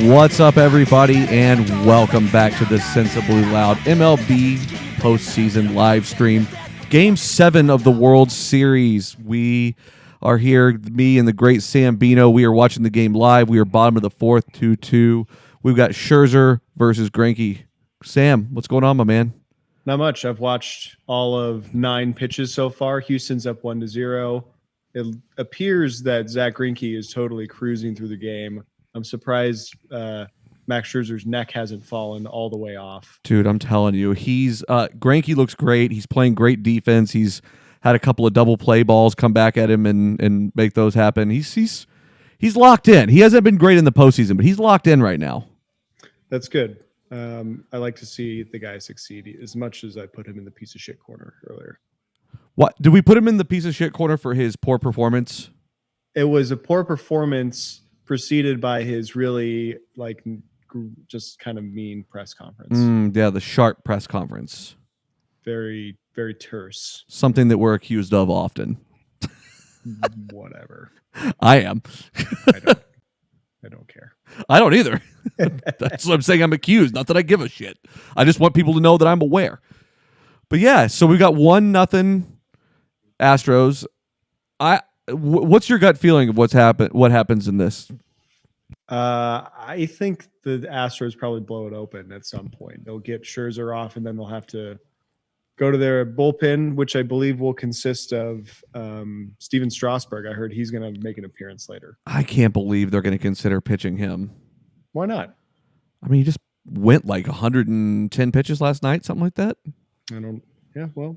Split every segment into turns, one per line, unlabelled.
What's up, everybody, and welcome back to the Sensibly Loud MLB postseason live stream. Game 7 of the World Series. We are here, me and the great Sambino. We are watching the game live. We are bottom of the fourth, 2-2. We've got Scherzer versus Greinke. Sam, what's going on, my man?
Not much. I've watched all of 9 pitches so far. Houston's up 1-0. It appears that Zach Greinke is totally cruising through the game. I'm surprised Max Scherzer's neck hasn't fallen all the way off.
Dude, I'm telling you, Greinke looks great. He's playing great defense. He's had a couple of double play balls come back at him and make those happen. He's locked in. He hasn't been great in the postseason, but he's locked in right now.
That's good. I like to see the guy succeed as much as I put him in the piece of shit corner earlier.
What did we put him in the piece of shit corner for his poor performance?
It was a poor performance preceded by his really just kind of mean press conference.
Yeah, the sharp press conference.
Very, very terse.
Something that we're accused of often.
Whatever.
I am.
I don't care.
I don't either. That's what I'm saying. I'm accused. Not that I give a shit. I just want people to know that I'm aware. But yeah, so we got 1-0 Astros. What's your gut feeling of what happens in this?
I think the Astros probably blow it open at some point. They'll get Scherzer off, and then they'll have to go to their bullpen, which I believe will consist of Steven Strasburg. I heard he's going to make an appearance later.
I can't believe they're going to consider pitching him.
Why not?
I mean, he just went like 110 pitches last night, something like that.
Yeah, well,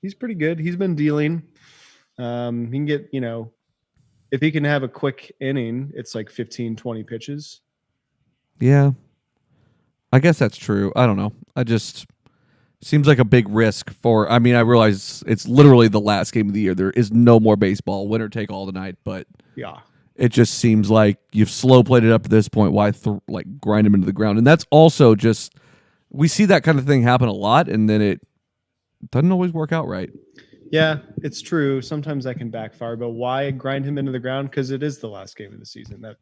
he's pretty good. He's been dealing. He can get, if he can have a quick inning, it's like 15, 20 pitches.
Yeah. I guess that's true. I don't know. Seems like a big risk I realize it's literally the last game of the year. There is no more baseball, winner take all tonight, but
yeah,
it just seems like you've slow played it up to this point. Why grind him into the ground? And that's also just, we see that kind of thing happen a lot, and then it doesn't always work out right.
Yeah, it's true. Sometimes that can backfire, but why grind him into the ground? Because it is the last game of the season. That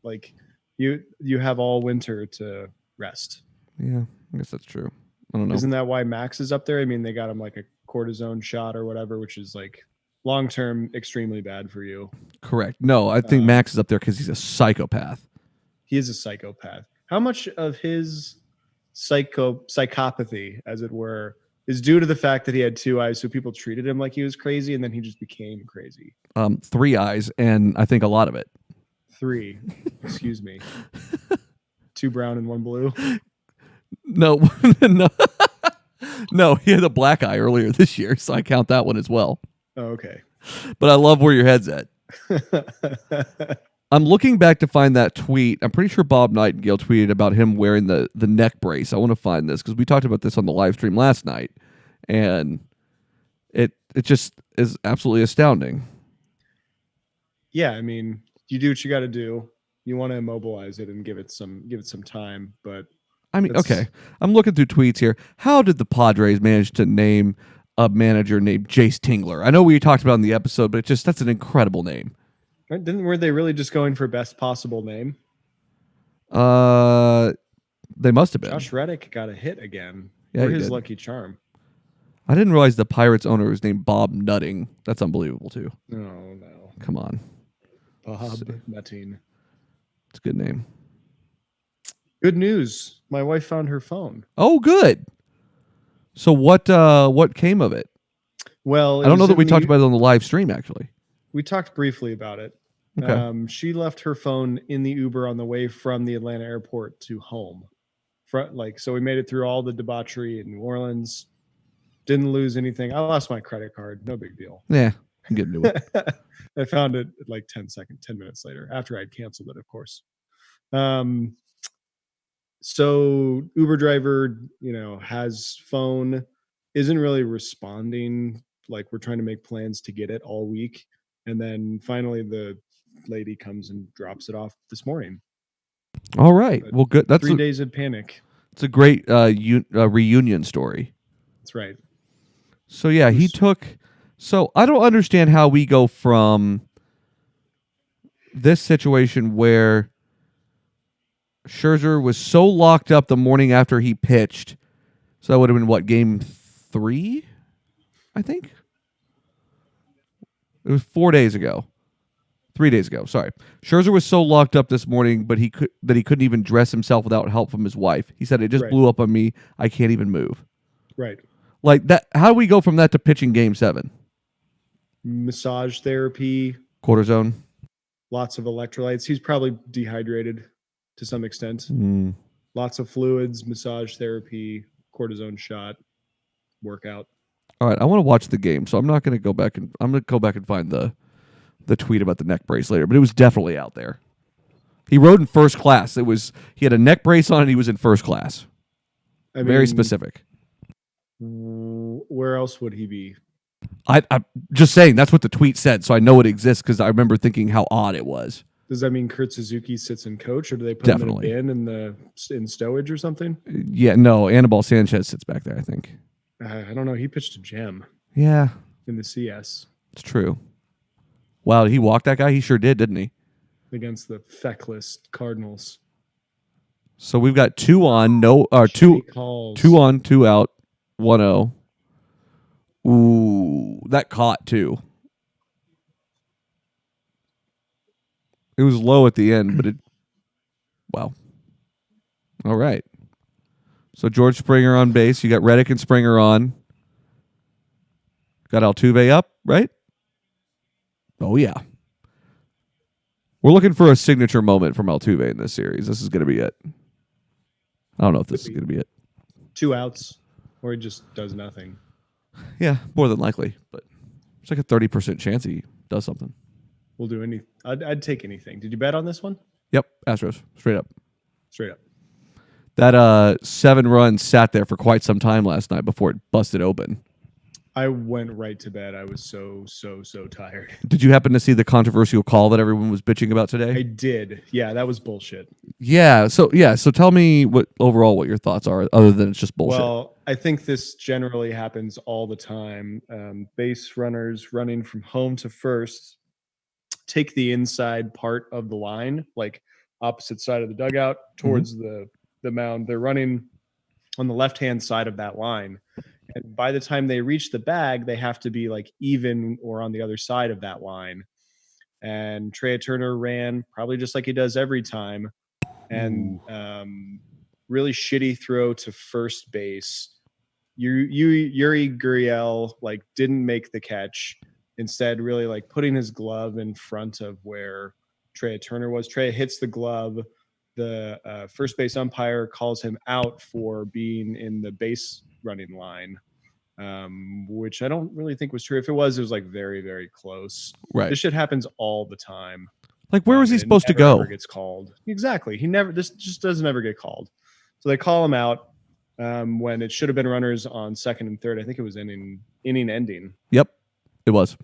you have all winter to rest.
Yeah, I guess that's true. I don't know.
Isn't that why Max is up there? I mean, they got him like a cortisone shot or whatever, which is like long term extremely bad for you.
Correct. No, I think Max is up there because he's a psychopath.
He is a psychopath. How much of his psychopathy, as it were, is due to the fact that he had 2 eyes, so people treated him like he was crazy, and then he just became crazy?
3 eyes, and I think a lot of it.
3. Excuse me. 2 brown and 1 blue.
No, no, he had a black eye earlier this year, so I count that one as well.
Oh, okay.
But I love where your head's at. I'm looking back to find that tweet. I'm pretty sure Bob Nightingale tweeted about him wearing the neck brace. I want to find this because we talked about this on the live stream last night, and it just is absolutely astounding.
Yeah, I mean, you do what you got to do. You want to immobilize it and give it some time, but
I mean, okay. I'm looking through tweets here. How did the Padres manage to name a manager named Jace Tingler? I know we talked about it in the episode, but that's an incredible name.
Were they really just going for best possible name?
They must have been.
Josh Reddick got a hit again.
Yeah,
or his lucky charm.
I didn't realize the Pirates owner was named Bob Nutting. That's unbelievable too.
No.
Come on.
Bob Nutting.
It's a good name.
Good news. My wife found her phone.
Oh, good. So what came of it?
Well,
I don't know that we talked about it on the live stream, actually.
We talked briefly about it.
Okay.
She left her phone in the Uber on the way from the Atlanta airport to home. So we made it through all the debauchery in New Orleans. Didn't lose anything. I lost my credit card. No big deal.
Yeah, I'm getting to it.
I found it like 10 minutes later after I'd canceled it, of course. So Uber driver, has phone, isn't really responding. Like, we're trying to make plans to get it all week. And then finally the lady comes and drops it off this morning.
All right. Well, good. That's
3 days of panic.
It's a great reunion story.
That's right.
So yeah, he took. So I don't understand how we go from this situation where Scherzer was so locked up the morning after he pitched. So that would have been what, game 3? I think. It was 4 days ago. 3 days ago, sorry. Scherzer was so locked up this morning, but he couldn't even dress himself without help from his wife. He said, it just blew up on me. I can't even move.
Right.
Like that. How do we go from that to pitching game 7?
Massage therapy.
Cortisone.
Lots of electrolytes. He's probably dehydrated to some extent.
Mm.
Lots of fluids, massage therapy, cortisone shot, workout.
All right, I want to watch the game, so I'm not going to go back and find the tweet about the neck brace later, but it was definitely out there. He rode in first class. He had a neck brace on and he was in first class. Very specific.
Where else would he be?
I'm just saying that's what the tweet said, so I know it exists because I remember thinking how odd it was.
Does that mean Kurt Suzuki sits in coach, or do they put him in a bin in stowage or something?
Yeah, no. Anibal Sanchez sits back there, I think.
I don't know. He pitched a gem.
Yeah.
In the CS.
It's true. Wow, did he walk that guy? He sure did, didn't he?
Against the feckless Cardinals.
So we've got 2 on, two on, 2 out, 1-0. Ooh, that caught too. It was low at the end, but wow. All right. So George Springer on base. You got Reddick and Springer on. Got Altuve up, right? Oh, yeah. We're looking for a signature moment from Altuve in this series. This is going to be it. I don't know if this is going to be it.
2 outs, or he just does nothing.
Yeah, more than likely. But it's like a 30% chance he does something.
We'll do any. I'd take anything. Did you bet on this one?
Yep, Astros. Straight up.
Straight up.
That 7 runs sat there for quite some time last night before it busted open.
I went right to bed. I was so tired.
Did you happen to see the controversial call that everyone was bitching about today?
I did. Yeah, that was bullshit.
Yeah. So tell me what your thoughts are, other than it's just bullshit.
Well, I think this generally happens all the time. Base runners running from home to first take the inside part of the line, like opposite side of the dugout towards the mound. They're running on the left-hand side of that line. And by the time they reach the bag, they have to be like even or on the other side of that line. And Trey Turner ran probably just like he does every time. And really shitty throw to first base. Yuri Gurriel like didn't make the catch. Instead, really like putting his glove in front of where Trey Turner was. Trey hits the glove. The first base umpire calls him out for being in the base running line, which I don't really think was true. If it was like very, very close.
Right.
This shit happens all the time.
Like, where was he supposed to go?
Never gets called. Exactly. This just doesn't ever get called. So they call him out when it should have been runners on second and third. I think it was inning ending.
Yep, it was.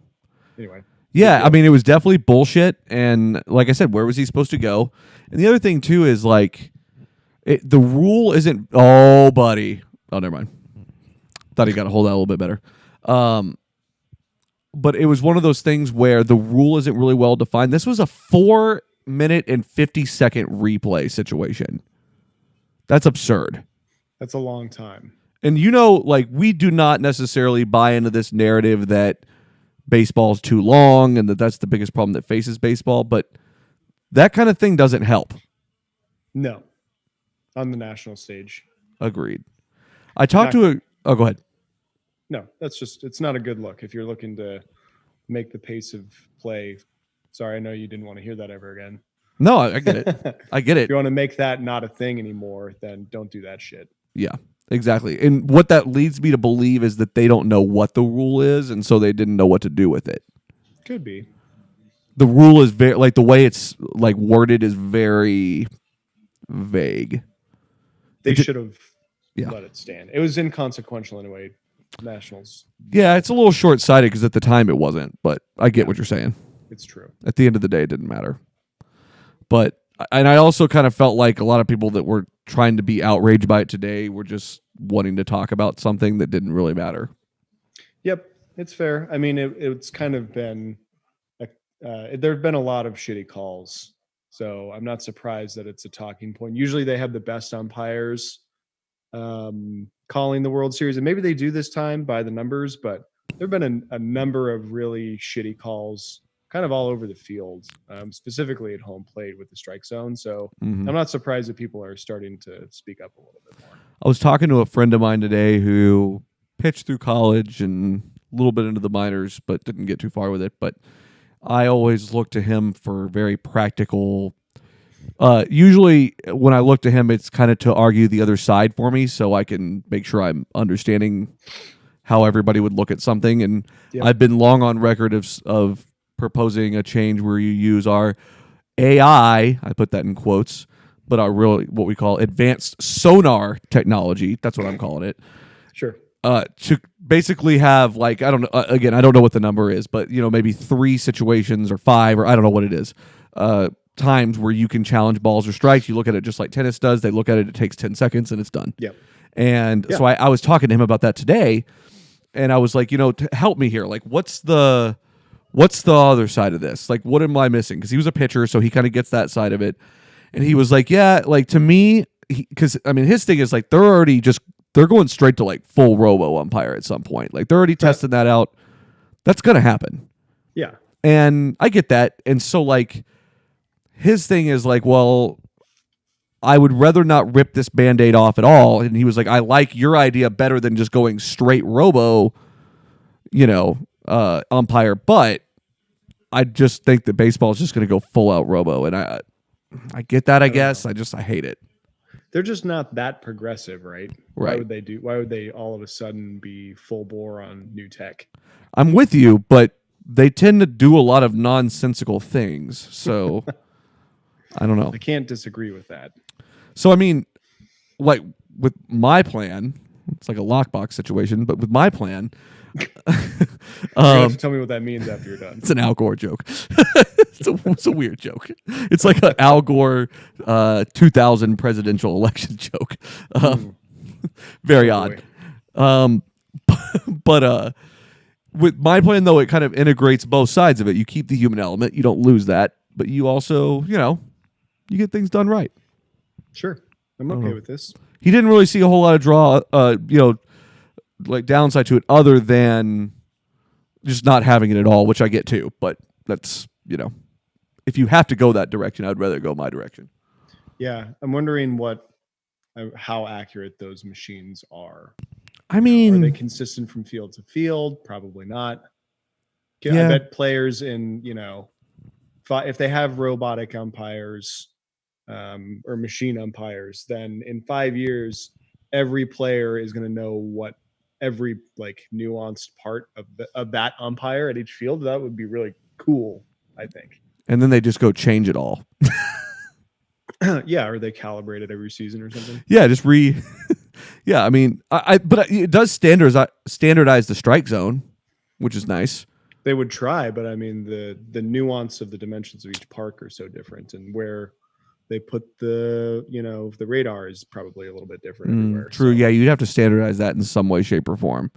Anyway.
Yeah, I mean, it was definitely bullshit. And like I said, where was he supposed to go? And the other thing, too, is like the rule isn't... Oh, buddy. Oh, never mind. Thought he got to hold that a little bit better. But it was one of those things where the rule isn't really well defined. This was a 4-minute and 50-second replay situation. That's absurd.
That's a long time.
And like, we do not necessarily buy into this narrative that baseball's too long and that's the biggest problem that faces baseball, but that kind of thing doesn't help.
No. On the national stage.
Agreed. I talked to Oh, go ahead.
No, it's not a good look if you're looking to make the pace of play. Sorry, I know you didn't want to hear that ever again.
No, I get it. I get it.
If you want to make that not a thing anymore, then don't do that shit.
Yeah, exactly. And what that leads me to believe is that they don't know what the rule is, and so they didn't know what to do with it.
Could be.
The rule is very, like, the way it's like worded is very vague.
They should have let it stand. It was inconsequential anyway. Nationals.
Yeah, it's a little short-sighted because at the time it wasn't, but I get what you're saying.
It's true.
At the end of the day, it didn't matter. And I also kind of felt like a lot of people that were trying to be outraged by it today were just wanting to talk about something that didn't really matter.
Yep, it's fair. I mean, it's kind of been there have been a lot of shitty calls So I'm not surprised that it's a talking point. Usually they have the best umpires calling the World Series, and maybe they do this time by the numbers, but there have been a number of really shitty calls kind of all over the field, specifically at home plate with the strike zone. So
Mhm.
I'm not surprised that people are starting to speak up a little bit more.
I was talking to a friend of mine today who pitched through college and a little bit into the minors, but didn't get too far with it. But I always look to him for very practical. Usually, when I look to him, it's kind of to argue the other side for me, so I can make sure I'm understanding how everybody would look at something. And
Yep.
I've been long on record of proposing a change where you use our AI, I put that in quotes, but our really what we call advanced sonar technology. That's what I'm calling it.
Sure.
To basically have like I don't know. Again, I don't know what the number is, but maybe 3 situations or 5 or I don't know what it is. Times where you can challenge balls or strikes. You look at it just like tennis does. They look at it. It takes 10 seconds and it's done.
Yep.
And so I was talking to him about that today, and I was like, to help me here. Like, what's the other side of this? Like, what am I missing? Because he was a pitcher, so he kind of gets that side of it. And he was like, yeah, like to me, because his thing is like they're going straight to like full robo umpire at some point. Like they're already testing that out. That's gonna happen.
Yeah.
And I get that. And so like his thing is like, well, I would rather not rip this Band-Aid off at all. And he was like, I like your idea better than just going straight robo, umpire. But I just think that baseball is just going to go full out robo. And I get that, I guess. I hate it.
They're just not that progressive, right?
Right.
Why would they all of a sudden be full bore on new tech?
I'm with you, but they tend to do a lot of nonsensical things. So I don't know.
I can't disagree with that.
So, like with my plan, it's like a lockbox situation, but with my plan,
You have to tell me what that means after you're done.
it's an Al Gore joke. It's a weird joke. It's like an Al Gore 2000 presidential election joke. Very odd. But with my plan, though, it kind of integrates both sides of it. You keep the human element. You don't lose that. But you also, you get things done right.
Sure. I'm okay with this.
He didn't really see a whole lot of like downside to it other than just not having it at all, which I get too. But that's, if you have to go that direction, I'd rather go my direction.
Yeah. I'm wondering how accurate those machines are.
Are they
consistent from field to field? Probably not.
Yeah.
I bet players in, if they have robotic umpires or machine umpires, then in 5 years, every player is going to know what every like nuanced part of that umpire at each field. That would be really cool, I think.
And then they just go change it all.
Yeah, or they calibrate it every season or something.
Yeah, just Yeah, but it does standardize the strike zone, which is nice.
They would try, but the nuance of the dimensions of each park are so different, and where they put the radar is probably a little bit different everywhere.
True.
So
yeah, you'd have to standardize that in some way, shape, or form.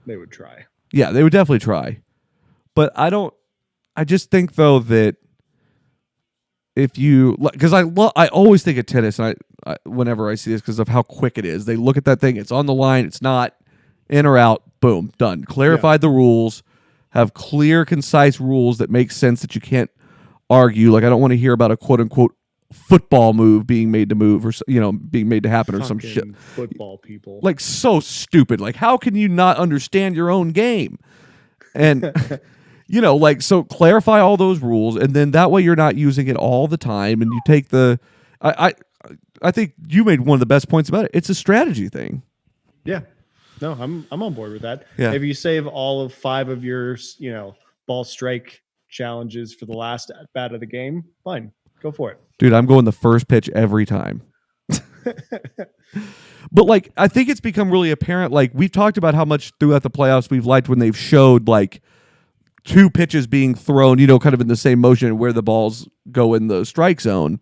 they would try.
Yeah, they would definitely try. But I just think though that if you, because I always think of tennis, and I whenever I see this because of how quick it is, they look at that thing, it's on the line, it's not in or out, boom, done. Clarified the rules, have clear, concise rules that make sense that you can't argue. Like I don't want to hear about a quote unquote football move being made to move or being made to happen or some shit.
Football people,
like so stupid. Like how can you not understand your own game? And so clarify all those rules, and then that way you're not using it all the time, and you take the. I think you made one of the best points about it. It's a strategy thing.
Yeah, no, I'm on board with that.
Yeah.
If you save all of 5 of your ball strike challenges for the last at bat of the game, fine, go for it,
dude. I'm going the first pitch every time. But like, I think it's become really apparent. Like we've talked about how much throughout the playoffs we've liked when they've showed like 2 pitches being thrown, kind of in the same motion where the balls go in the strike zone.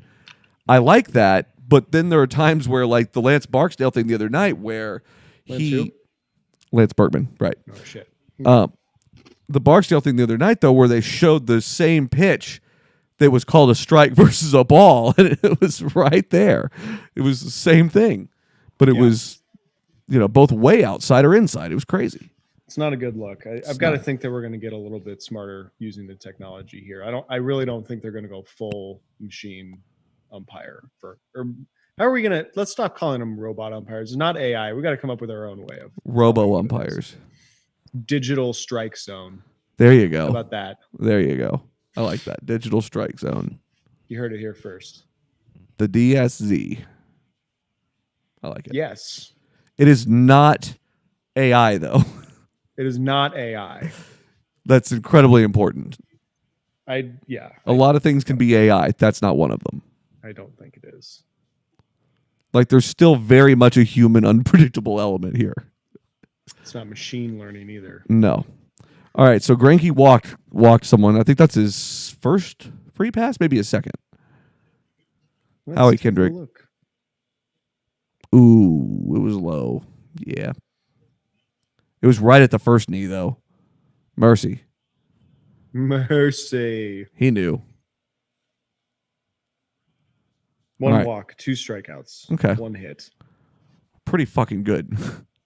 I like that, but then there are times where like the Lance Barksdale thing the other night where Lance Berkman, right?
Oh shit.
The Barksdale thing the other night though, where they showed the same pitch that was called a strike versus a ball, and it was right there. It was the same thing, but it was, both way outside or inside. It was crazy.
It's not a good look. I've got to think that we're going to get a little bit smarter using the technology here. I really don't think they're going to go full machine umpire or how are we going to, let's stop calling them robot umpires. It's not AI. We got to come up with our own way of
robo umpires.
Digital strike zone.
There you go.
How about that?
There you go. I like that. Digital strike zone.
You heard it here first.
The DSZ. I like it.
Yes.
It is not AI, though.
It is not AI.
That's incredibly important.
A
lot of things can be AI. That's not one of them.
I don't think it is.
Like, there's still very much a human unpredictable element here.
It's not machine learning either.
No. All right, so Greinke walked someone. I think that's his first free pass, maybe his second. Howie Kendrick. Ooh, it was low. Yeah. It was right at the first knee, though. Mercy. He knew.
One walk, 2 strikeouts.
Okay.
1 hit.
Pretty fucking good.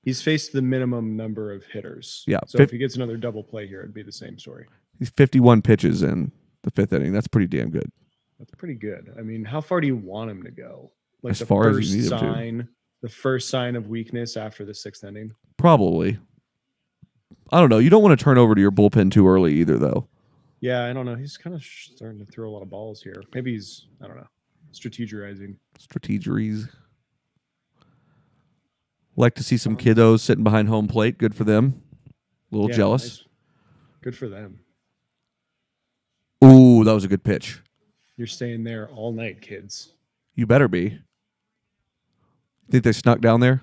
He's faced the minimum number of hitters.
Yeah.
So if he gets another double play here, it'd be the same story.
He's 51 pitches in the 5th inning. That's pretty damn good.
That's pretty good. I mean, how far do you want him to go? Like
as far as you need him to.
The first sign of weakness after the 6th inning?
Probably. I don't know. You don't want to turn over to your bullpen too early either, though.
Yeah, I don't know. He's kind of starting to throw a lot of balls here. Maybe he's, I don't know, strategizing.
Strategeries. Like to see some kiddos sitting behind home plate. Good for them. A little jealous.
Nice. Good for them.
Ooh, that was a good pitch.
You're staying there all night, kids.
You better be. Think they snuck down there?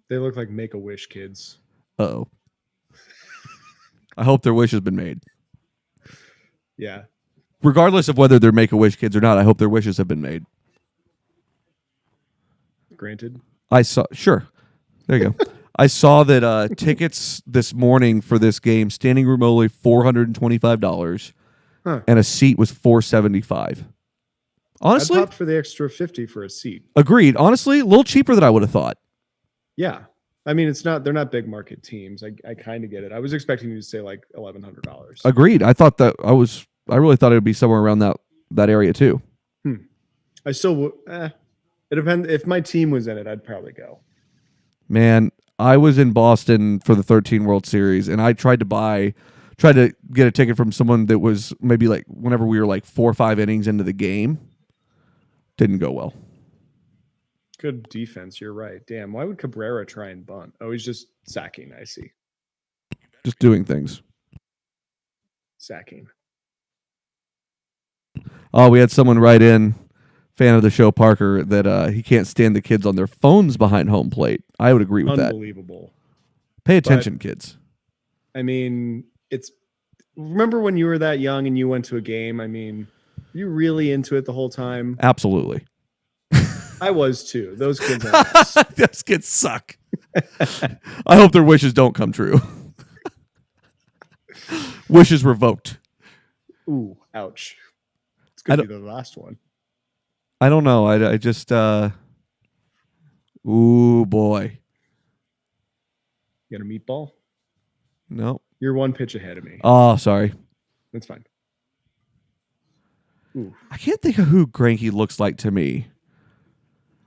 They look like Make-A-Wish kids.
Uh-oh. I hope their wish has been made.
Yeah.
Regardless of whether they're Make-A-Wish kids or not, I hope their wishes have been made.
Granted.
Sure. There you go. I saw that tickets this morning for this game, standing room only $425, and a seat was $475. Honestly,
I'd pop for the extra $50 for a seat.
Agreed. Honestly, a little cheaper than I would have thought.
Yeah. I mean, they're not big market teams. I kind of get it. I was expecting you to say like $1,100.
Agreed. I really thought it would be somewhere around that area too.
I still it depends. If my team was in it, I'd probably go.
Man, I was in Boston for the 13 World Series, and I tried to get a ticket from someone that was maybe like whenever we were like 4 or 5 innings into the game. Didn't go well.
Good defense. You're right. Damn. Why would Cabrera try and bunt? Oh, he's just sacking. I see.
Just doing things.
Sacking.
Oh, we had someone write in, fan of the show, Parker, that he can't stand the kids on their phones behind home plate. I would agree with that.
Unbelievable.
Pay attention, kids.
I mean, remember when you were that young and you went to a game? I mean, were you really into it the whole time?
Absolutely.
I was too. Those kids are nice.
Those kids suck. I hope their wishes don't come true. Wishes revoked.
Ooh, ouch. It's going to be the last one.
I don't know. I just... ooh, boy.
You got a meatball?
No.
You're 1 pitch ahead of me.
Oh, sorry.
That's fine.
Ooh. I can't think of who Greinke looks like to me.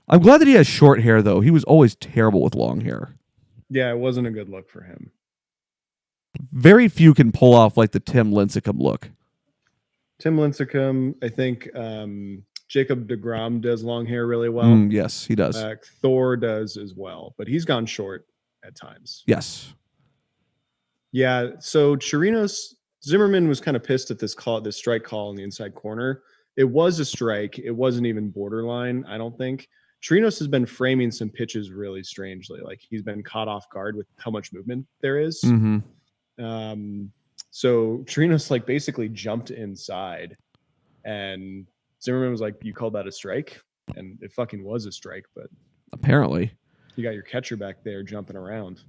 I'm glad that he has short hair, though. He was always terrible with long hair.
Yeah, it wasn't a good look for him.
Very few can pull off like the Tim Lincecum look.
Tim Lincecum, I think Jacob deGrom does long hair really well.
Yes, he does.
Thor does as well, but he's gone short at times.
Yes.
Yeah, so Zimmerman was kind of pissed at this strike call in the inside corner. It was a strike. It wasn't even borderline, I don't think. Chirinos has been framing some pitches really strangely. Like he's been caught off guard with how much movement there is.
Mm-hmm.
So Chirinos like basically jumped inside, and Zimmerman was like, "You called that a strike?" And it fucking was a strike, but
apparently
you got your catcher back there jumping around.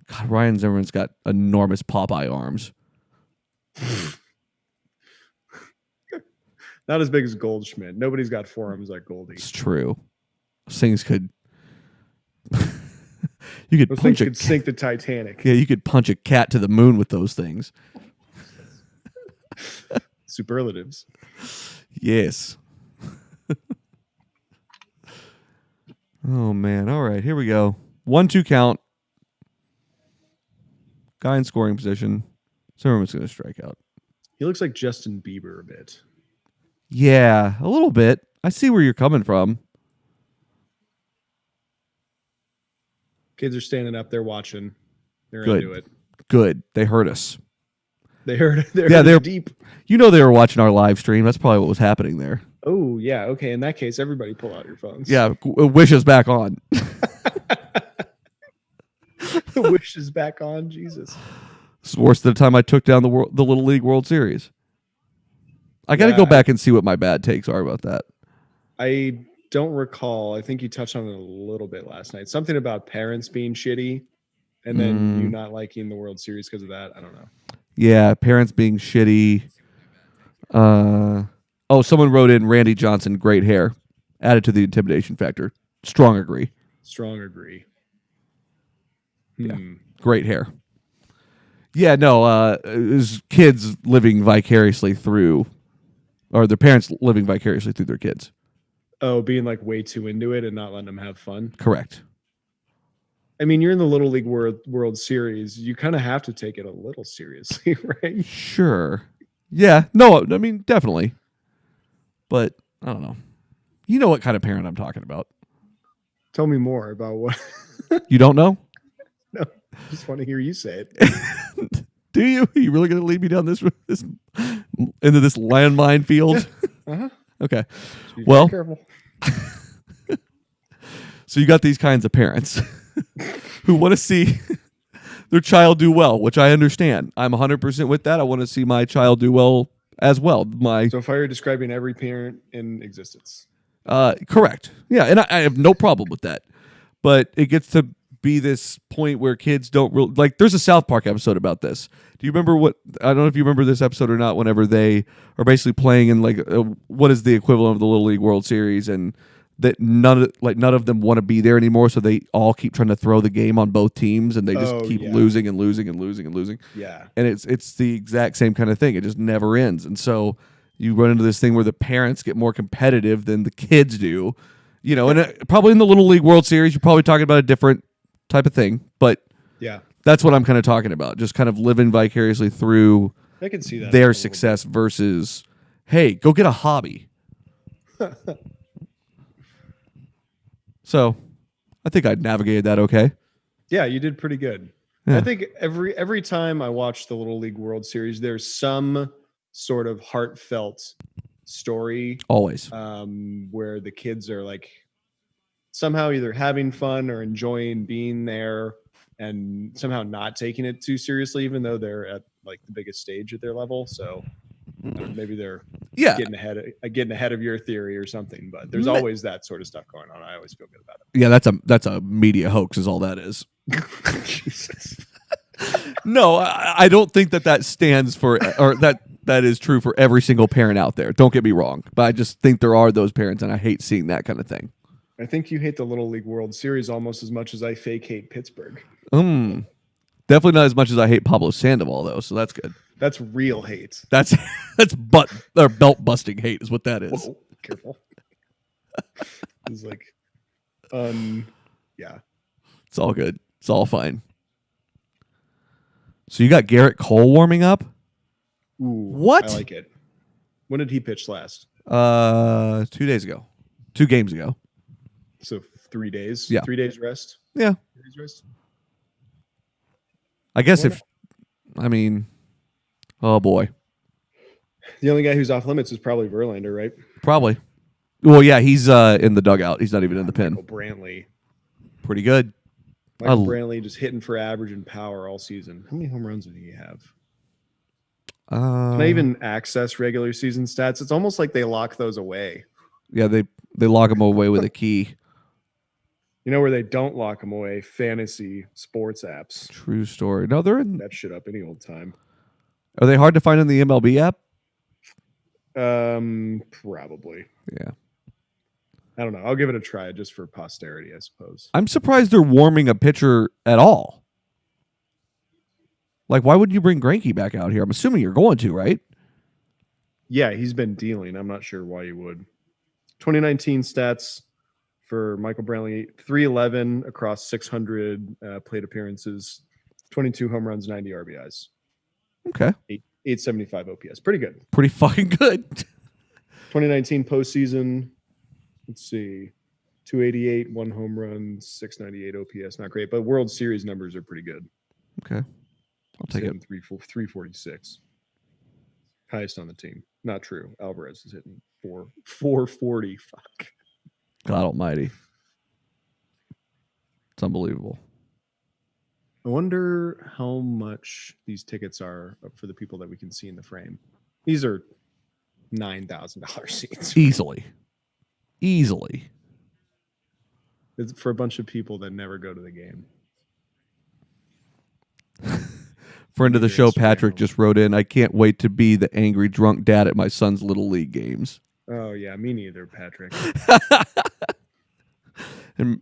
God, Ryan Zimmerman's got enormous Popeye arms.
Not as big as Goldschmidt. Nobody's got forearms like Goldie.
It's true. Those things could. You could
Those
punch
things could sink the Titanic.
Yeah, you could punch a cat to the moon with those things.
Superlatives.
Yes. Oh man! All right, here we go. 1-2 count. Guy in scoring position. Someone's going to strike out.
He looks like Justin Bieber a bit.
Yeah, a little bit. I see where you're coming from.
Kids are standing up. They're watching. They're
Good.
into it.
Good. They heard us.
They heard.
They're
deep.
You know they were watching our live stream. That's probably what was happening there.
Oh yeah. Okay. In that case, everybody pull out your phones.
Yeah, Wish is back on.
Wish is back on. Jesus.
It's worse than the time I took down the Little League World Series. I got to go back and see what my bad takes are about that.
I don't recall. I think you touched on it a little bit last night. Something about parents being shitty and then you not liking the World Series because of that. I don't know.
Yeah, parents being shitty. Someone wrote in Randy Johnson, great hair. Added to the intimidation factor. Strong agree. Yeah, great hair. Yeah, no, it was kids living vicariously through, or their parents living vicariously through their kids.
Oh, being like way too into it and not letting them have fun.
Correct.
I mean, you're in the Little League World Series. You kind of have to take it a little seriously, right?
Sure. Yeah. No, I mean, definitely. But I don't know. You know what kind of parent I'm talking about.
Tell me more about what.
You don't know?
No, I just want to hear you say it.
Do you? Are you really going to lead me down this into this landmine field?
Uh-huh.
Okay.
Be
well,
careful.
So you got these kinds of parents who want to see their child do well, which I understand. I'm 100% with that. I want to see my child do well as well.
So if I were describing every parent in existence.
Correct. Yeah, and I have no problem with that. But it gets to be this point where kids don't really like. There's a South Park episode about this. Do you remember what? I don't know if you remember this episode or not. Whenever they are basically playing in like what is the equivalent of the Little League World Series, and that none of them want to be there anymore, so they all keep trying to throw the game on both teams, and they just keep losing and losing and losing and losing.
Yeah,
and it's the exact same kind of thing. It just never ends, and so you run into this thing where the parents get more competitive than the kids do. You know, and probably in the Little League World Series, you're probably talking about a different type of thing, but
yeah,
that's what I'm kind of talking about. Just kind of living vicariously through
I can see that
their success versus, hey, go get a hobby. So, I think I navigated that okay.
Yeah, you did pretty good. Yeah. I think every time I watch the Little League World Series, there's some sort of heartfelt story
always
where the kids are like somehow either having fun or enjoying being there and somehow not taking it too seriously, even though they're at like the biggest stage at their level. So maybe they're getting ahead of your theory or something, but there's always that sort of stuff going on. I always feel good about it.
Yeah, that's a media hoax is all that is.
Jesus.
No, I don't think that stands for, or that is true for every single parent out there. Don't get me wrong, but I just think there are those parents, and I hate seeing that kind of thing.
I think you hate the Little League World Series almost as much as I fake hate Pittsburgh.
Definitely not as much as I hate Pablo Sandoval, though, so that's good.
That's real hate.
That's belt busting hate is what that is.
Whoa, careful. It's like, yeah.
It's all good. It's all fine. So you got Garrett Cole warming up?
Ooh,
what?
I like it. When did he pitch last?
2 days ago. 2 games ago.
So 3 days?
Yeah.
3 days rest?
Yeah.
3 days rest?
I guess oh boy.
The only guy who's off limits is probably Verlander, right?
Probably. Well, yeah, he's in the dugout. He's not even in the pen.
Michael Brantley.
Pretty good.
Michael Brantley just hitting for average and power all season. How many home runs did he have? Can I even access regular season stats? It's almost like they lock those away.
Yeah, they lock them away with a key.
You know where they don't lock them away? Fantasy sports apps.
True story. No, they're in
that shit up any old time.
Are they hard to find in the MLB app?
Probably.
Yeah.
I don't know. I'll give it a try just for posterity, I suppose.
I'm surprised they're warming a pitcher at all. Like, why would you bring Greinke back out here? I'm assuming you're going to, right?
Yeah, he's been dealing. I'm not sure why you would. 2019 stats for Michael Brantley: 311 across 600 plate appearances, 22 home runs, 90 RBIs,
Okay.
875 OPS. Pretty good.
Pretty fucking good.
2019 postseason. Let's see. 288, 1 home run, 698 OPS. Not great, but World Series numbers are pretty good.
Okay. I'll take it.
346. Highest on the team. Not true. Alvarez is hitting 440. Fuck.
God almighty. It's unbelievable.
I wonder how much these tickets are for the people that we can see in the frame. These are $9,000 seats.
Easily.
It's for a bunch of people that never go to the game.
Friend of the show,
Instagram.
Patrick, just wrote in, I can't wait to be the angry drunk dad at my son's Little League games.
Oh, yeah. Me neither, Patrick.
And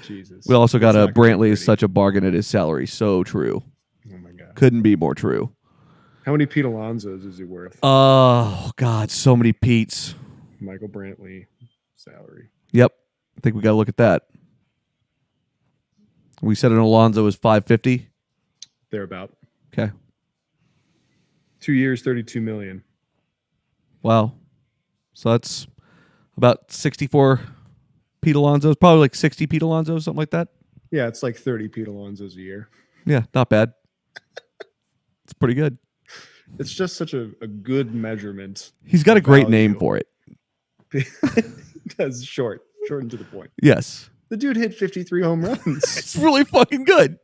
Jesus.
we also got
It's
a
not gonna be
Brantley is
pretty.
such a bargain at his salary. So true.
Oh, my God.
Couldn't be more true.
How many Pete Alonsos is he worth?
Oh, God. So many Pete's.
Michael Brantley salary.
Yep. I think we got to look at that. We said an Alonso is 550.
Thereabout.
Okay.
2 years, $32 million.
Wow. So that's about 64 Pete Alonsos, probably like 60 Pete Alonsos, something like that.
Yeah, it's like 30 Pete Alonsos a year.
Yeah, not bad. It's pretty good.
It's just such a good measurement.
He's got a great
Value.
name for it.
That's short and to the point.
Yes.
The dude hit 53 home runs.
It's really fucking good.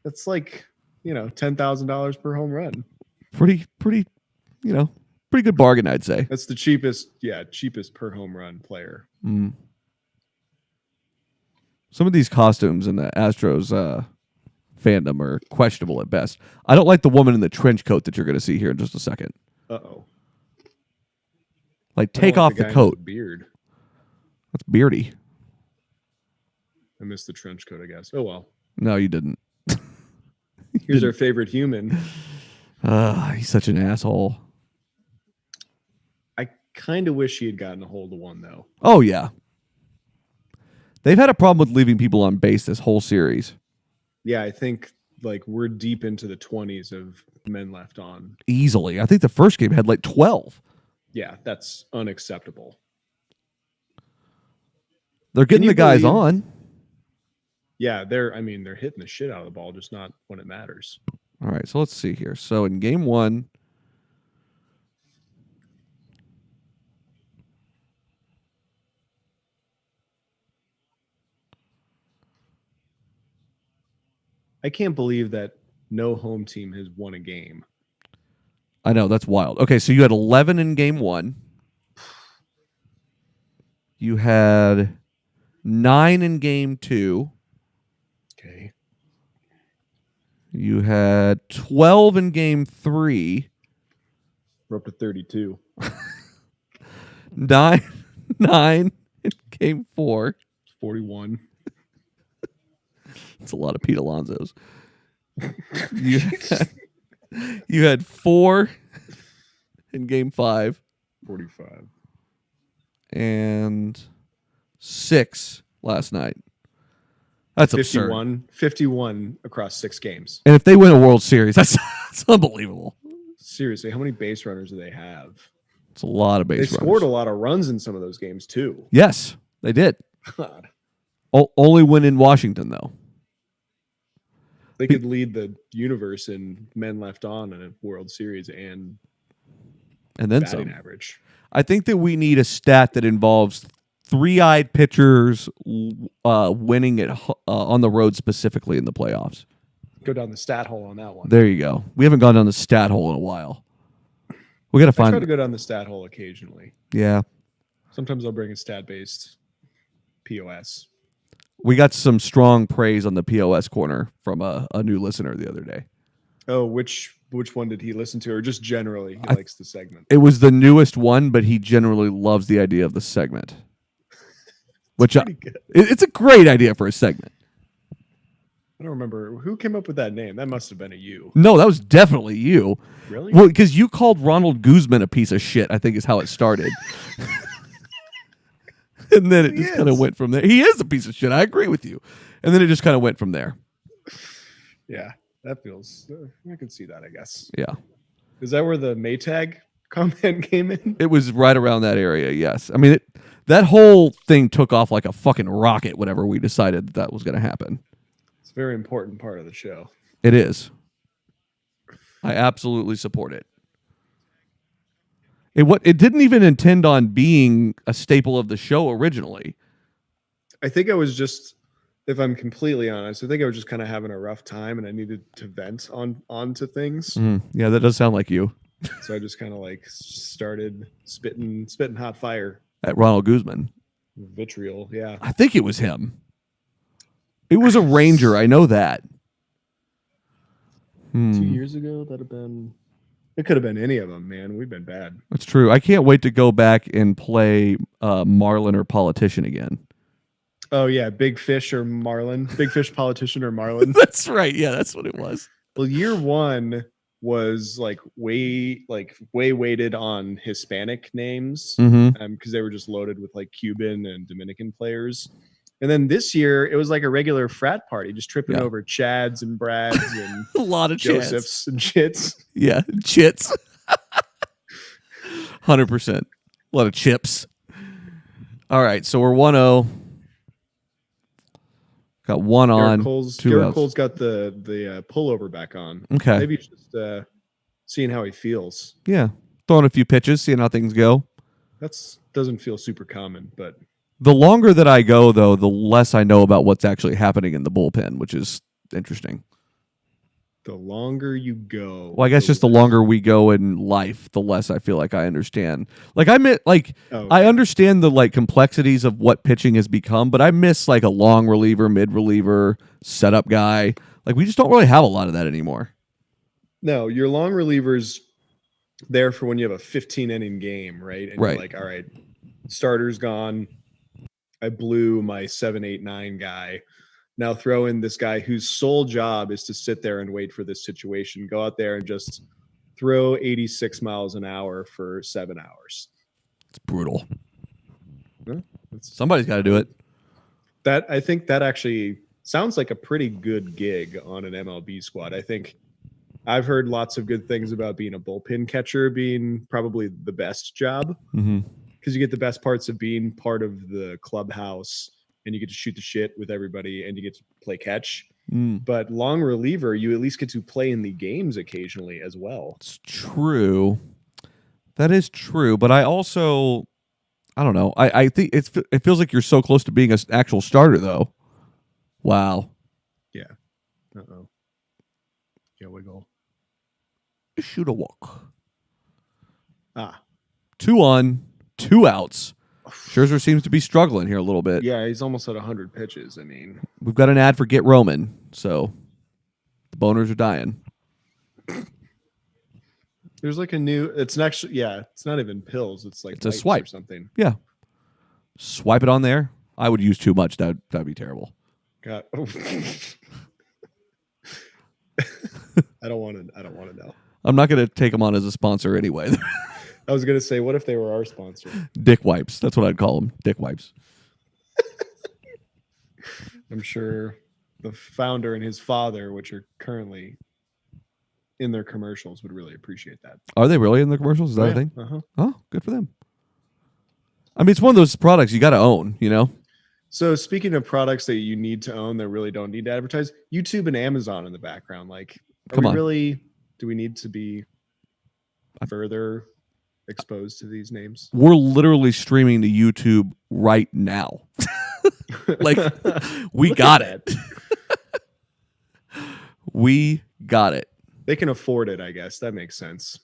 That's like, $10,000 per home run.
Pretty, pretty good bargain, I'd say.
That's the cheapest per home run player.
Mm. Some of these costumes in the Astros fandom are questionable at best. I don't like the woman in the trench coat that you're going to see here in just a second.
Uh-oh.
Like,
I don't
take
like
off
the
the
guy
coat.
with the beard.
That's beardy.
I missed the trench coat, I guess. Oh, well.
No, you didn't.
Here's our favorite human.
He's such an asshole.
I kind of wish he had gotten a hold of one, though.
Oh, yeah. They've had a problem with leaving people on base this whole series.
Yeah, I think we're deep into the 20s of men left on.
Easily. I think the first game had like 12.
Yeah, that's unacceptable.
They're getting
you
the guys
believe-
on.
Yeah, they're hitting the shit out of the ball, just not when it matters.
All right, so let's see here. So in game one,
I can't believe that no home team has won a game.
I know, that's wild. Okay, so you had 11 in game one. You had 9 in game two.
Okay.
You had 12 in game three.
We're up to 32.
9 in game four.
41.
It's a lot of Pete Alonsos. You had 4 in game 5
45.
and 6 last night. That's absurd.
51 across 6 games.
And if they win a World Series, that's unbelievable.
Seriously, how many base runners do they have?
It's a lot of
They
base
scored
runners.
a lot of runs in some of those games too.
Yes, they did.
God.
Only win in Washington, though.
They could lead the universe in men left on in a World Series and
And then
batting
some.
average.
I think that we need a stat that involves three-eyed pitchers winning it on the road, specifically in the playoffs.
Go down the stat hole on that one.
There you go. We haven't gone down the stat hole in a while. We got to
I try
find.
to go down the stat hole occasionally.
Yeah,
Sometimes I'll bring a stat-based POS.
we got some strong praise on the POS corner from a new listener the other day.
Oh, which one did he listen to, or just generally he
I,
likes the segment?
it was the newest one, but he generally loves the idea of the segment,
It's
which
pretty good.
it's a great idea for a segment.
I don't remember who came up with that name. That must have been a you.
No, that was definitely you.
Really?
Well, because you called Ronald Guzman a piece of shit, I think is how it started. And then it
He
just kind of
is.
went from there. He is a piece of shit. I agree with you. And then it just kind of went from there.
Yeah, that feels. I can see that. I guess.
Yeah.
Is that where the Maytag comment came in?
It was right around that area, yes. I mean, that whole thing took off like a fucking rocket whenever we decided that was going to happen.
It's a very important part of the show.
It is. I absolutely support it. It didn't even intend on being a staple of the show originally.
I think I was just, if I'm completely honest, I think I was just kind of having a rough time and I needed to vent onto things.
Yeah, that does sound like you.
So I just kind of like started spitting hot fire,
At Ronald Guzman.
vitriol. Yeah.
I think it was him. It was a Ranger. I know that.
2 years ago, that'd have been. It could have been any of them, man. We've been bad.
That's true. I can't wait to go back and play Marlin or Politician again.
Oh yeah, Big Fish or Marlin, Big Fish Politician or Marlin.
That's right. Yeah, that's what it was.
Well, year one was like way weighted on Hispanic names
Mm-hmm.
because they were just loaded with like Cuban and Dominican players. And then this year it was like a regular frat party, just tripping over Chads and Brads and
A lot of
Josephs and Chits.
Yeah, chits. 100%. A lot of chips. All right, so we're 1-0. Got one on.
Garrett Cole's got the pullover back on.
Okay.
Maybe he's just seeing how he feels.
Yeah. Throwing a few pitches, seeing how things go.
That's doesn't feel super common, but
The longer that I go, though, the less I know about what's actually happening in the bullpen, which is interesting.
the longer you go.
Well, I guess just the longer we go in life, the less I feel like I understand. Like I understand the like complexities of what pitching has become, but I miss like a long reliever, mid reliever, setup guy. Like we just don't really have a lot of that anymore.
No, your long relievers there for when you have a 15-inning game, right? And
Right.
You're like, all right, starter's gone. I blew my 7, 8, 9 guy. Now throw in this guy whose sole job is to sit there and wait for this situation. Go out there and just throw 86 miles an hour for 7 hours.
It's brutal.
Huh?
Somebody's got to do it.
That I think that actually sounds like a pretty good gig on an MLB squad. I think I've heard lots of good things about being a bullpen catcher being probably the best job because you get the best parts of being part of the clubhouse and you get to shoot the shit with everybody and you get to play catch. But long reliever, you at least get to play in the games occasionally as well.
It's true. That is true. But I also, I don't know. I think it feels like you're so close to being an actual starter, though. Wow.
Yeah. Uh-oh. Yeah, wiggle.
Shoot a walk. 2 on, 2 outs. Scherzer seems to be struggling here a little bit.
Yeah, he's almost at 100 pitches. I mean,
we've got an ad for Get Roman, so the boners are dying.
There's like a new. It's actually, yeah, it's not even pills. It's like
it's a swipe
or something.
Yeah, swipe it on there. I would use too much. That'd be terrible.
God, I don't want to know.
I'm not going to take them on as a sponsor anyway.
I was going to say, what if they were our sponsor?
Dick wipes. That's what I'd call them. Dick wipes.
I'm sure the founder and his father, which are currently in their commercials, would really appreciate that.
Are they really in the commercials? Is that a thing?
Uh-huh.
Oh, good for them. I mean, it's one of those products you got to own, you know?
So speaking of products that you need to own that really don't need to advertise, YouTube and Amazon in the background. Like, do we need to be further exposed to these names?
We're literally streaming to YouTube right now. Like, we got it. We got it.
They can afford it, I guess. That makes sense.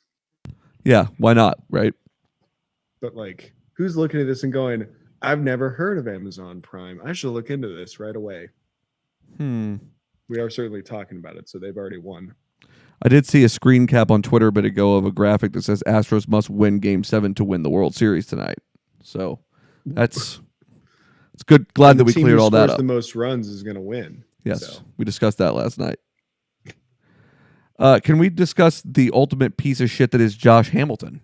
Yeah, why not, right?
But like, who's looking at this and going, I've never heard of Amazon Prime. I should look into this right away. We are certainly talking about it, so they've already won.
I did see a screen cap on Twitter a bit ago of a graphic that says Astros must win Game 7 to win the World Series tonight. So it's good. Glad
And
that we
the team
cleared
who
all that
scores
up.
the most runs is going to win.
Yes,
So.
we discussed that last night. Can we discuss the ultimate piece of shit that is Josh Hamilton?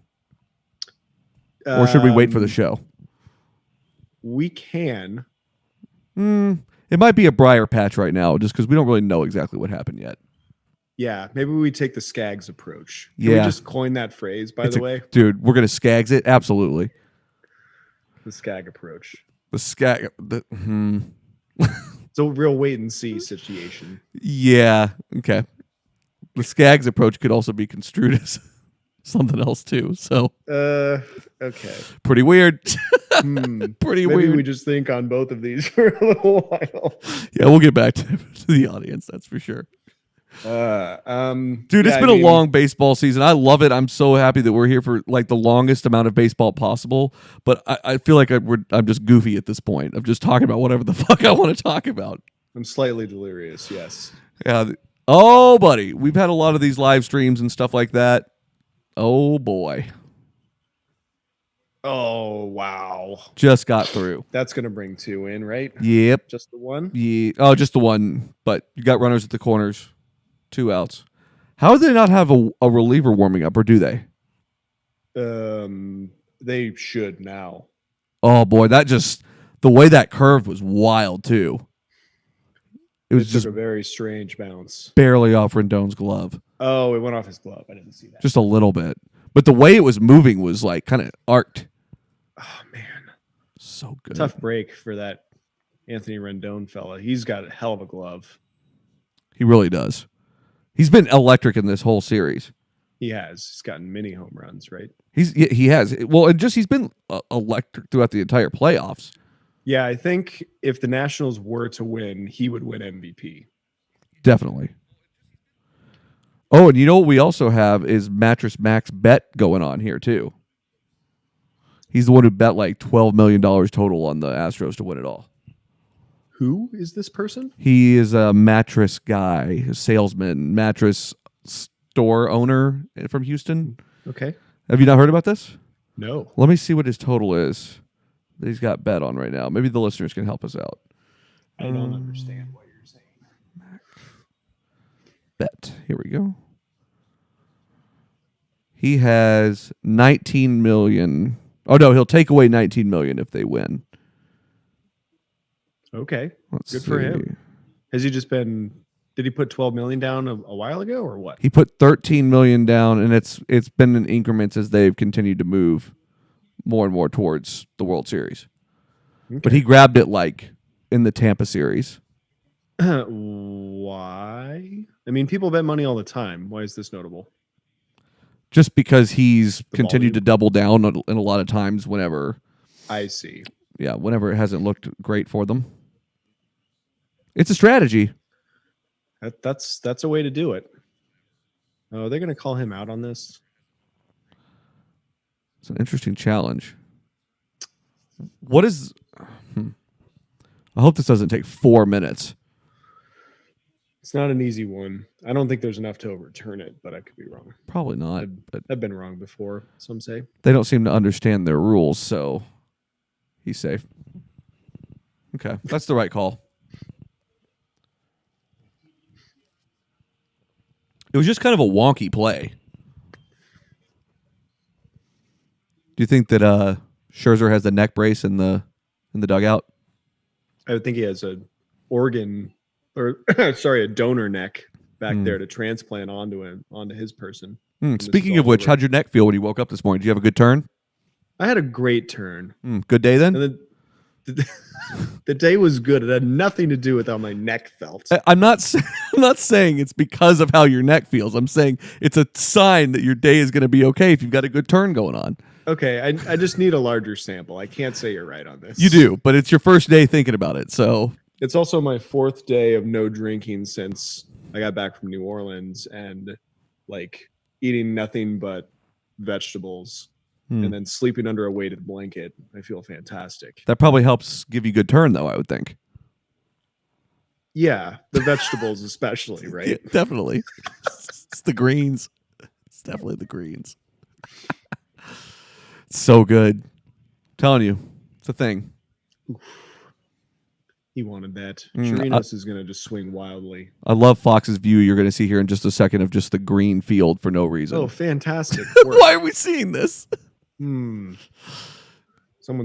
Or should we wait for the show?
We can.
It might be a briar patch right now just because we don't really know exactly what happened yet.
Yeah, maybe we take the Skags approach. Can we just coin that phrase, by the way?
Dude, we're going to Skags it? Absolutely.
The Skag approach.
The Skag...
It's a real wait-and-see situation.
Yeah, okay. The Skags approach could also be construed as something else, too. So,
okay.
Pretty weird.
Maybe we just think on both of these for a little while.
Yeah, we'll get back to the audience, that's for sure. Dude, it's been a long baseball season. I love it. I'm so happy that we're here for like the longest amount of baseball possible. But I feel like I'm just goofy at this point. I'm just talking about whatever the fuck I want to talk about.
I'm slightly delirious. Yes.
Yeah. Oh, buddy, we've had a lot of these live streams and stuff like that. Oh boy.
Oh wow.
Just got through.
That's gonna bring 2 in, right?
Yep.
Just the one.
Yeah. Oh, just the one. But you got runners at the corners. 2 outs. How do they not have a reliever warming up, or do they?
They should now.
Oh boy, the way that curve was wild too. It was just
a very strange bounce.
Barely off Rendon's glove.
Oh, it went off his glove. I didn't see that.
Just a little bit. But the way it was moving was like kind of arced.
Oh man.
So good.
Tough break for that Anthony Rendon fella. He's got a hell of a glove.
He really does. He's been electric in this whole series.
He has. He's gotten many home runs, right?
He has. Well, and just he's been electric throughout the entire playoffs.
Yeah, I think if the Nationals were to win, he would win MVP.
Definitely. Oh, and you know what we also have is Mattress Max bet going on here too. He's the one who bet like $12 million total on the Astros to win it all.
Who is this person?
He is a mattress guy, a salesman, mattress store owner from Houston.
Okay.
Have you not heard about this?
No.
Let me see what his total is that he's got bet on right now. Maybe the listeners can help us out.
I don't understand what you're saying.
Bet. Here we go. He has 19 million. Oh no, he'll take away 19 million if they win.
Okay.
Let's
Good
see.
for him. Has he just been did he put 12 million down a while ago or what?
He put 13 million down, and it's been in increments as they've continued to move more and more towards the World Series. Okay. But he grabbed it like in the Tampa series.
Why? I mean, people bet money all the time. Why is this notable?
Just because he's continued to double down in a lot of times whenever.
I see.
Yeah, whenever it hasn't looked great for them. It's a strategy.
That's a way to do it. Oh, they're going to call him out on this.
It's an interesting challenge. What is... I hope this doesn't take 4 minutes.
It's not an easy one. I don't think there's enough to overturn it, but I could be wrong.
Probably not.
I've been wrong before, some say.
They don't seem to understand their rules, so he's safe. Okay, that's the right call. It was just kind of a wonky play. Do you think that Scherzer has the neck brace in the dugout?
I would think he has a donor neck back there to transplant onto his person.
Speaking of which, how'd your neck feel when you woke up this morning? Did you have a good turn?
I had a great turn.
Good day then?
And the day was good. It had nothing to do with how my neck felt.
I'm not saying it's because of how your neck feels. I'm saying it's a sign that your day is going to be okay if you've got a good turn going on.
Okay, I just need a larger sample. I can't say you're right on this.
You do, but it's your first day thinking about it, so...
It's also my 4th day of no drinking since I got back from New Orleans and like eating nothing but vegetables and then sleeping under a weighted blanket. I feel fantastic.
That probably helps give you good turn, though, I would think.
Yeah, the vegetables especially, right?
Yeah, definitely. It's the greens. It's definitely the greens. So good. Telling you, it's a thing.
He wanted that.
Mm,
Chirinos is going to just swing wildly.
I love Fox's view. You're going to see here in just a second of just the green field for no reason.
Oh, fantastic.
Why are we seeing this?
Someone's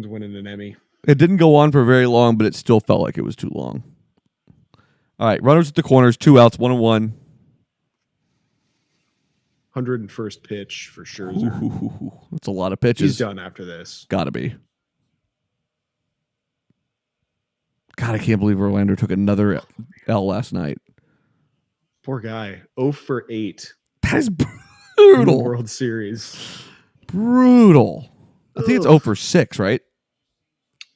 winning an Emmy.
It didn't go on for very long, but it still felt like it was too long. All right, runners at the corners, 2 outs, 1-1.
101st pitch for Scherzer.
Ooh, that's a lot of pitches.
He's done after this.
Gotta be. God, I can't believe Verlander took another L last night.
Poor guy. 0 for 8.
That is
In the
brutal.
World Series.
Brutal. I think it's 0 for 6, right?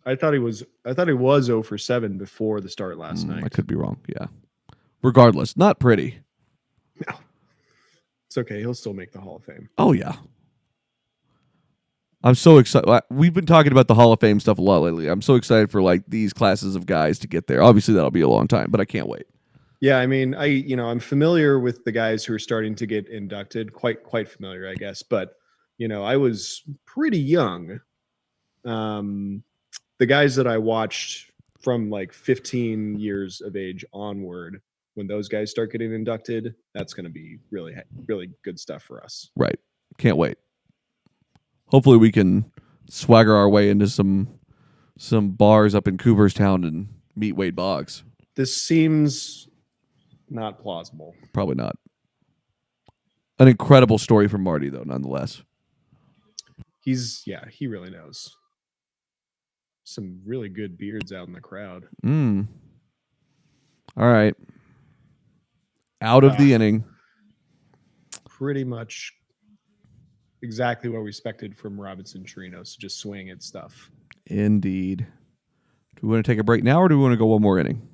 I thought he was 0 for 7 before the start last night.
I could be wrong. Yeah. Regardless, not pretty.
No. It's okay. He'll still make the Hall of Fame.
Oh, yeah. I'm so excited. We've been talking about the Hall of Fame stuff a lot lately. I'm so excited for like these classes of guys to get there. Obviously, that'll be a long time, but I can't wait.
Yeah, I mean, I'm familiar with the guys who are starting to get inducted. Quite familiar, I guess. But I was pretty young. The guys that I watched from like 15 years of age onward, when those guys start getting inducted, that's going to be really, really good stuff for us.
Right. Can't wait. Hopefully we can swagger our way into some bars up in Cooperstown and meet Wade Boggs.
This seems not plausible.
Probably not. An incredible story from Marty, though, nonetheless.
He really knows. Some really good beards out in the crowd.
All right. Out of the inning.
Pretty much exactly what we expected from Robinson Chirinos. Just swing at stuff.
Indeed. Do we want to take a break now or do we want to go one more inning?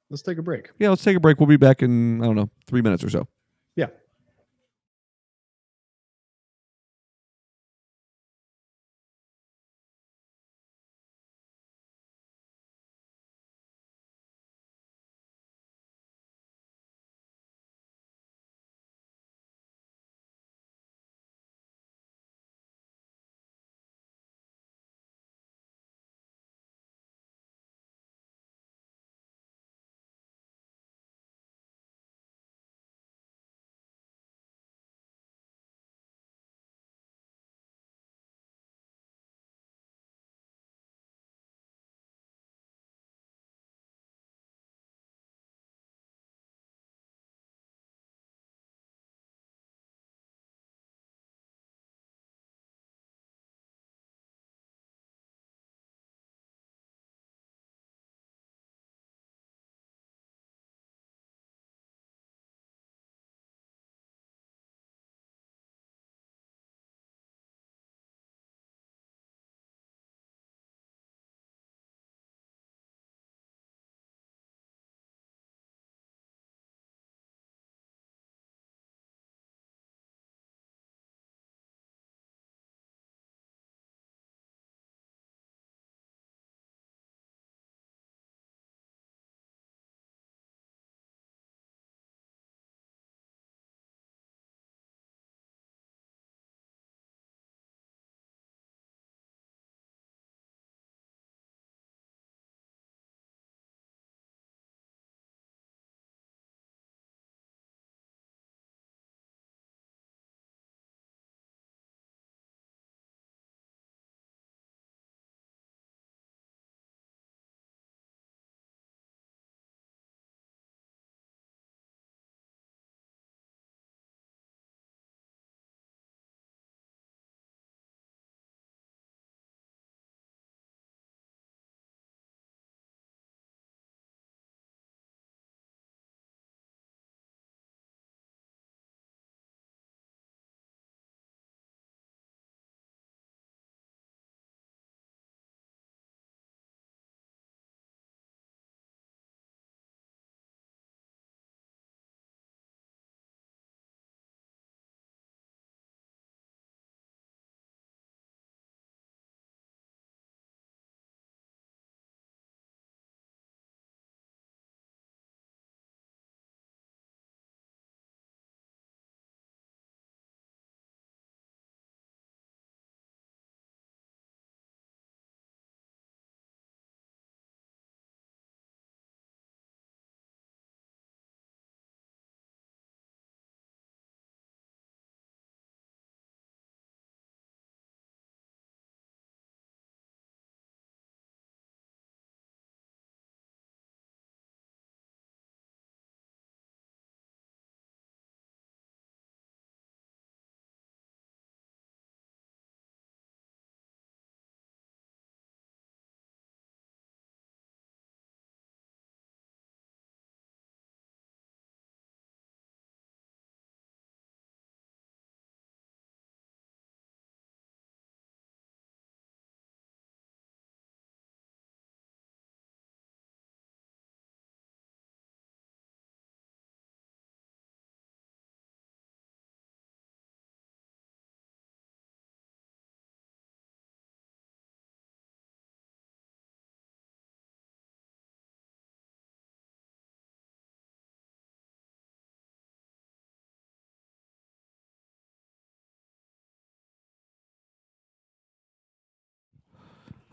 Let's take a break.
Yeah, let's take a break. We'll be back in, 3 minutes or so.
Yeah.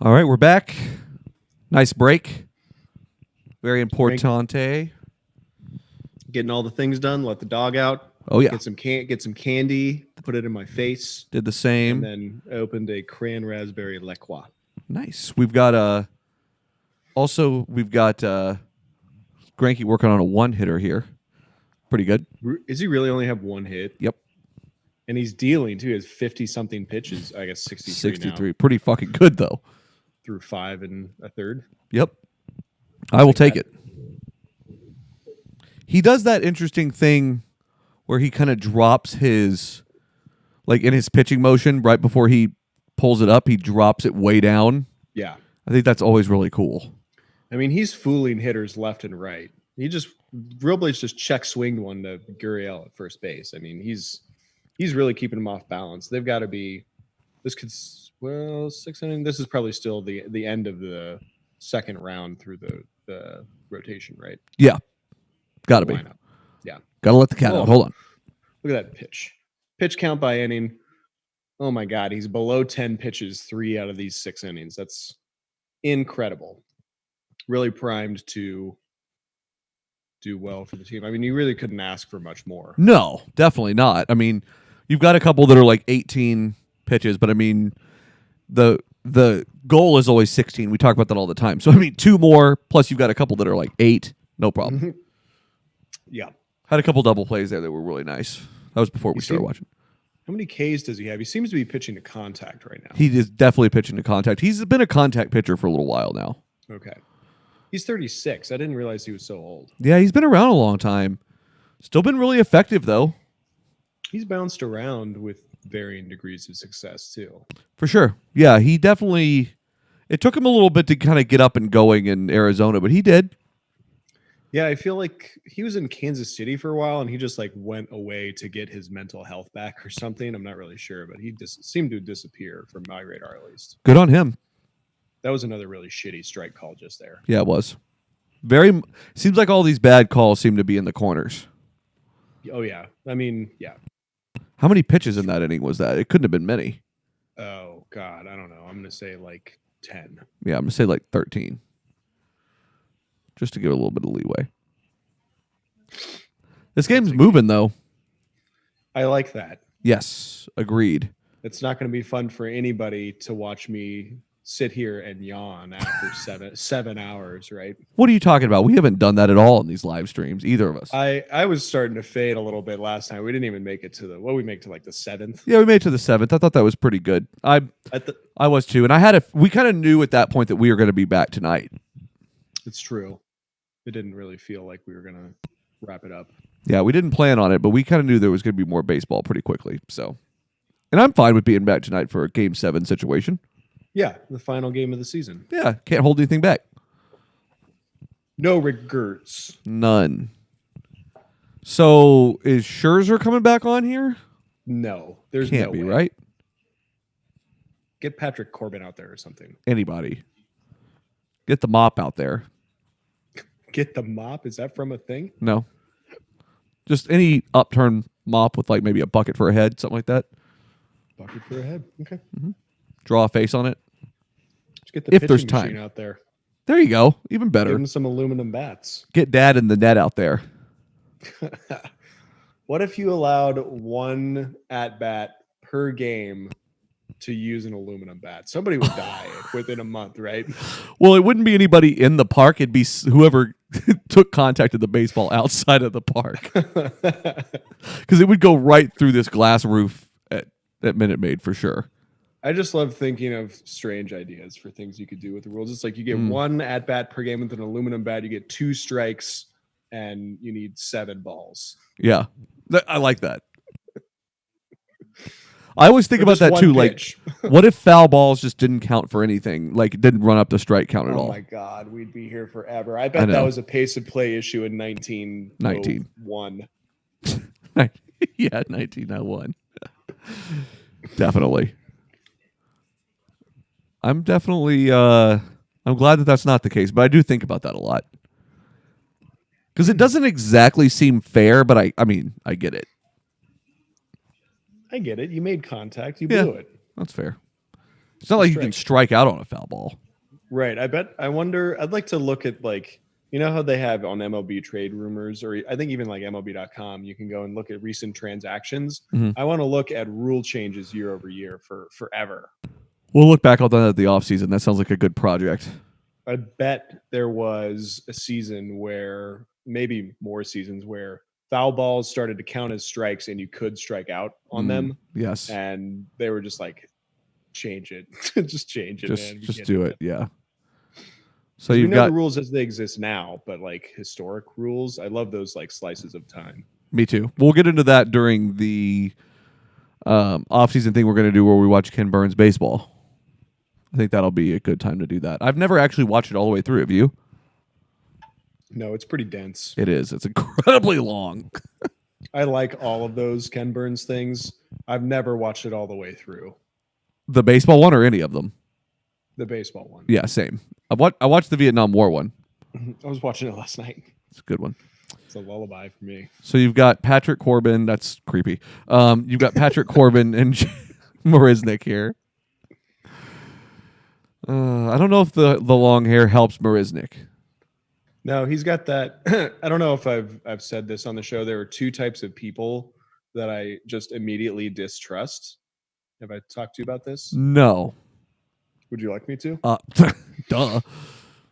All right, we're back. Nice break. Very importante.
Getting all the things done. Let the dog out.
Oh yeah.
Get some candy. Put it in my face.
Did the same.
And then opened a cran raspberry Le Croix.
Nice. We've got Granky working on a one hitter here. Pretty good.
Is he really only have one hit?
Yep.
And he's dealing too. He has 50-something pitches. I guess 63 now.
Pretty fucking good though.
Through 5 1/3.
Yep. I will take it. He does that interesting thing where he kind of drops his, like in his pitching motion right before he pulls it up, he drops it way down.
Yeah.
I think that's always really cool.
I mean, he's fooling hitters left and right. Real Blade's just check swinged one to Gurriel at first base. I mean, he's really keeping him off balance. They've got to be, 6 innings. This is probably still the end of the second round through the rotation, right?
Yeah. Gotta be.
Lineup. Yeah.
Gotta let the cat out. Hold on.
Look at that pitch. Pitch count by inning. Oh my God. He's below 10 pitches 3 out of these 6 innings. That's incredible. Really primed to do well for the team. I mean, you really couldn't ask for much more.
No, definitely not. I mean, you've got a couple that are like 18 pitches, but I mean, the goal is always 16. We talk about that all the time. So I mean, 2 more plus you've got a couple that are like 8. No problem.
Yeah.
Had a couple double plays there that were really nice. That was before we started watching.
How many Ks does he have? He seems to be pitching to contact right now.
He is definitely pitching to contact. He's been a contact pitcher for a little while now.
Okay. He's 36. I didn't realize he was so old.
Yeah, he's been around a long time. Still been really effective, though.
He's bounced around with varying degrees of success, too.
For sure. Yeah, he definitely... It took him a little bit to kind of get up and going in Arizona, but he did.
Yeah, I feel like he was in Kansas City for a while, and he just like went away to get his mental health back or something. I'm not really sure, but he just seemed to disappear from my radar at least.
Good on him.
That was another really shitty strike call just there.
Yeah, it was. Seems like all these bad calls seem to be in the corners.
Oh, yeah. I mean, yeah.
How many pitches in that inning was that? It couldn't have been many.
Oh, God. I don't know. I'm going to say like 10.
Yeah, I'm going to say like 13. Just to give it a little bit of leeway. This game's moving, though. I
like that.
Yes, agreed.
It's not going to be fun for anybody to watch me sit here and yawn after 7 hours, right?
What are you talking about? We haven't done that at all in these live streams, either of us.
I was starting to fade a little bit last time. We didn't even make it to we make to like the 7th.
Yeah, we made it to the 7th. I thought that was pretty good. I was too, and we kind of knew at that point that we were going to be back tonight.
It's true. It didn't really feel like we were going to wrap it up.
Yeah, we didn't plan on it, but we kind of knew there was going to be more baseball pretty quickly. So, and I'm fine with being back tonight for a Game 7 situation.
Yeah, the final game of the season.
Yeah, can't hold anything back.
No regrets.
None. So, is Scherzer coming back on here?
No, there's
can't
no
be,
way.
Right?
Get Patrick Corbin out there or something.
Anybody. Get the mop out there.
Get the mop? Is that from a thing?
No. Just any upturned mop with like maybe a bucket for a head, something like that.
Bucket for a head. Okay.
Mm-hmm. Draw a face on it.
Just get the pitching machine out there.
There you go. Even better.
Give him some aluminum bats.
Get Dad in the net out there.
What if you allowed 1 at-bat per game to use an aluminum bat? Somebody would die within a month, right?
Well, it wouldn't be anybody in the park. It'd be whoever took contact of the baseball outside of the park. Because it would go right through this glass roof at Minute Maid for sure.
I just love thinking of strange ideas for things you could do with the rules. It's like you get 1 at-bat per game with an aluminum bat. You get 2 strikes, and you need 7 balls.
Yeah, I like that. I always think about that too.
Pitch.
Like, what if foul balls just didn't count for anything? Like, it didn't run up the strike count at all.
Oh my God, we'd be here forever. I bet that was a pace of play issue in 1901.
Yeah, 1901. Definitely. I'm glad that that's not the case, but I do think about that a lot. Because it doesn't exactly seem fair, but I mean, I get it.
I get it. You made contact. You blew it.
That's fair. It's not like you can strike out on a foul ball.
Right. I wonder, I'd like to look at like, you know how they have on MLB trade rumors, or I think even like MLB.com, you can go and look at recent transactions.
Mhm.
I want to look at rule changes year over year for forever.
We'll look back on that at the offseason. That sounds like a good project.
I bet there was a season where, maybe more seasons, where foul balls started to count as strikes and you could strike out on them.
Yes.
And they were just like, change it. Just change it, man.
Just do it. Yeah.
So you know the rules as they exist now, but like historic rules, I love those like slices of time.
Me too. We'll get into that during the off-season thing we're going to do where we watch Ken Burns baseball. I think that'll be a good time to do that. I've never actually watched it all the way through. Have you?
No, it's pretty dense.
It is. It's incredibly long.
I like all of those Ken Burns things. I've never watched it all the way through.
The baseball one or any of them?
The baseball one.
Yeah, same. I watched the Vietnam War one.
I was watching it last night.
It's a good one.
It's a lullaby for me.
So you've got Patrick Corbin. That's creepy. You've got Patrick Corbin and Marisnik here. I don't know if the long hair helps Marisnik.
No, he's got that. I don't know if I've said this on the show. There are two types of people that I just immediately distrust. Have I talked to you about this?
No.
Would you like me to?
Duh.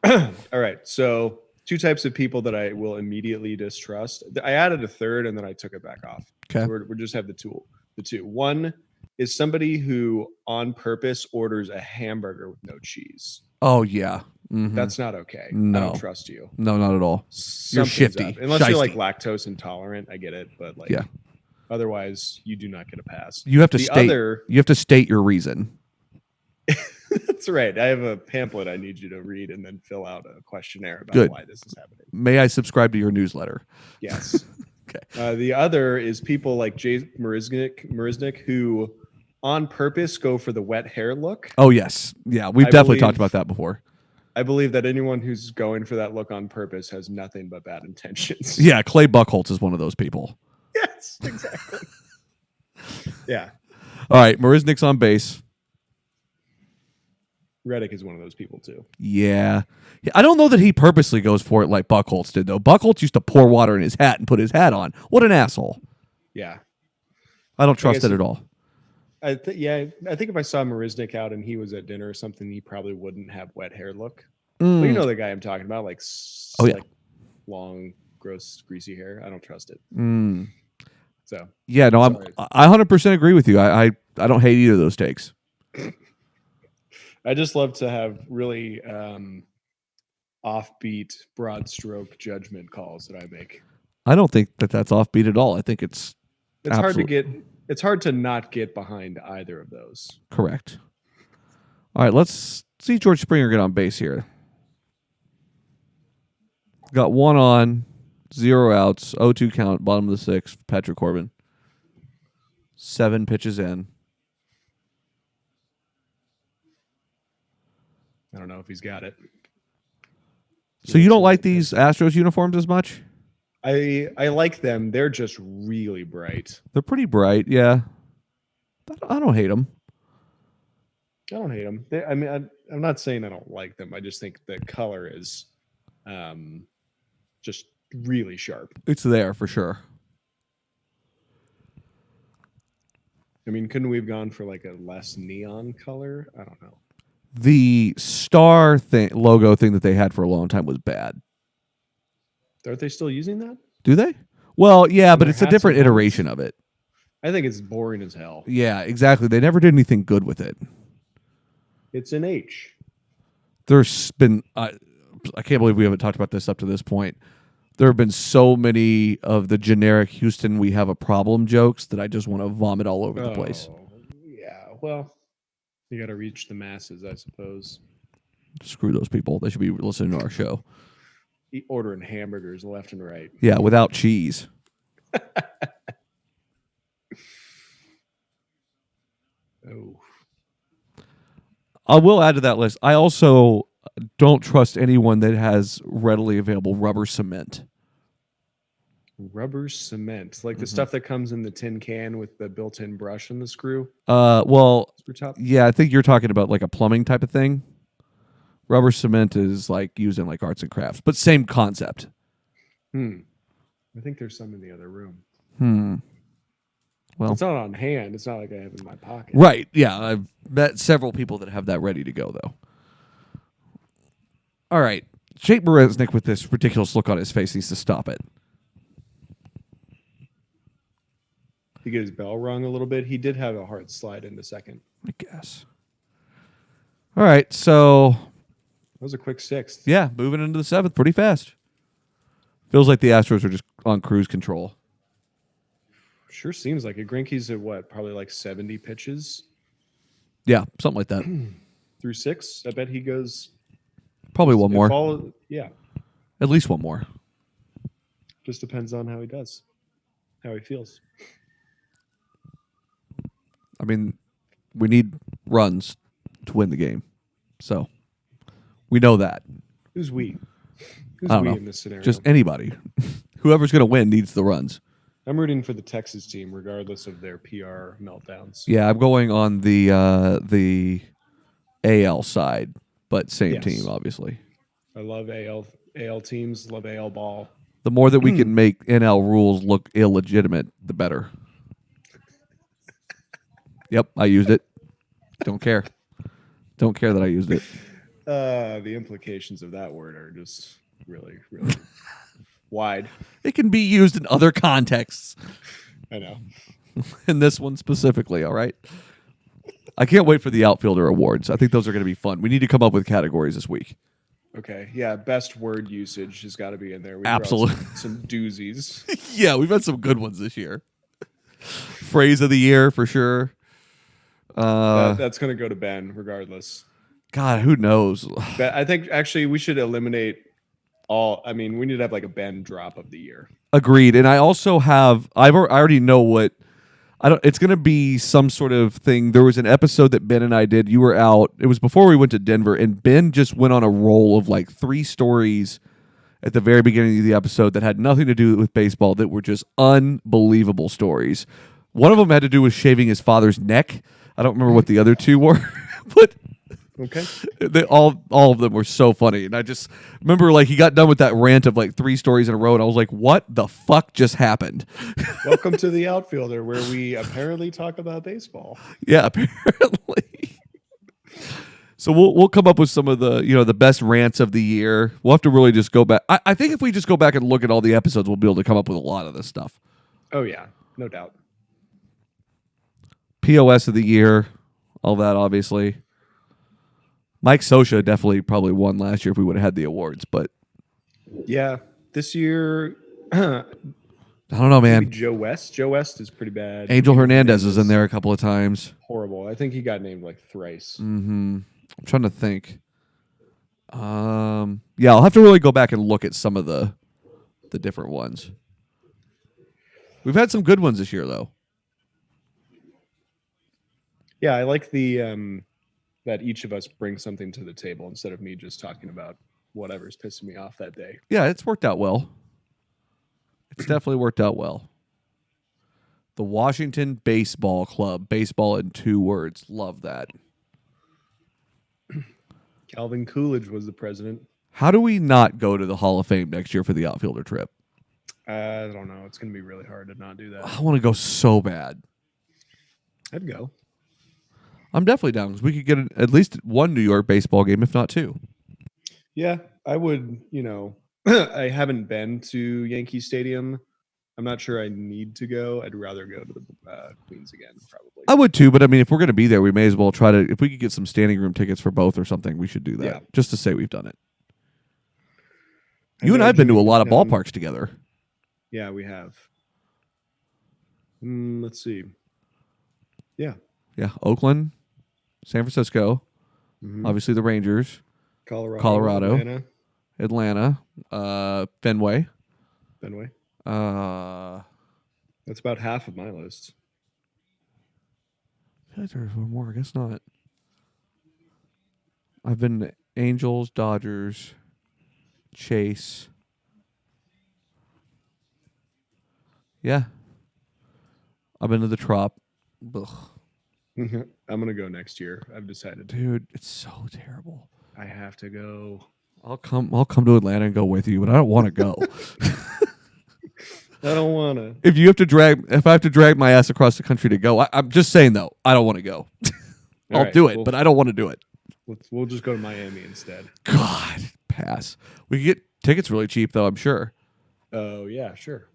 All right. So two types of people that I will immediately distrust. I added a third and then I took it back off.
Okay.
So we just have the two. One is somebody who on purpose orders a hamburger with no cheese.
Oh, yeah. Mm-hmm.
That's not okay.
No.
I don't trust you.
No, not at all. You're shifty.
Up. Unless you're like lactose intolerant, I get it. But like,
yeah.
Otherwise, you do not get a pass.
You have to you have to state your reason.
That's right. I have a pamphlet I need you to read and then fill out a questionnaire about why this is happening.
May I subscribe to your newsletter?
Yes.
Okay.
The other is people like Jay Marisnik who on purpose go for the wet hair look.
Oh, yes. Yeah, we've definitely talked about that before.
I believe that anyone who's going for that look on purpose has nothing but bad intentions.
Yeah, Clay Buchholz is one of those people.
Yes, exactly. Yeah.
All right, Marisnik's on base.
Reddick is one of those people too.
Yeah. I don't know that he purposely goes for it like Buchholz did, though. Buchholz used to pour water in his hat and put his hat on. What an asshole.
Yeah.
I don't trust it at all.
I think if I saw Marisnik out and he was at dinner or something, he probably wouldn't have wet hair look. But you know the guy I'm talking about, like, like long, gross, greasy hair. I don't trust it. So
yeah, no, I 100% agree with you. I don't hate either of those takes.
I just love to have really offbeat, broad stroke judgment calls that I make.
I don't think that that's offbeat at all. I think it's
hard to get. It's hard to not get behind either of those.
Correct. All right, let's see George Springer get on base here. Got one on, 0 outs, 0-2 count, bottom of the sixth. Patrick Corbin. 7 pitches in.
I don't know if he's got it.
So you don't like these Astros uniforms as much?
I like them. They're just really bright.
They're pretty bright, yeah. I don't hate them.
I don't hate them. I'm not saying I don't like them. I just think the color is just really sharp.
It's there for sure.
I mean, couldn't we have gone for like a less neon color? I don't know.
The star logo thing that they had for a long time was bad.
Aren't they still using that?
Do they? Well, yeah, but it's a different iteration of it.
I think it's boring as hell.
Yeah, exactly. They never did anything good with it.
It's an H.
There's been, I can't believe we haven't talked about this up to this point. There have been so many of the generic Houston we have a problem jokes that I just want to vomit all over the place.
Yeah, well, you got to reach the masses, I suppose.
Screw those people. They should be listening to our show.
Ordering hamburgers left and right.
Yeah, without cheese.
Oh.
I will add to that list. I also don't trust anyone that has readily available rubber cement.
Rubber cement, like the
Mhm.
stuff that comes in the tin can with the built-in brush and the screw.
Well,
Screw top.
yeah, I think you're talking about like a plumbing type of thing. Rubber cement is like used in like arts and crafts, but same concept.
I think there's some in the other room.
Well,
It's not on hand. It's not like I have it in my pocket.
right. Yeah, I've met several people that have that ready to go though. All right. Jake Beresnick with this ridiculous look on his face needs to stop it.
He get his bell rung a little bit. He did have a hard slide into second.
I guess. All right. So,
That was a quick sixth.
yeah, moving into the seventh pretty fast. Feels like the Astros are just on cruise control.
Sure seems like it. Greinke's at what? Probably like 70 pitches
Yeah, something like that.
through six. I bet he goes.
Probably one more.
Yeah.
At least one more.
Just depends on how he does, how he feels.
I mean, we need runs to win the game. So, we know that.
Who's we? Who's
I don't
we
know.
in this scenario?
Just anybody. Whoever's going to win needs the runs.
I'm rooting for the Texas team, regardless of their PR meltdowns.
Yeah, I'm going on the AL side, but same
Yes.
team, obviously.
I love AL teams. Love AL ball.
The more that we can make NL rules look illegitimate, the better. Yep, I used it. Don't care. Don't care that I used it.
The implications of that word are just really, really wide.
It can be used in other contexts.
I know.
In this one specifically, all right? I can't wait for the outfielder awards. I think those are going to be fun. We need to come up with categories this week.
Okay. Yeah. Best word usage has got to be in there. We
Absolutely.
some doozies.
Yeah, we've had some good ones this year. Phrase of the year for sure.
That's going to go to Ben regardless.
God, who knows?
But I think actually we should eliminate all. I mean, we need to have like a Ben drop of the year.
Agreed. And I also have. I already know what. I don't. It's going to be some sort of thing. There was an episode that Ben and I did. You were out. It was before we went to Denver, and Ben just went on a roll of like 3 stories at the very beginning of the episode that had nothing to do with baseball. That were just unbelievable stories. One of them had to do with shaving his father's neck. I don't remember what the other 2 were, but.
Okay.
They all of them were so funny, and I just remember like he got done with that rant of like 3 stories in a row, and I was like, "What the fuck just happened?"
Welcome to the Outfielder, where we apparently talk about baseball.
Yeah, apparently. So we'll come up with some of the the best rants of the year. We'll have to really just go back. I think if we just go back and look at all the episodes, we'll be able to come up with a lot of this stuff.
Oh yeah, no doubt.
POS of the year, all that obviously. Mike Scioscia definitely probably won last year if we would have had the awards, but
Yeah, this year.
I don't know, man.
Maybe Joe West. Joe West is pretty bad.
Angel Hernandez is in there a couple of times.
Horrible. I think he got named like thrice.
I'm trying to think. Yeah, I'll have to really go back and look at some of the different ones. We've had some good ones this year, though.
Yeah, I like the that each of us bring something to the table instead of me just talking about whatever's pissing me off that day.
Yeah, it's worked out well. It's definitely worked out well. The Washington Baseball Club. Baseball in 2 words. Love that.
Calvin Coolidge was the president.
How do we not go to the Hall of Fame next year for the outfielder trip?
I don't know. It's going to be really hard to not do that.
I want to go so bad.
I'd go.
I'm definitely down because we could get at least 1 New York baseball game, if not 2.
Yeah, I would. I haven't been to Yankee Stadium. I'm not sure I need to go. I'd rather go to the Queens again, probably.
I would too, but I mean, if we're going to be there, we may as well try to. If we could get some standing room tickets for both or something, we should do that.
Yeah.
Just to say we've done it. You and I have been to a lot of ballparks together.
Yeah, we have. Let's see. Yeah.
Yeah, Oakland, San Francisco, obviously the Rangers, Colorado, Atlanta, Fenway.
That's about half of my list.
I feel like there's one more. I guess not. I've been to Angels, Dodgers, Chase. Yeah. I'm into the trop. Ugh.
I'm gonna go next year. I've decided.
Dude, it's so terrible.
I have to go.
I'll come to Atlanta and go with you, but I don't want to go.
I don't wanna.
If I have to drag my ass across the country to go, I'm just saying though, I don't want to go. I'll
right,
do it, but I don't want to do it.
We'll just go to Miami instead.
God, pass. We could get tickets really cheap though, I'm sure,
Oh yeah, sure.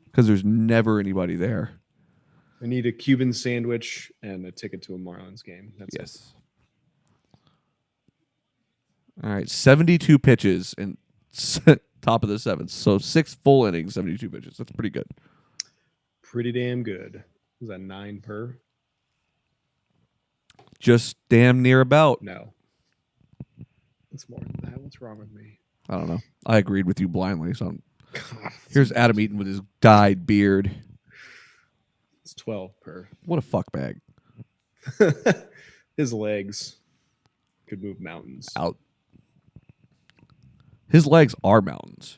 because there's never anybody there.
I need a Cuban sandwich and a ticket to a Marlins game. That's it.
Yes. All right, 72 pitches and top of the seventh. So 6 full innings, 72 pitches. That's pretty good.
Pretty damn good. Was that 9 per?
Just damn near about.
No. It's more than that. What's wrong with me?
I don't know. I agreed with you blindly. So
God,
here's Adam Eaton with his dyed beard.
it's 12 per.
What a fuck bag.
His legs could move mountains.
Out. His legs are mountains.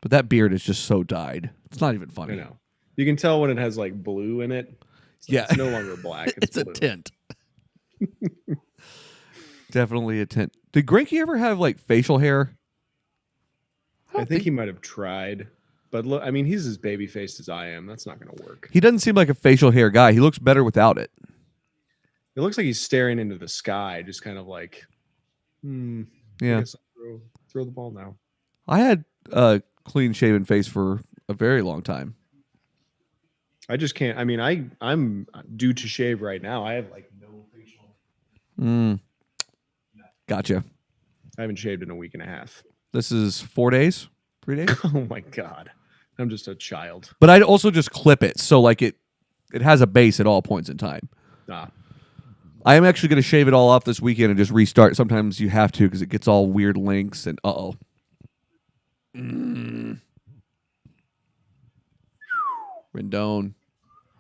But that beard is just so dyed. It's not even
I
funny.
know. You can tell when it has like blue in it.
Yeah.
It's no longer black.
It's a
blue.
tint. Definitely a tint. Did Greinke ever have like facial hair?
I think he might have tried. But look, I mean, he's as baby faced as I am. That's not going to work.
He doesn't seem like a facial hair guy. He looks better without it.
It looks like he's staring into the sky, just kind of like, I
Yeah.
guess I'll throw the ball now.
I had a clean shaven face for a very long time.
I just can't. I mean, I'm due to shave right now. I have like no facial.
Gotcha.
I haven't shaved in a week and a half.
This is 4 days? 3 days?
Oh my God. I'm just a child.
But I'd also just clip it. So like it has a base at all points in time.
Ah,
I am actually going to shave it all off this weekend and just restart. Sometimes you have to because it gets all weird links and Rendon.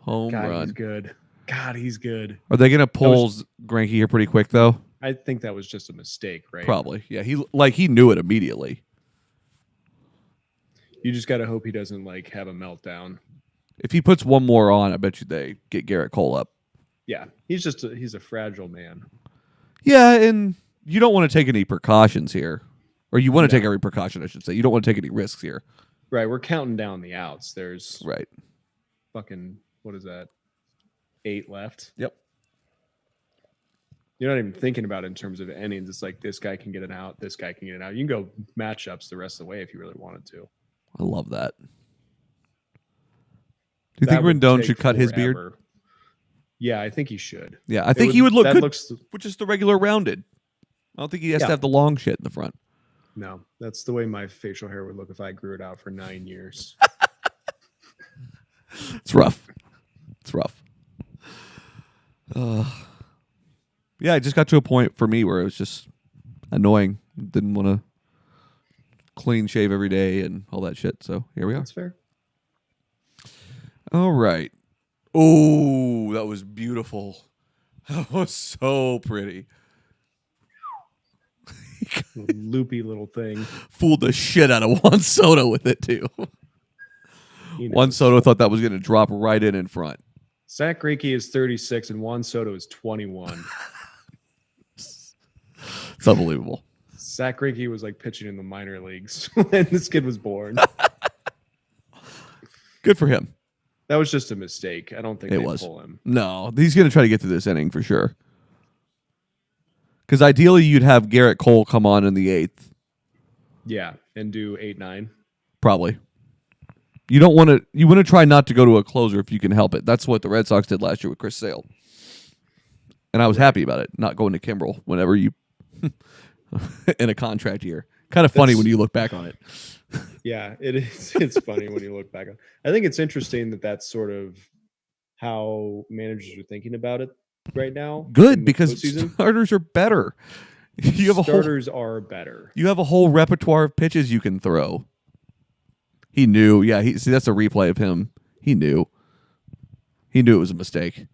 Home
God,
run.
he's good. God, he's good.
Are they going to pull Greinke here pretty quick though?
I think that was just a mistake, right?
Probably. Yeah, he knew it immediately.
You just got to hope he doesn't like have a meltdown.
If he puts one more on, I bet you they get Garrett Cole up.
Yeah, he's a fragile man.
Yeah, and you don't want to take any precautions here. Or you want to take every precaution, I should say. You don't want to take any risks here.
Right, we're counting down the outs. There's
Right.
fucking, what is that? 8 left.
Yep.
You're not even thinking about it in terms of innings. It's like this guy can get an out, this guy can get an out. You can go matchups the rest of the way if you really wanted to.
I love that. Do you think Rendon should cut his beard?
Yeah, I think he should.
Yeah, I think he would look
that
good
looks,
with just the regular rounded. I don't think he has to have the long shit in the front.
No, that's the way my facial hair would look if I grew it out for 9 years.
It's rough. It's rough. Yeah, it just got to a point for me where it was just annoying. Didn't want to clean shave every day and all that shit. So here we are.
That's fair.
All right. Oh, that was beautiful. That was so pretty.
Loopy little thing.
Fooled the shit out of Juan Soto with it, too. Juan Soto thought that was going to drop right in front.
Zach Greinke is 36 and Juan Soto is 21.
It's unbelievable.
Zach Greinke was like pitching in the minor leagues when this kid was born.
Good for him.
That was just a mistake. I don't think
It
they
was.
pull him.
No, he's going to try to get through this inning for sure. Because ideally, you'd have Garrett Cole come on in the 8th.
Yeah, and do 8-9.
Probably. You don't want to. You want to try not to go to a closer if you can help it. That's what the Red Sox did last year with Chris Sale, and I was happy about it. Not going to Kimbrel whenever you in a contract year. Kind of funny when you look back on it.
Yeah, it is. It's funny when you look back on. I think it's interesting that that's sort of how managers are thinking about it right now.
Good, because starters are better. You have
Starters are better.
You have a whole repertoire of pitches you can throw. He knew. Yeah, see, that's a replay of him. He knew. He knew it was a mistake.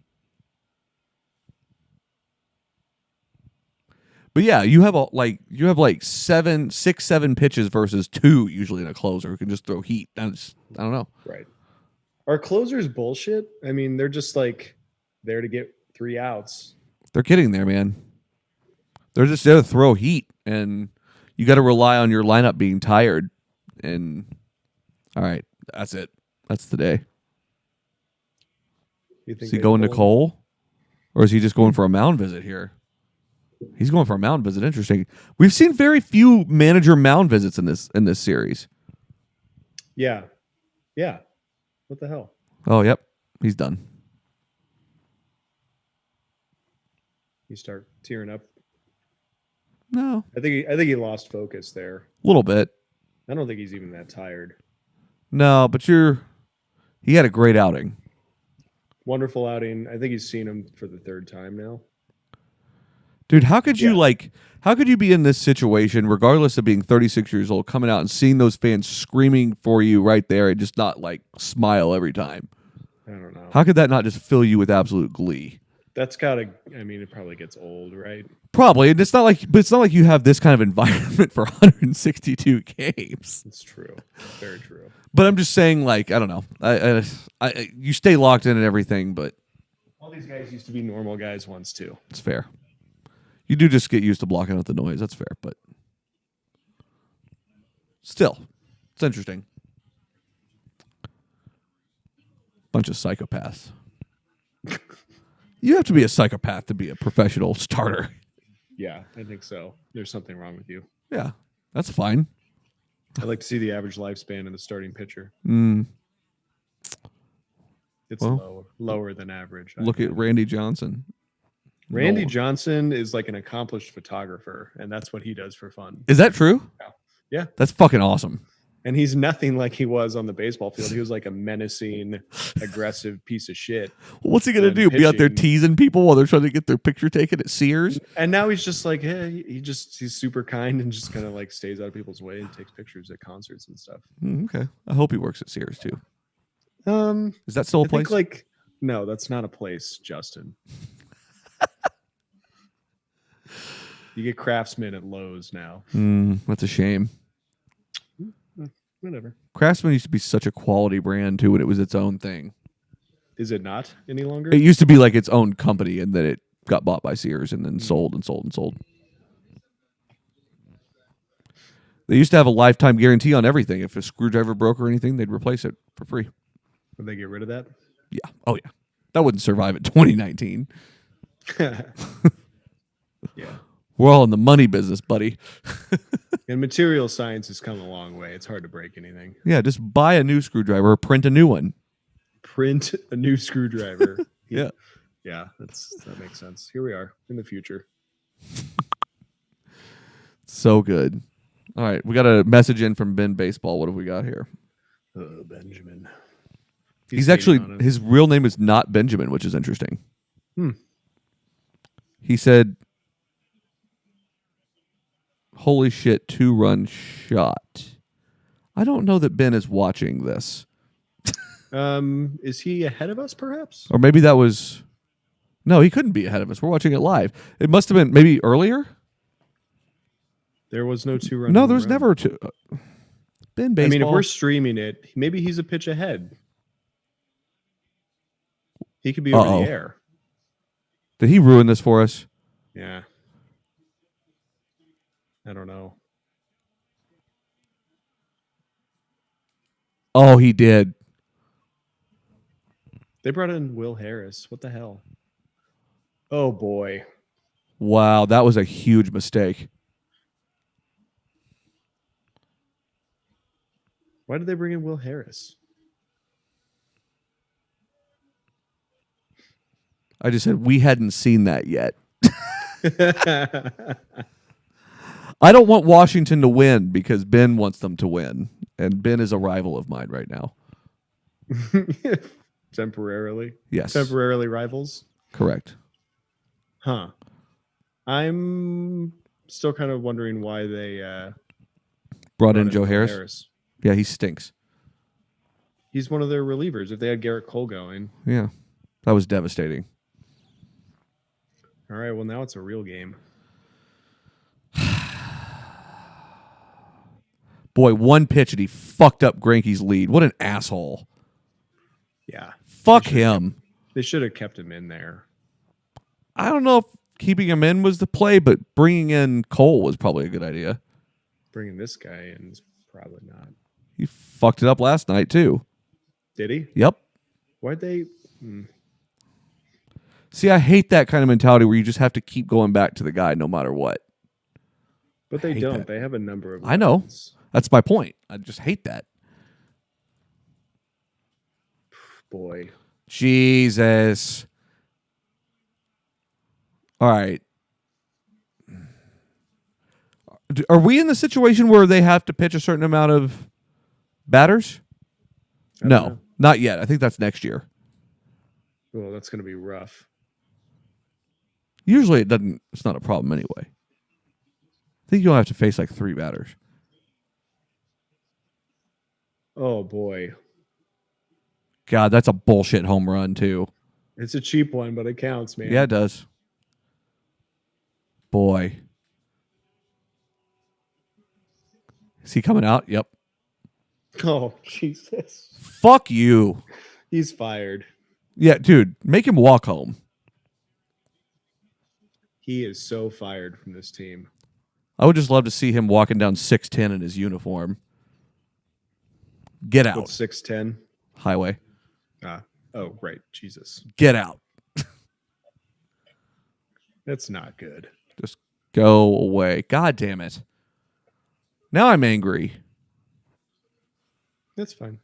But yeah, you have like 7 pitches versus 2 usually in a closer who can just throw heat. I don't know.
Right. Are closers bullshit? I mean, they're just like there to get 3 outs.
They're getting there, man. They're just there to throw heat, and you got to rely on your lineup being tired. And all right, that's it. That's the day.
You think
Is he going to Cole, or is he just going for a mound visit here? He's going for a mound visit. Interesting. We've seen very few manager mound visits in this series.
Yeah. Yeah. What the hell?
Oh, yep. He's done.
You start tearing up.
No.
I think he lost focus there.
A little bit.
I don't think he's even that tired.
No, but he had a great outing.
Wonderful outing. I think he's seen him for the 3rd time now.
Dude, how could you be in this situation, regardless of being 36 years old, coming out and seeing those fans screaming for you right there and just not like smile every time?
I don't know.
How could that not just fill you with absolute glee?
That's gotta. I mean, it probably gets old, right?
Probably. And it's not like you have this kind of environment for 162 games.
It's true. Very true.
But I'm just saying, like, I don't know. I you stay locked in and everything, but
All these guys used to be normal guys once too.
it's fair. You do just get used to blocking out the noise. That's fair, but still, it's interesting. Bunch of psychopaths. You have to be a psychopath to be a professional starter.
Yeah, I think so. There's something wrong with you.
Yeah, that's fine.
I'd like to see the average lifespan of the starting pitcher. It's lower than average.
Look at Randy Johnson.
Randy Johnson is like an accomplished photographer, and that's what he does for fun.
Is that true?
Yeah.
That's fucking awesome.
And he's nothing like he was on the baseball field. He was like a menacing, aggressive piece of shit.
What's he going to do? Be out there teasing people while they're trying to get their picture taken at Sears?
And now he's just like, hey, he's super kind and just kind of like stays out of people's way and takes pictures at concerts and stuff.
Okay. I hope he works at Sears too. Is that still a place?
No, that's not a place, Justin. You get Craftsman at Lowe's now.
That's a shame.
Whatever.
Craftsman used to be such a quality brand too when it was its own thing.
Is it not any longer?
It used to be like its own company, and then it got bought by Sears and then sold and sold and sold. They used to have a lifetime guarantee on everything. If a screwdriver broke or anything, they'd replace it for free.
Would they get rid of that?
Yeah. Oh, yeah. That wouldn't survive at 2019.
Yeah.
We're all in the money business, buddy.
And material science has come a long way. It's hard to break anything.
Yeah, just buy a new screwdriver or print a new one.
Print a new screwdriver.
Yeah.
Yeah, that makes sense. Here we are in the future.
So good. All right, we got a message in from Ben Baseball. What have we got here?
Benjamin.
He's actually, his real name is not Benjamin, which is interesting. He said, holy shit, 2-run shot. I don't know that Ben is watching this.
Is he ahead of us, perhaps?
Or maybe that was... No, he couldn't be ahead of us. We're watching it live. It must have been maybe earlier?
There was no 2-run.
No, there's never two. Ben Baseball.
I mean, if we're streaming it, maybe he's a pitch ahead. He could be over the air.
Did he ruin this for us?
Yeah. I don't know.
Oh, he did.
They brought in Will Harris. What the hell? Oh, boy.
Wow, that was a huge mistake.
Why did they bring in Will Harris?
I just said we hadn't seen that yet. I don't want Washington to win because Ben wants them to win. And Ben is a rival of mine right now.
Temporarily?
Yes.
Temporarily rivals?
Correct.
Huh. I'm still kind of wondering why they
brought in Joe Harris. Yeah, he stinks.
He's one of their relievers. If they had Garrett Cole going.
Yeah. That was devastating.
All right, well, now it's a real game.
Boy, one pitch and he fucked up Greinke's lead. What an asshole.
Yeah.
Fuck him.
They should have kept him in there.
I don't know if keeping him in was the play, but bringing in Cole was probably a good idea.
Bringing this guy in is probably not.
He fucked it up last night, too.
Did he?
Yep.
Why'd they...
See, I hate that kind of mentality where you just have to keep going back to the guy no matter what.
But they
hate
don't.
that.
They have a number of
I know.
weapons.
That's my point. I just hate that.
Boy.
Jesus. All right. Are we in the situation where they have to pitch a certain amount of batters?
I don't
No,
know.
not yet. I think that's next year.
Well, that's going to be rough.
Usually it's not a problem anyway. I think you'll have to face like 3 batters.
Oh, boy.
God, that's a bullshit home run, too.
It's a cheap one, but it counts, man.
Yeah, it does. Boy. Is he coming out? Yep.
Oh, Jesus.
Fuck you.
He's fired.
Yeah, dude, make him walk home.
He is so fired from this team.
I would just love to see him walking down 610 in his uniform. Get out.
What's 6'10"?
Highway.
Oh, right. Jesus.
Get out.
That's not good.
Just go away. God damn it. Now I'm angry.
That's fine.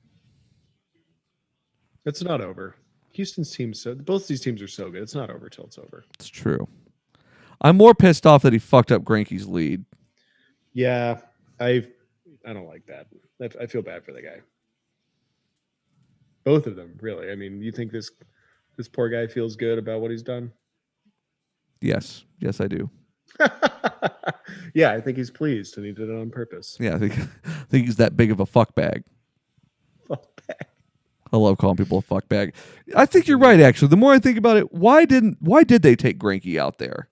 It's not over. Houston's team, both these teams are so good. It's not over till it's over.
It's true. I'm more pissed off that he fucked up Greinke's lead.
Yeah, I don't like that. I feel bad for the guy. Both of them, really. I mean, you think this poor guy feels good about what he's done?
Yes. Yes, I do.
Yeah, I think he's pleased and he did it on purpose.
Yeah, I think he's that big of a fuck bag.
Fuck bag.
I love calling people a fuck bag. I think you're right, actually. The more I think about it, why did they take Greinke out there?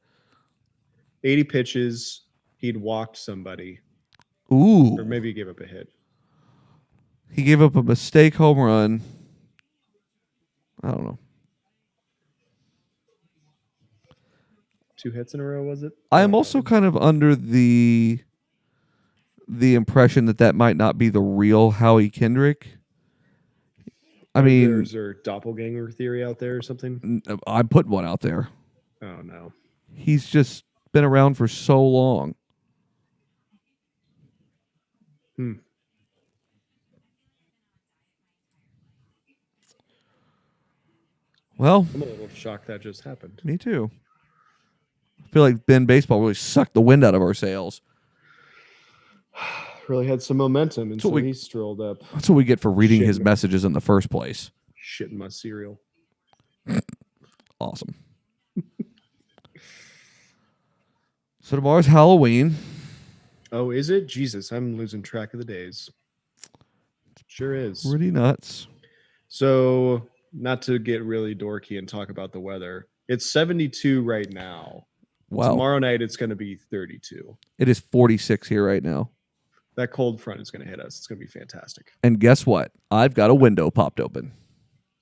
80 pitches, he'd walked somebody.
Ooh.
Or maybe he gave up a hit.
He gave up a mistake home run. I don't know.
2 hits in a row, was it?
I am also kind of under the impression that might not be the real Howie Kendrick. I mean,
is there a doppelganger theory out there or something?
I'm putting one out there.
Oh, no.
He's just been around for so long. Well,
I'm a little shocked that just happened.
Me too. I feel like Ben Baseball really sucked the wind out of our sails.
Really had some momentum until he strolled up.
That's what we get for reading his messages in the first place.
Shit in my cereal.
Awesome. So tomorrow's Halloween.
Oh, is it? Jesus, I'm losing track of the days. Sure is.
Pretty nuts.
So, not to get really dorky and talk about the weather, it's 72 right now.
Wow.
Tomorrow night, it's going to be 32.
It is 46 here right now.
That cold front is going to hit us. It's going to be fantastic.
And guess what? I've got a window popped open.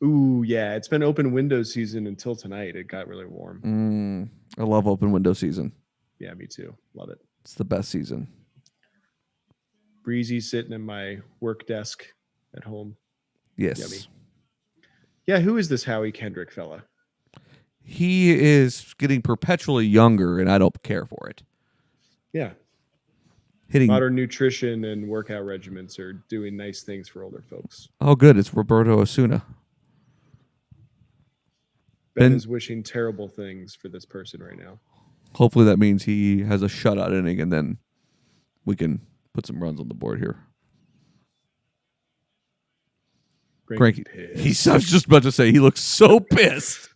Ooh, yeah. It's been open window season until tonight. It got really warm.
I love open window season.
Yeah, me too. Love it.
It's the best season.
Breezy sitting in my work desk at home.
Yes.
Yummy. Yeah, who is this Howie Kendrick fella?
He is getting perpetually younger, and I don't care for it.
Yeah.
Hitting
modern nutrition and workout regimens are doing nice things for older folks.
Oh, good. It's Roberto Osuna.
Ben is wishing terrible things for this person right now.
Hopefully that means he has a shutout inning, and then we can put some runs on the board here. Greinke. I was just about to say, he looks so pissed.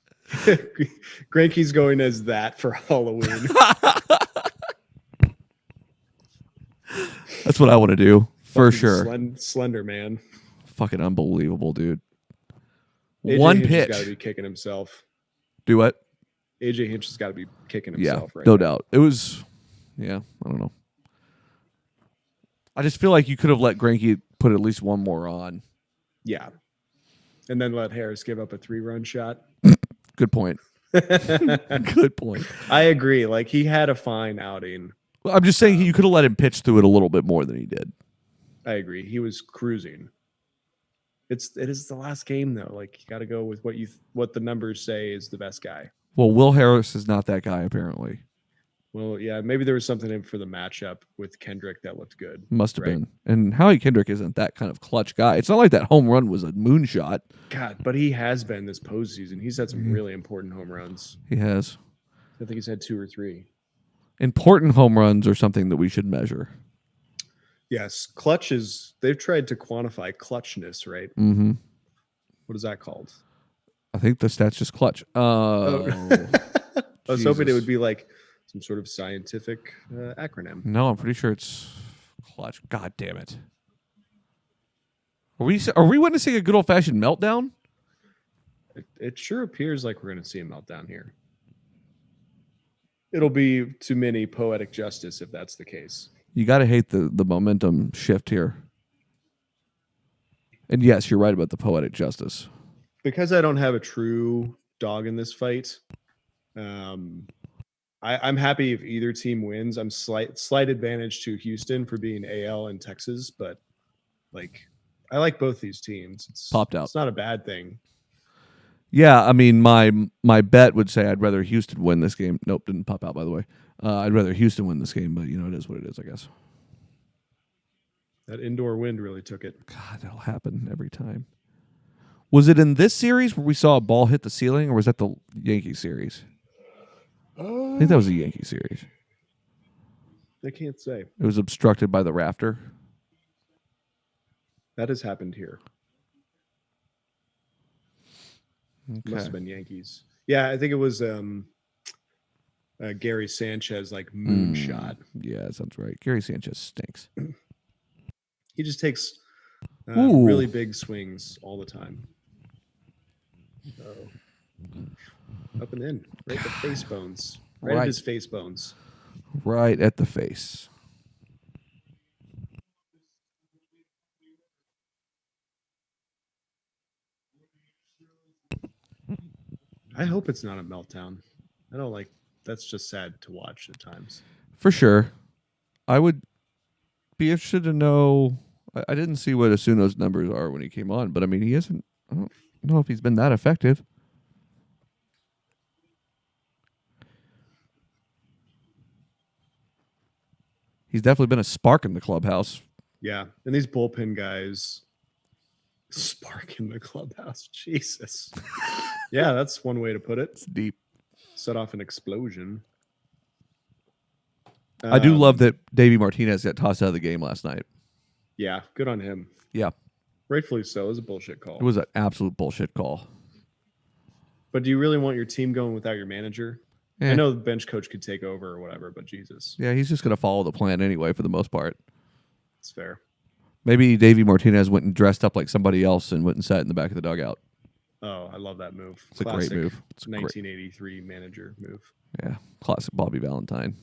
Greinke's going as that for Halloween.
That's what I want to do, for sure.
Slender man.
Fucking unbelievable, dude.
AJ
One
Hinch
pitch.
Has got to be kicking himself.
Do what?
AJ Hinch has got to be kicking himself
yeah,
right
no
now.
doubt. It was, I don't know. I just feel like you could have let Greinke put at least one more on.
Yeah. And then let Harris give up a 3-run shot.
Good point. Good point.
I agree. Like, he had a fine outing.
Well, I'm just saying you could have let him pitch through it a little bit more than he did.
I agree. He was cruising. It is the last game though. Like, you got to go with what the numbers say is the best guy.
Well, Will Harris is not that guy apparently.
Well, yeah, maybe there was something in for the matchup with Kendrick that looked good.
Must have been. And Howie Kendrick isn't that kind of clutch guy. It's not like that home run was a moonshot.
God, but he has been this postseason. He's had some really important home runs.
He has.
I think he's had 2 or 3.
Important home runs are something that we should measure.
Yes, clutch is. They've tried to quantify clutchness, right?
Mm-hmm.
What is that called?
I think the stats just clutch.
I was hoping it would be like some sort of scientific acronym.
No, I'm pretty sure it's clutch. God damn it! Are we witnessing a good old fashioned meltdown?
It sure appears like we're going to see a meltdown here. It'll be to many poetic justice if that's the case.
You got to hate the momentum shift here. And yes, you're right about the poetic justice.
Because I don't have a true dog in this fight, I'm happy if either team wins. I'm slight advantage to Houston for being AL and Texas, but like I like both these teams. It's
popped out.
It's not a bad thing.
Yeah, I mean my bet would say I'd rather Houston win this game. Nope, didn't pop out by the way. I'd rather Houston win this game, but you know it is what it is, I guess.
That indoor wind really took it.
God, that'll happen every time. Was it in this series where we saw a ball hit the ceiling, or was that the Yankee series? I think that was the Yankee series.
I can't say.
It was obstructed by the rafter.
That has happened here.
Okay.
Must have been Yankees. Yeah, I think it was Gary Sanchez, like moonshot.
Yeah, that sounds right. Gary Sanchez stinks.
He just takes really big swings all the time. Up and in, right at the face bones, right at his face bones,
right at the face.
I hope it's not a meltdown. I don't like. That's just sad to watch at times.
For sure, I would be interested to know. I didn't see what Asuno's numbers are when he came on, but I mean, he hasn't. I don't know if he's been that effective. He's definitely been a spark in the clubhouse.
Yeah, and these bullpen guys, spark in the clubhouse. Jesus. Yeah, that's one way to put it.
It's deep.
Set off an explosion.
I do love that Davey Martinez got tossed out of the game last night.
Yeah, good on him.
Yeah.
Rightfully so. It was a bullshit call.
It was an absolute bullshit call.
But do you really want your team going without your manager? I know the bench coach could take over or whatever, but Jesus.
Yeah, he's just going to follow the plan anyway for the most part.
It's fair.
Maybe Davey Martinez went and dressed up like somebody else and went and sat in the back of the dugout.
Oh, I love that move.
It's classic, a great move. It's
1983 manager move.
Yeah, classic Bobby Valentine.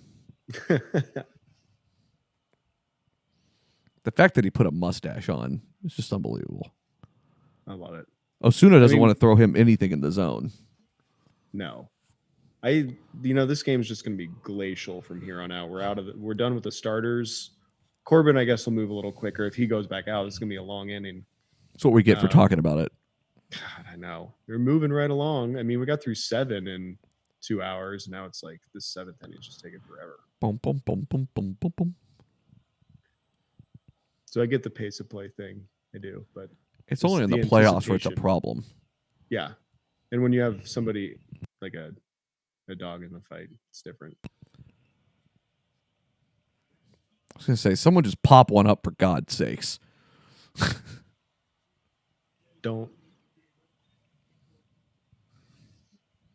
The fact that he put a mustache on is just unbelievable.
I love it.
Osuna doesn't want to throw him anything in the zone.
No. This game is just going to be glacial from here on out. We're done with the starters. Corbin, I guess, will move a little quicker. If he goes back out, it's going to be a long inning.
That's what we get for talking about it.
God, I know. We're moving right along. I mean, we got through 7 in 2 hours. Now it's like this 7th inning is just taking forever.
Boom, boom, boom, boom, boom, boom, boom.
So I get the pace of play thing. I do, but
it's only in the playoffs where it's a problem.
Yeah. And when you have somebody like a dog in the fight, it's different.
I was going to say, someone just pop one up for God's sakes.
Don't.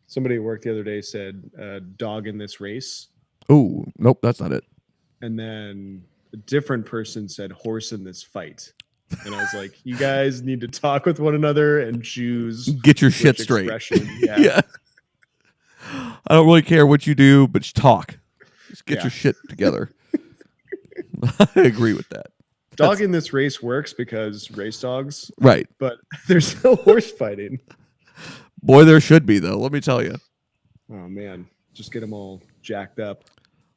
Somebody at work the other day said, dog in this race.
Oh, nope, that's not it.
And then a different person said, horse in this fight. And I was like, you guys need to talk with one another and choose.
Get your shit straight. Yeah. I don't really care what you do, but just talk. Just get your shit together. I agree with that.
Dog in this race works because race dogs,
Right.
but there's no horse fighting.
Boy, there should be, though. Let me tell you.
Oh, man. Just get them all jacked up.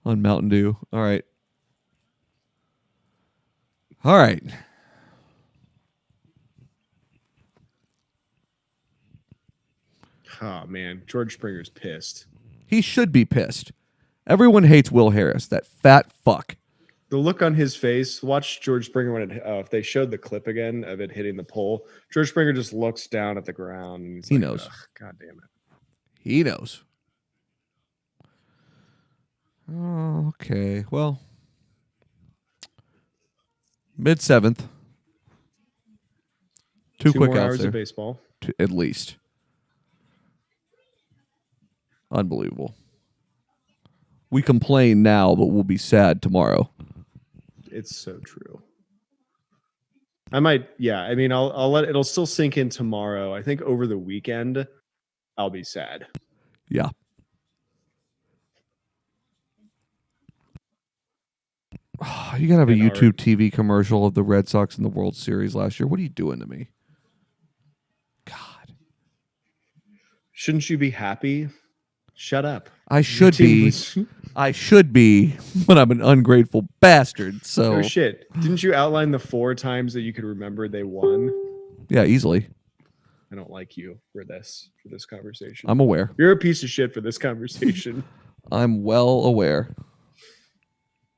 On Mountain Dew. All right. All right.
Oh, man. George Springer's pissed.
He should be pissed. Everyone hates Will Harris, that fat fuck.
The look on his face, watch George Springer when if they showed the clip again of it hitting the pole, George Springer just looks down at the ground. And
he knows.
God damn it.
He knows. Oh, okay. Well, mid-7th. Two quick
more
outs
hours
there.
of baseball.
At least. Unbelievable. We complain now, but we'll be sad tomorrow.
It's so true. I might, yeah. I mean, I'll let it'll still sink in tomorrow. I think over the weekend, I'll be sad.
Yeah. Oh, you gotta have a YouTube TV commercial of the Red Sox in the World Series last year. What are you doing to me? God.
Shouldn't you be happy? Shut up.
I should be. I should be, but I'm an ungrateful bastard. So
oh shit! Didn't you outline the 4 times that you could remember they won?
Yeah, easily.
I don't like you for this conversation.
I'm aware.
You're a piece of shit for this conversation.
I'm well aware.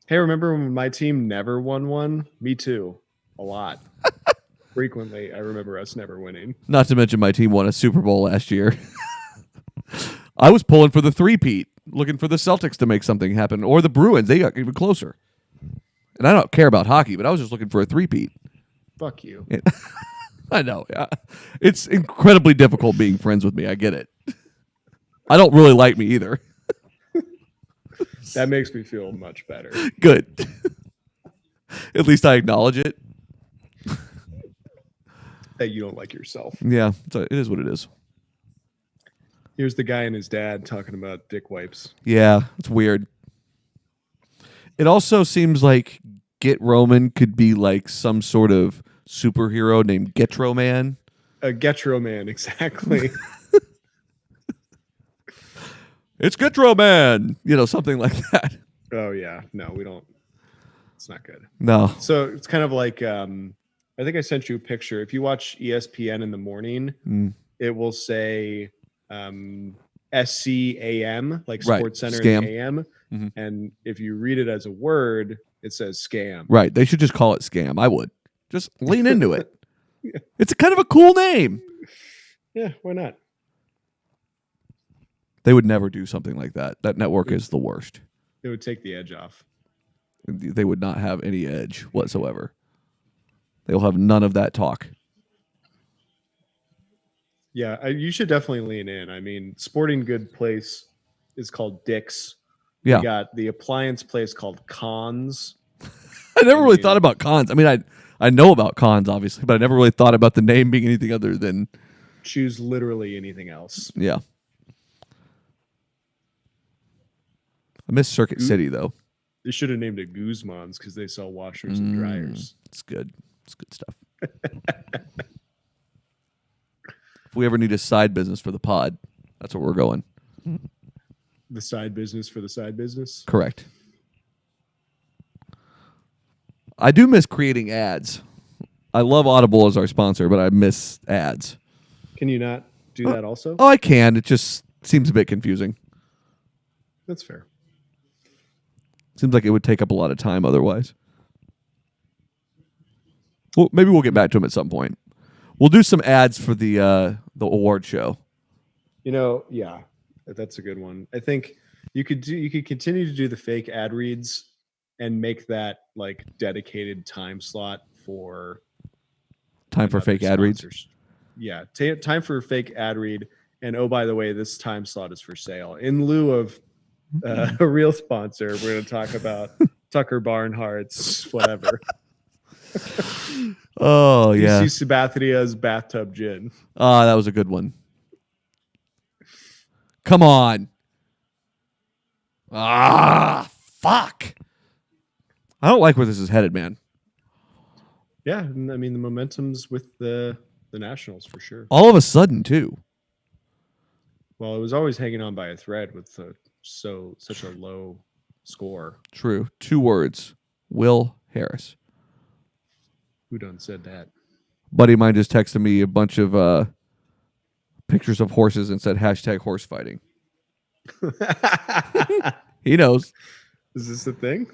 Hey, remember when my team never won one? Me too. A lot. Frequently, I remember us never winning.
Not to mention my team won a Super Bowl last year. I was pulling for the 3-peat, looking for the Celtics to make something happen, or the Bruins. They got even closer. And I don't care about hockey, but I was just looking for a 3-peat.
Fuck you.
I know. It's incredibly difficult being friends with me. I get it. I don't really like me either.
That makes me feel much better.
Good. At least I acknowledge it.
That you don't like yourself.
Yeah, it is what it is.
Here's the guy and his dad talking about dick wipes.
Yeah, it's weird. It also seems like Get Roman could be like some sort of superhero named Getro Man.
A Getro Man, exactly.
It's Getro Man, something like that.
Oh yeah, no, we don't. It's not good.
No.
So it's kind of like I think I sent you a picture. If you watch ESPN in the morning, it will say SCAM, like Sports Center in the AM. Mm-hmm. And if you read it as a word, it says scam.
Right. They should just call it scam. I would. Just lean into it. Yeah. It's kind of a cool name.
Yeah, why not?
They would never do something like that. That network is the worst.
It would take the edge off.
They would not have any edge whatsoever. They'll have none of that talk.
Yeah, you should definitely lean in. I mean, sporting good place is called Dick's.
Yeah.
You got the appliance place called Cons.
I never really thought about Cons. I mean, I know about Cons, obviously, but I never really thought about the name being anything other than...
Choose literally anything else.
Yeah. I miss Circuit City, though.
They should have named it Guzman's because they sell washers and dryers.
It's good. It's good stuff. If we ever need a side business for the pod, that's where we're going.
The side business for the side business?
Correct. I do miss creating ads. I love Audible as our sponsor, but I miss ads.
Can you not do that also?
Oh, I can. It just seems a bit confusing.
That's fair.
Seems like it would take up a lot of time otherwise. Well, maybe we'll get back to them at some point. We'll do some ads for the award show.
Yeah, that's a good one. I think you could continue to do the fake ad reads and make that like dedicated time slot for
fake ad reads.
Yeah, time for fake ad read. And oh, by the way, this time slot is for sale. In lieu of a real sponsor, we're going to talk about Tucker Barnhart's whatever.
Oh, yeah.
DC Sabathia's bathtub gin.
That was a good one. Come on. Fuck. I don't like where this is headed, man.
Yeah, and I mean the momentum's with the Nationals for sure.
All of a sudden, too.
Well, it was always hanging on by a thread with such a low score.
True. 2 words. Will Harris.
Who done said that?
Buddy of mine just texted me a bunch of pictures of horses and said hashtag horse fighting. He knows.
Is this a thing?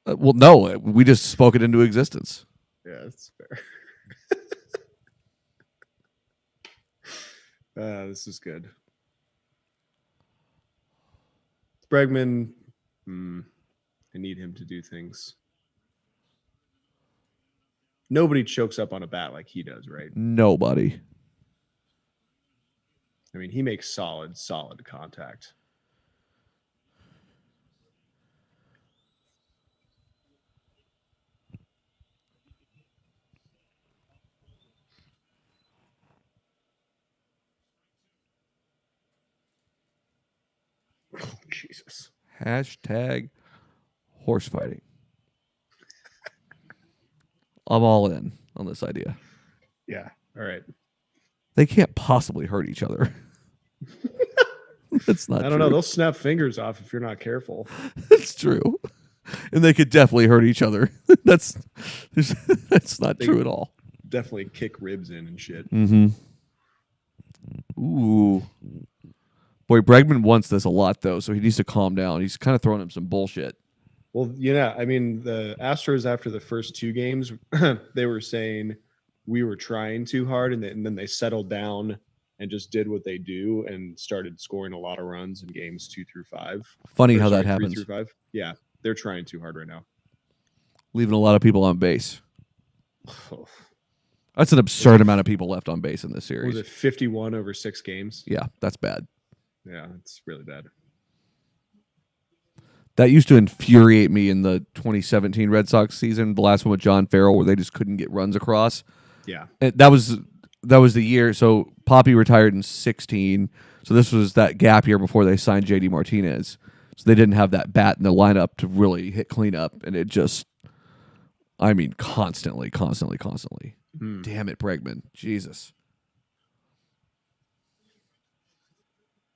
Well, no, we just spoke it into existence.
Yeah, that's fair. This is good. Bregman, I need him to do things. Nobody chokes up on a bat like he does, right?
Nobody.
I mean, he makes solid contact. Oh, Jesus.
Hashtag horse fighting. I'm all in on this idea.
Yeah. All right.
They can't possibly hurt each other. That's not true.
I don't know. They'll snap fingers off if you're not careful.
It's true. And they could definitely hurt each other. That's not true at all.
Definitely kick ribs in and shit.
Mm-hmm. Ooh. Boy, Bregman wants this a lot, though, so he needs to calm down. He's kind of throwing him some bullshit.
Well, I mean, the Astros, after the first 2 games, they were saying we were trying too hard, and then they settled down and just did what they do and started scoring a lot of runs in games 2 through 5.
Funny how that happens.
3 through 5. Yeah, they're trying too hard right now.
Leaving a lot of people on base.
Oh.
That's an absurd amount of people left on base in this series.
Was it 51 over 6 games?
Yeah, that's bad.
Yeah, it's really bad.
That used to infuriate me in the 2017 Red Sox season, the last one with John Farrell, where they just couldn't get runs across.
Yeah.
And that was the year. So Poppy retired in 16. So this was that gap year before they signed JD Martinez. So they didn't have that bat in the lineup to really hit cleanup. And it just, I mean, constantly. Damn it, Bregman. Jesus.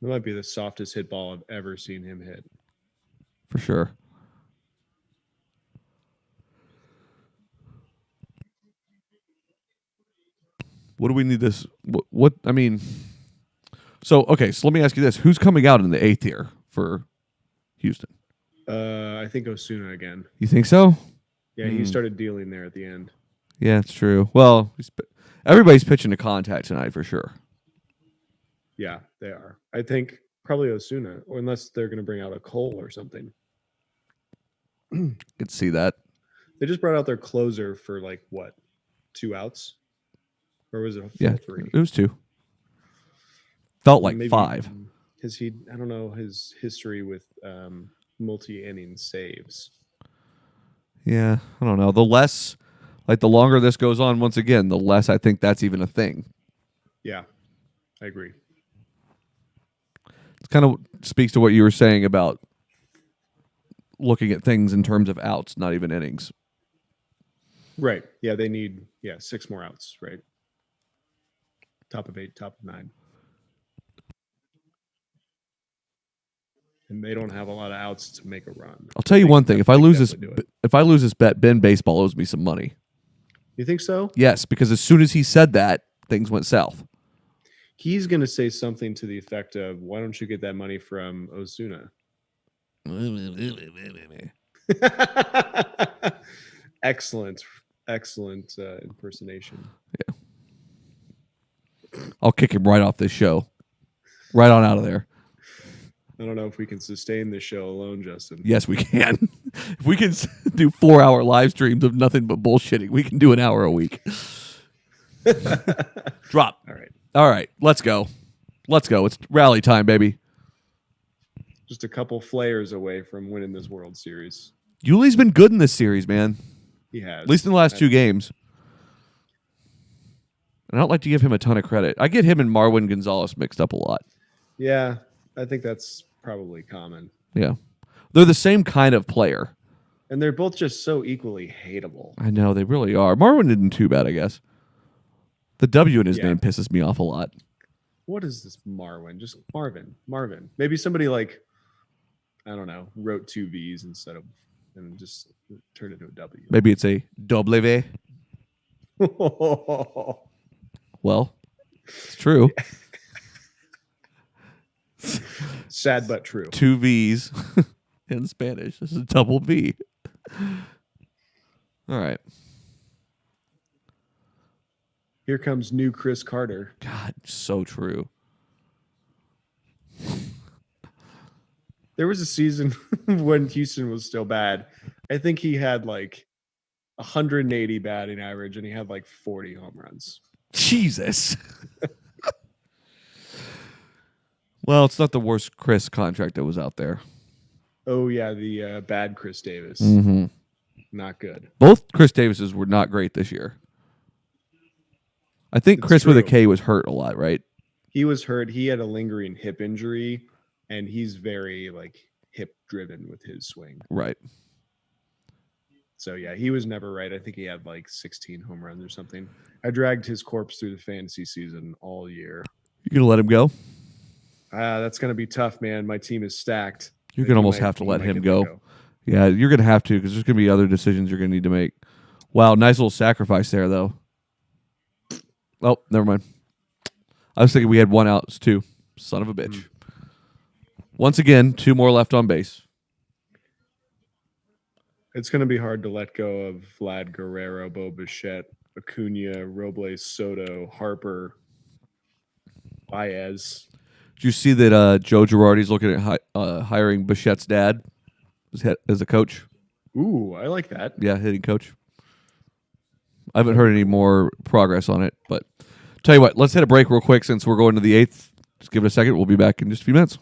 That might be the softest hit ball I've ever seen him hit.
For sure. What do we need this? What I mean, so let me ask you this. Who's coming out in the 8th here for Houston?
I think Osuna again.
You think so?
Yeah, he started dealing there at the end.
Yeah, it's true. Well, everybody's pitching to contact tonight for sure.
Yeah, they are. I think probably Osuna, or unless they're going to bring out a Cole or something.
Could see that.
They just brought out their closer for 2 outs, or was it a full 3?
It was 2. Felt like
Maybe
5.
Because I don't know his history with multi-inning saves.
Yeah, I don't know. The longer this goes on, once again, the less I think that's even a thing.
Yeah, I agree.
It kind of speaks to what you were saying about looking at things in terms of outs, not even innings.
Right. Yeah, they need 6 more outs, right? Top of 8, top of 9. And they don't have a lot of outs to make a run.
I'll tell you one thing: if I lose this bet, Ben Baseball owes me some money.
You think so?
Yes, because as soon as he said that, things went south.
He's going to say something to the effect of, "Why don't you get that money from Osuna?" Excellent impersonation.
Yeah, I'll kick him right off this show, right on out of there.
I don't know if we can sustain this show alone, Justin.
Yes, we can. If we can do 4-hour live streams of nothing but bullshitting, we can do an hour a week. Drop. All right. Let's go. It's rally time, baby.
Just a couple flares away from winning this World Series.
Yuli's been good in this series, man.
He has.
At least in the last 2 games. And I don't like to give him a ton of credit. I get him and Marwin Gonzalez mixed up a lot.
Yeah, I think that's probably common.
Yeah. They're the same kind of player.
And they're both just so equally hateable.
I know, they really are. Marwin isn't too bad, I guess. The W in his
Yeah.
name pisses me off a lot.
What is this Marwin? Just Marvin. Marvin. Maybe somebody like, I don't know, wrote two V's instead of, and just turned it into a W.
Maybe it's a W. Well, it's true.
Sad but true.
Two V's in Spanish. This is a double V. All right.
Here comes new Chris Carter.
God, so true.
There was a season when Houston was still bad. I think he had like 180 batting average and he had like 40 home runs.
Jesus. Well, it's not the worst Chris contract that was out there.
Oh, yeah, the bad Chris Davis.
Mm-hmm.
Not good.
Both Chris Davises were not great this year. I think
It's
Chris with a
true.
K was hurt a lot, right?
He was hurt. He had a lingering hip injury, and he's very like hip driven with his swing.
Right.
So yeah, he was never right. I think he had like 16 home runs or something. I dragged his corpse through the fantasy season all year.
You gonna let him go?
That's gonna be tough, man. My team is stacked.
You're gonna almost have to let him go. Yeah, you're gonna have to because there's gonna be other decisions you're gonna need to make. Wow, nice little sacrifice there, though. Oh, never mind. I was thinking we had one out. It's two. Son of a bitch. Once again, two more left on base.
It's going to be hard to let go of Vlad Guerrero, Bo Bichette, Acuna, Robles, Soto, Harper, Baez.
Did you see that Joe Girardi's looking at hiring Bichette's dad as a coach?
Ooh, I like that.
Yeah, hitting coach. I haven't heard any more progress on it, but tell you what, let's hit a break real quick since we're going to the 8th. Just give it a second. We'll be back in just a few minutes.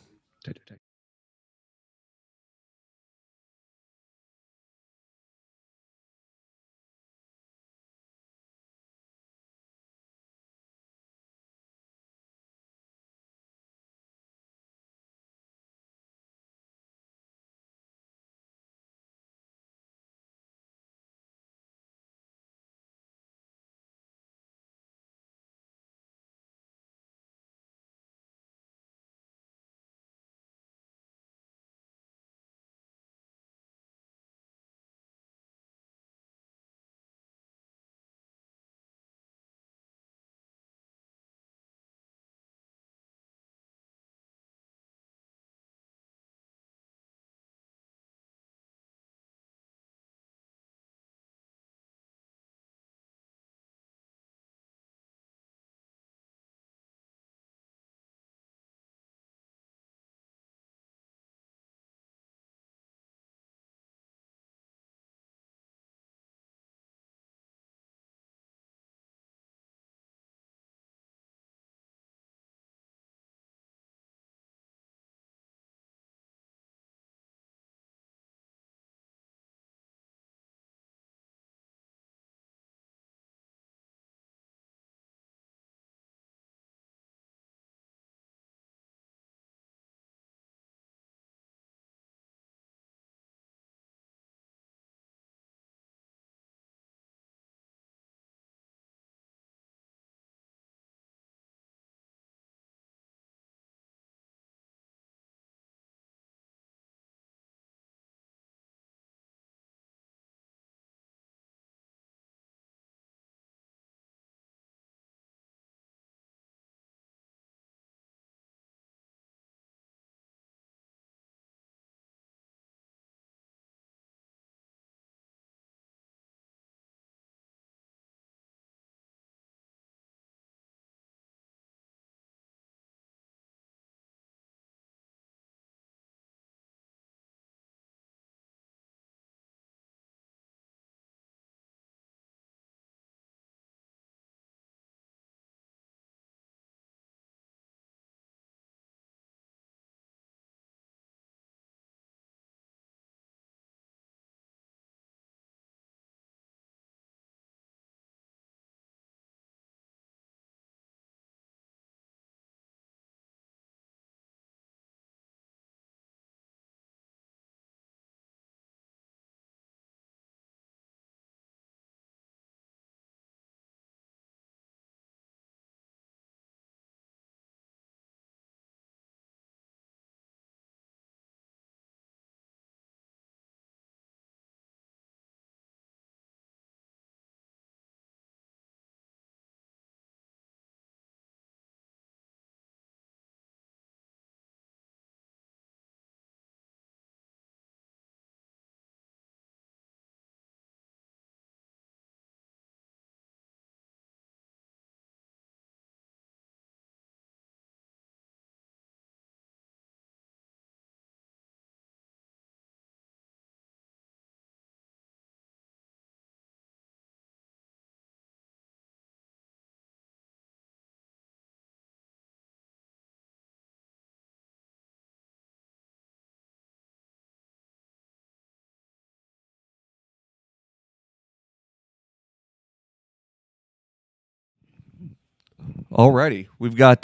Alrighty. We've got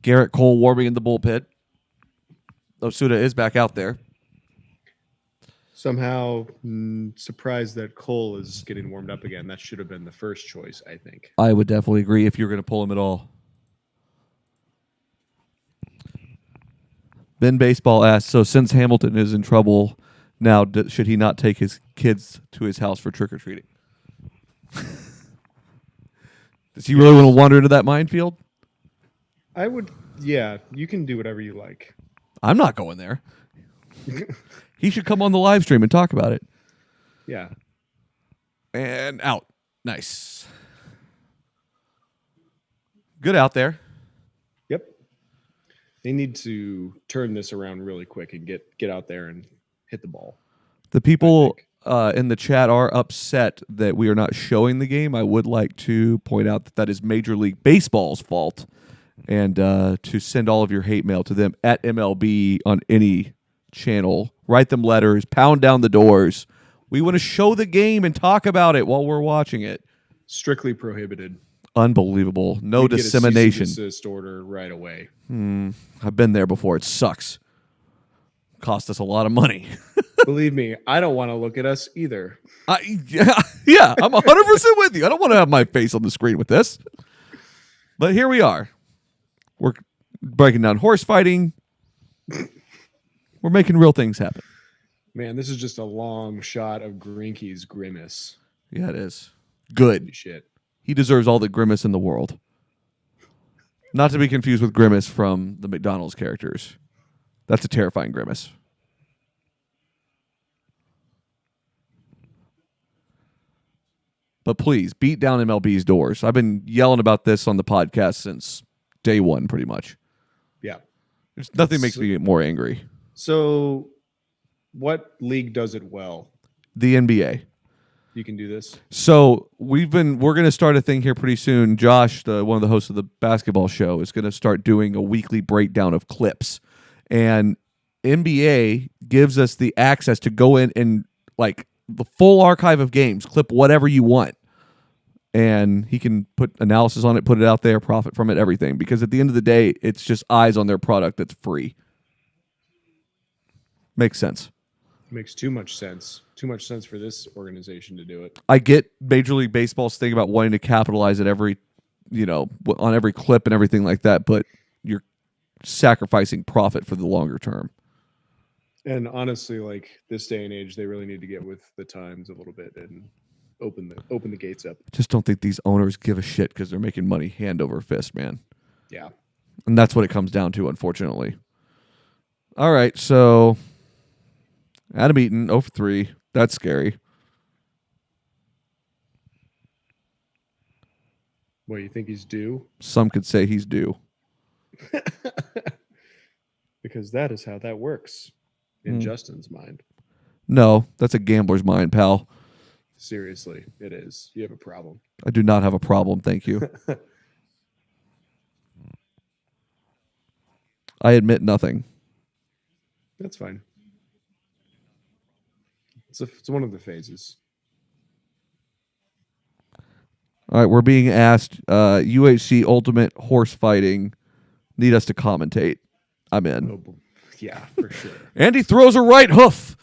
Garrett Cole warming in the bullpen. Osuda is back out there.
Somehow surprised that Cole is getting warmed up again. That should have been the first choice, I think.
I would definitely agree if you're going to pull him at all. Ben Baseball asks, so since Hamilton is in trouble now, should he not take his kids to his house for trick-or-treating? Does he really want to wander into that minefield?
I would, yeah, you can do whatever you like.
I'm not going there. He should come on the live stream and talk about it.
Yeah.
And out. Nice. Good out there.
Yep. They need to turn this around really quick and get out there and hit the ball.
The people in the chat are upset that we are not showing the game. I would like to point out that is Major League Baseball's fault, and to send all of your hate mail to them at MLB on any channel. Write them letters, pound down the doors. We want to show the game and talk about it while we're watching it.
Strictly prohibited.
Unbelievable. No
We'd
dissemination.
Get a cease and desist order right away.
I've been there before. It sucks. Cost us a lot of money.
Believe me, I don't want to look at us either.
Yeah, I'm 100% with you. I don't want to have my face on the screen with this. But here we are. We're breaking down horse fighting. We're making real things happen.
Man, this is just a long shot of Greinke's grimace.
Yeah, it is. Good.
Holy shit.
He deserves all the grimace in the world. Not to be confused with Grimace from the McDonald's characters. That's a terrifying grimace. But please, beat down MLB's doors. I've been yelling about this on the podcast since day one, pretty much.
Yeah.
Nothing makes me more angry.
So, what league does it well?
The NBA.
You can do this.
So we're going to start a thing here pretty soon. Josh, one of the hosts of the basketball show, is going to start doing a weekly breakdown of clips, and NBA gives us the access to go in and like the full archive of games, clip whatever you want, and he can put analysis on it, put it out there, profit from it, everything. Because at the end of the day, it's just eyes on their product that's free. Makes sense.
Makes too much sense. Too much sense for this organization to do it.
I get Major League Baseball's thing about wanting to capitalize at every, on every clip and everything like that, but you're sacrificing profit for the longer term.
And honestly, like this day and age, they really need to get with the times a little bit and open the gates up.
I just don't think these owners give a shit because they're making money hand over fist, man.
Yeah.
And that's what it comes down to, unfortunately. All right, so Adam Eaton, 0 for 3. That's scary.
What, you think he's due?
Some could say he's due.
Because that is how that works in Justin's mind.
No, that's a gambler's mind, pal.
Seriously, it is. You have a problem.
I do not have a problem, thank you. I admit nothing.
That's fine. It's one of the phases.
All right, we're being asked, UHC Ultimate Horse Fighting, need us to commentate. I'm in.
Oh, yeah, for sure.
Andy throws a right hoof.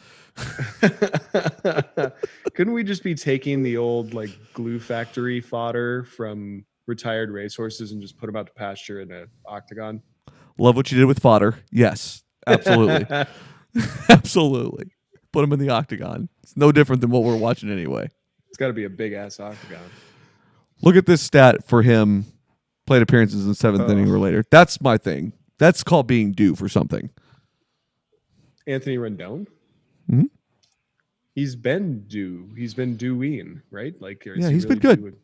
Couldn't we just be taking the old like glue factory fodder from retired racehorses and just put them out to pasture in an octagon?
Love what you did with fodder. Yes, absolutely. Absolutely. Put them in the octagon. It's no different than what we're watching anyway.
It's got to be a big ass octagon.
Look at this stat for him. Plate appearances in the seventh inning or later. That's my thing. That's called being due for something.
Anthony Rendon?
Mm-hmm.
He's been due. He's been doing, right? Like,
yeah, he's been good.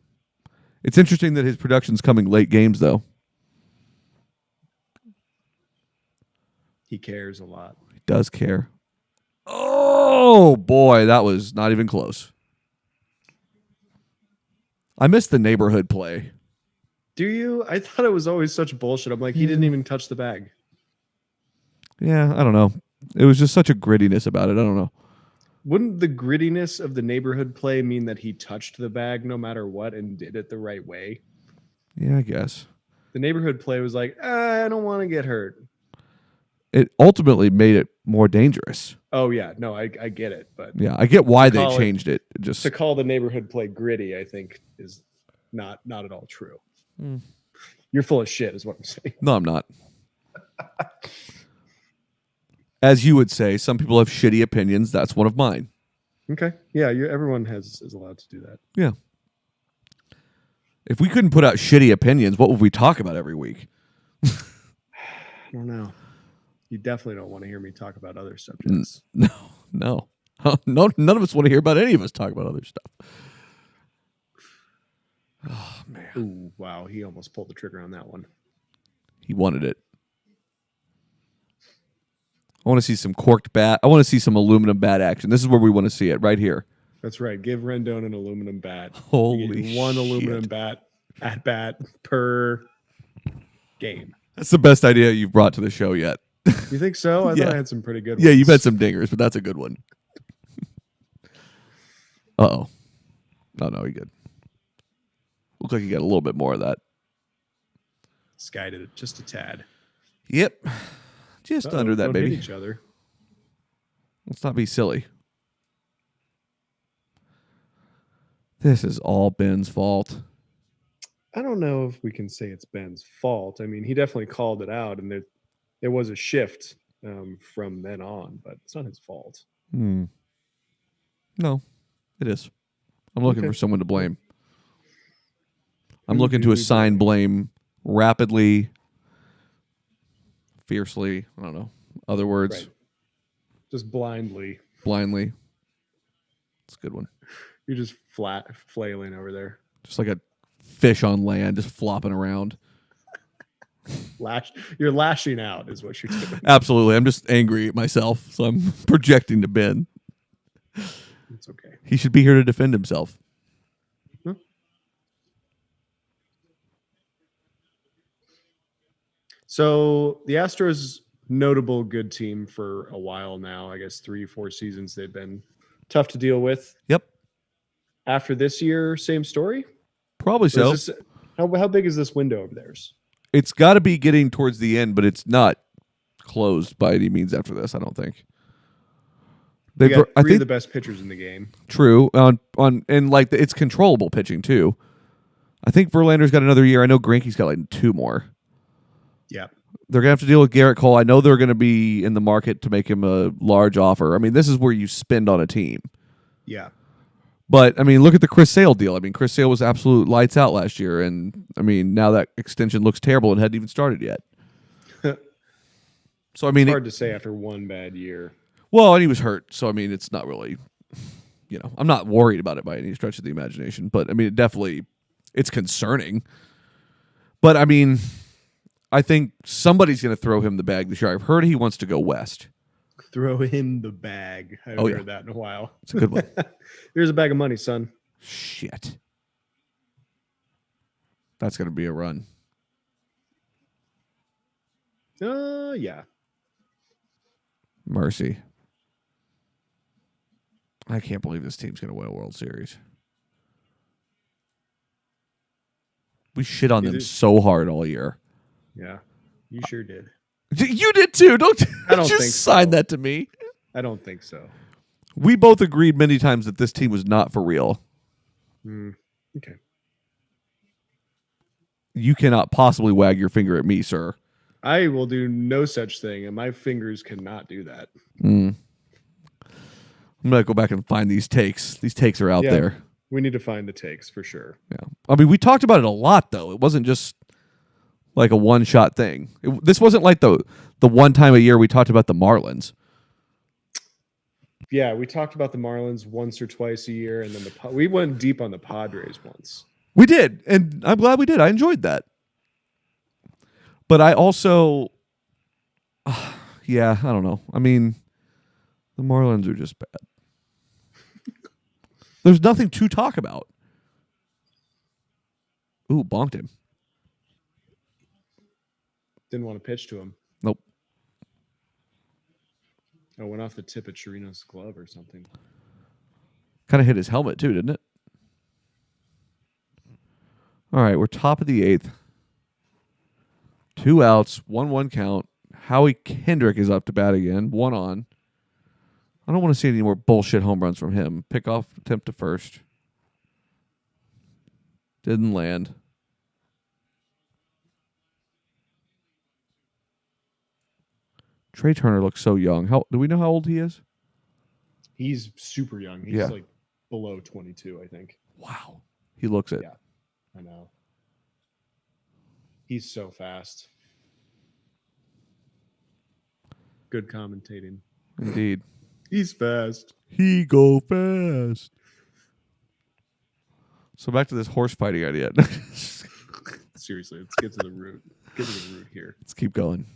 It's interesting that his production's coming late games, though.
He cares a lot.
He does care. Oh, boy, that was not even close. I missed the neighborhood play.
Do you? I thought it was always such bullshit. I'm like, he didn't even touch the bag.
Yeah, I don't know. It was just such a grittiness about it. I don't know.
Wouldn't the grittiness of the neighborhood play mean that he touched the bag no matter what and did it the right way?
Yeah, I guess.
The neighborhood play was like, I don't want to get hurt.
It ultimately made it more dangerous.
Oh yeah, no, I get it, but
Yeah, I get why they
call it-
changed it. Just
to call the neighborhood play gritty, I think is not at all true. You're full of shit, is what I'm saying.
no, I'm not. As you would say, some people have shitty opinions. That's one of mine.
Okay, yeah, everyone is allowed to do that.
Yeah. If we couldn't put out shitty opinions, what would we talk about every week?
I don't know. You definitely don't want to hear me talk about other subjects.
No. No, none of us want to hear about any of us talk about other stuff. Oh, man.
Ooh, wow, he almost pulled the trigger on that one.
He wanted it. I want to see some corked bat. I want to see some aluminum bat action. This is where we want to see it, right here.
That's right. Give Rendon an aluminum bat.
Holy
one
shit.
aluminum bat at bat per game.
That's the best idea you've brought to the show yet.
You think so? I
Yeah.
thought I had some pretty good ones.
Yeah, you've had some dingers, but that's a good one. Uh-oh. No, he good. Looked like he got a little bit more of that.
Sky did it just a tad.
Yep. Just under that,
don't
baby.
hit each other.
Let's not be silly. This is all Ben's fault.
I don't know if we can say it's Ben's fault. I mean, he definitely called it out, and there was a shift from then on, but it's not his fault.
No, it is. I'm looking for someone to blame. I'm looking to assign blame rapidly, fiercely. I don't know. Other words.
Right. Just blindly.
Blindly. It's a good one.
You're just flat flailing over there.
Just like a fish on land, just flopping around.
You're lashing out is what you're doing.
Absolutely. I'm just angry at myself, so I'm projecting to Ben.
It's okay.
He should be here to defend himself.
Huh? So the Astros, notable good team for a while now. I guess 3-4 seasons they've been tough to deal with.
Yep.
After this year, same story?
Probably so.
How big is this window of theirs?
It's got to be getting towards the end, but it's not closed by any means after this, I don't think.
They got three of the best pitchers in the game.
True. And like it's controllable pitching too. I think Verlander's got another year. I know Greinke's got like 2 more.
Yeah.
They're going to have to deal with Garrett Cole. I know they're going to be in the market to make him a large offer. I mean, this is where you spend on a team.
Yeah.
But, I mean, look at the Chris Sale deal. I mean, Chris Sale was absolute lights out last year. And, I mean, now that extension looks terrible and hadn't even started yet. So, I mean...
It's hard to say after one bad year.
Well, and he was hurt. So, I mean, it's not really... I'm not worried about it by any stretch of the imagination. But, I mean, it definitely... It's concerning. But, I mean... I think somebody's going to throw him the bag this year. I've heard he wants to go west.
Throw him the bag. I haven't heard that in a while.
It's a good one.
Here's a bag of money, son.
Shit. That's going to be a run.
Yeah.
Mercy. I can't believe this team's going to win a World Series. We shit on them so hard all year.
Yeah, you sure did.
You did too.
I don't
just
think
sign that to me.
I don't think so.
We both agreed many times that this team was not for real.
Okay.
You cannot possibly wag your finger at me, sir.
I will do no such thing, and my fingers cannot do that.
I'm going to go back and find these takes. These takes are out there.
We need to find the takes for sure.
Yeah. I mean, we talked about it a lot, though. It wasn't just like a one-shot thing. This wasn't like the one time a year we talked about the Marlins.
Yeah, we talked about the Marlins once or twice a year, and then we went deep on the Padres once.
We did, and I'm glad we did. I enjoyed that. But I also, I don't know. I mean, the Marlins are just bad. There's nothing to talk about. Ooh, bonked him.
Didn't want to pitch to him.
Nope.
I went off the tip of Chirino's glove or something.
Kind of hit his helmet too, didn't it? All right, we're top of the 8th. 2 outs, 1-1 count. Howie Kendrick is up to bat again. 1 on. I don't want to see any more bullshit home runs from him. Pickoff attempt to first. Didn't land. Trey Turner looks so young. Do we know how old he is?
He's super young. He's like below 22, I think.
Wow. He looks it.
Yeah, I know. He's so fast. Good commentating.
Indeed.
He's fast.
He go fast. So back to this horse fighting idea.
Seriously, let's get to the root. Get to the root here.
Let's keep going.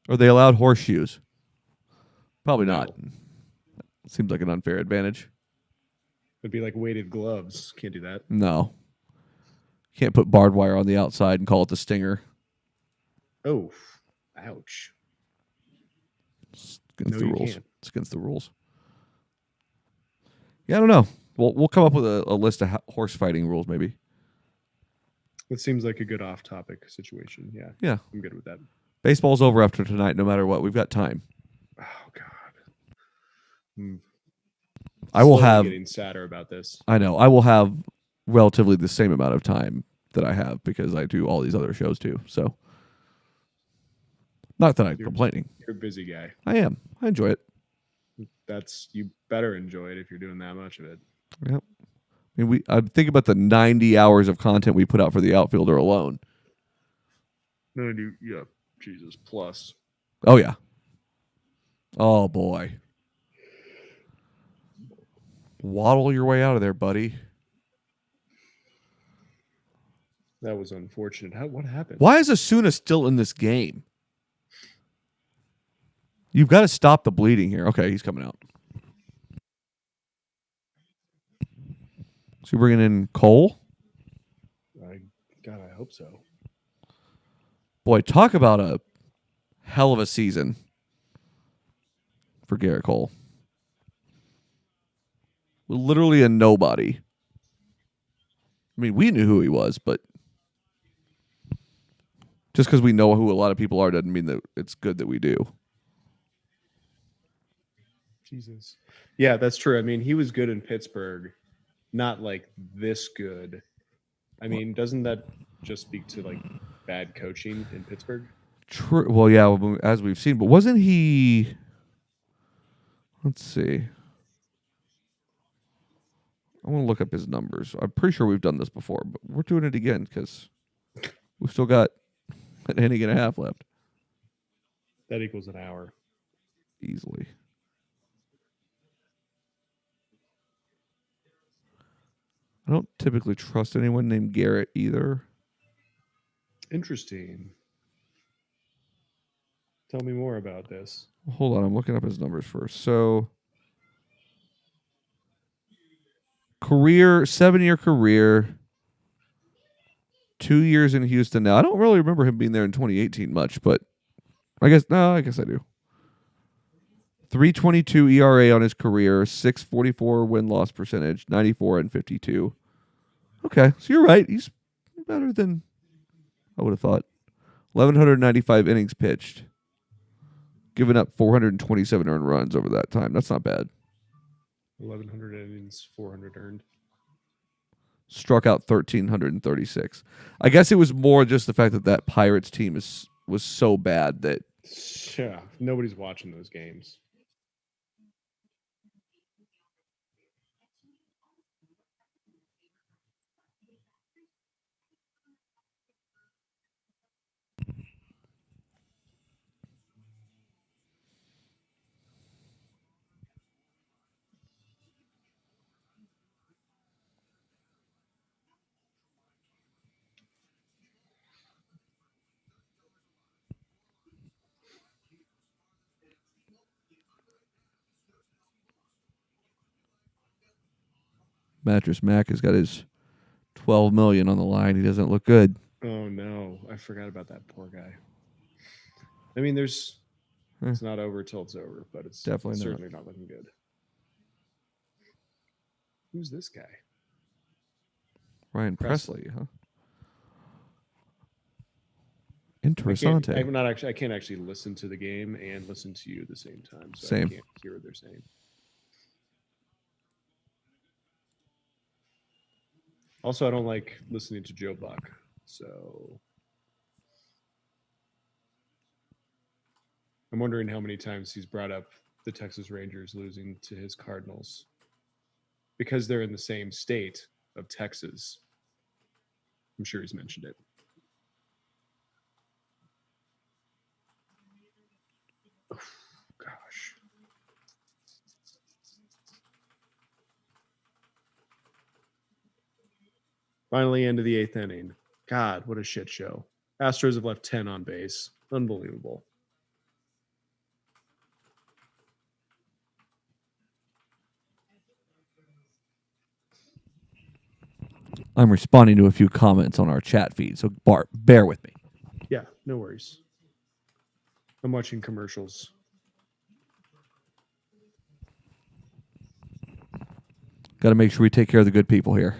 Are they allowed horseshoes? Probably not. Seems like an unfair advantage.
It'd be like weighted gloves. Can't do that.
No. Can't put barbed wire on the outside and call it the stinger.
Oh, ouch.
It's against the rules. It's against the rules. Yeah, I don't know. We'll come up with a list of horse fighting rules, maybe.
It seems like a good off-topic situation. Yeah, I'm good with that.
Baseball's over after tonight, no matter what. We've got time.
Oh God.
I will have
getting sadder about this.
I know. I will have relatively the same amount of time that I have because I do all these other shows too. So, not that I'm complaining.
You're a busy guy.
I am. I enjoy it.
You better enjoy it if you're doing that much of it.
Yep. I mean, I think about the 90 hours of content we put out for the outfielder alone.
90, yeah, Jesus, plus.
Oh yeah. Oh boy. Waddle your way out of there, buddy.
That was unfortunate. What happened?
Why is Asuna still in this game? You've got to stop the bleeding here. Okay, he's coming out. So you're bringing in Cole?
God, I hope so.
Boy, talk about a hell of a season for Garrett Cole. Literally a nobody. I mean, we knew who he was, but just because we know who a lot of people are doesn't mean that it's good that we do.
Jesus. Yeah, that's true. I mean, he was good in Pittsburgh. Not like this good. I mean, doesn't that just speak to like bad coaching in Pittsburgh?
True. Well, yeah, as we've seen, but wasn't he? Let's see. I want to look up his numbers. I'm pretty sure we've done this before, but we're doing it again because we've still got an inning and a half left.
That equals an hour.
Easily. I don't typically trust anyone named Garrett either.
Interesting. Tell me more about this.
Hold on, I'm looking up his numbers first. So, 7-year career, 2 years in Houston now. I don't really remember him being there in 2018 much, but I guess I do. 3.22 ERA on his career, 6.44 win-loss percentage, 94 and 52. Okay, so you're right. He's better than I would have thought. 1,195 innings pitched, giving up 427 earned runs over that time. That's not bad.
1,100 innings, 400 earned.
Struck out 1,336. I guess it was more just the fact that Pirates team was so bad that
yeah, nobody's watching those games.
Mattress Mac has got his $12 million on the line. He doesn't look good.
Oh no, I forgot about that poor guy. I mean, it's not over till it's over, but it's
Definitely
certainly not looking good. Who's this guy?
Ryan Presley, huh? Interessante.
I'm not actually. I can't actually listen to the game and listen to you at the same time, so
Same.
I can't hear what they're saying. Also, I don't like listening to Joe Buck, so I'm wondering how many times he's brought up the Texas Rangers losing to his Cardinals because they're in the same state of Texas. I'm sure he's mentioned it. Gosh. Finally, into the 8th inning. God, what a shit show. Astros have left 10 on base. Unbelievable.
I'm responding to a few comments on our chat feed, so bear with me.
Yeah, no worries. I'm watching commercials.
Got to make sure we take care of the good people here.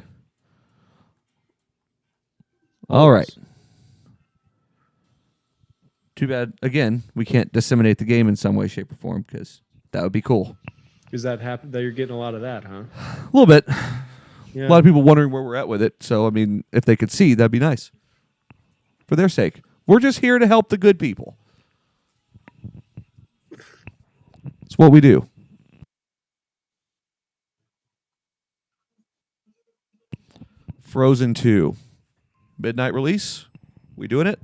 All
Always.
right. Too bad, again, we can't disseminate the game in some way, shape, or form because that would be cool.
Is that happen? That you're getting a lot of that, huh?
A little bit.
Yeah.
A lot of people wondering where we're at with it. So, I mean, if they could see, that'd be nice. For their sake. We're just here to help the good people. It's what we do. Frozen 2. Midnight release. We doing it?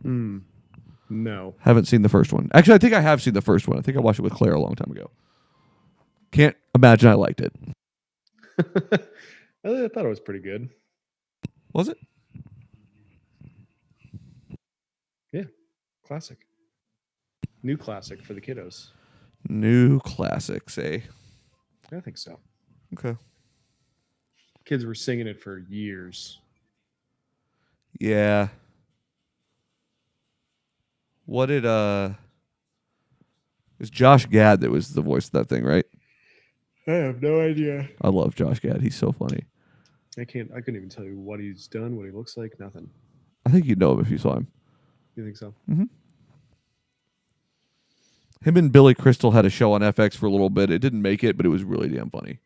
No.
Haven't seen the first one. Actually, I think I have seen the first one. I think I watched it with Claire a long time ago. Can't imagine I liked it.
I thought it was pretty good.
Was it?
Yeah. Classic. New classic for the kiddos.
New classics, eh?
I think so.
Okay.
Kids were singing it for years.
Yeah. What did it was Josh Gad that was the voice of that thing, right?
I have no idea.
I love Josh Gad. He's so funny.
I couldn't even tell you what he's done, what he looks like, nothing.
I think you'd know him if you saw him.
You think so?
Mm-hmm. Him and Billy Crystal had a show on FX for a little bit. It didn't make it, but it was really damn funny.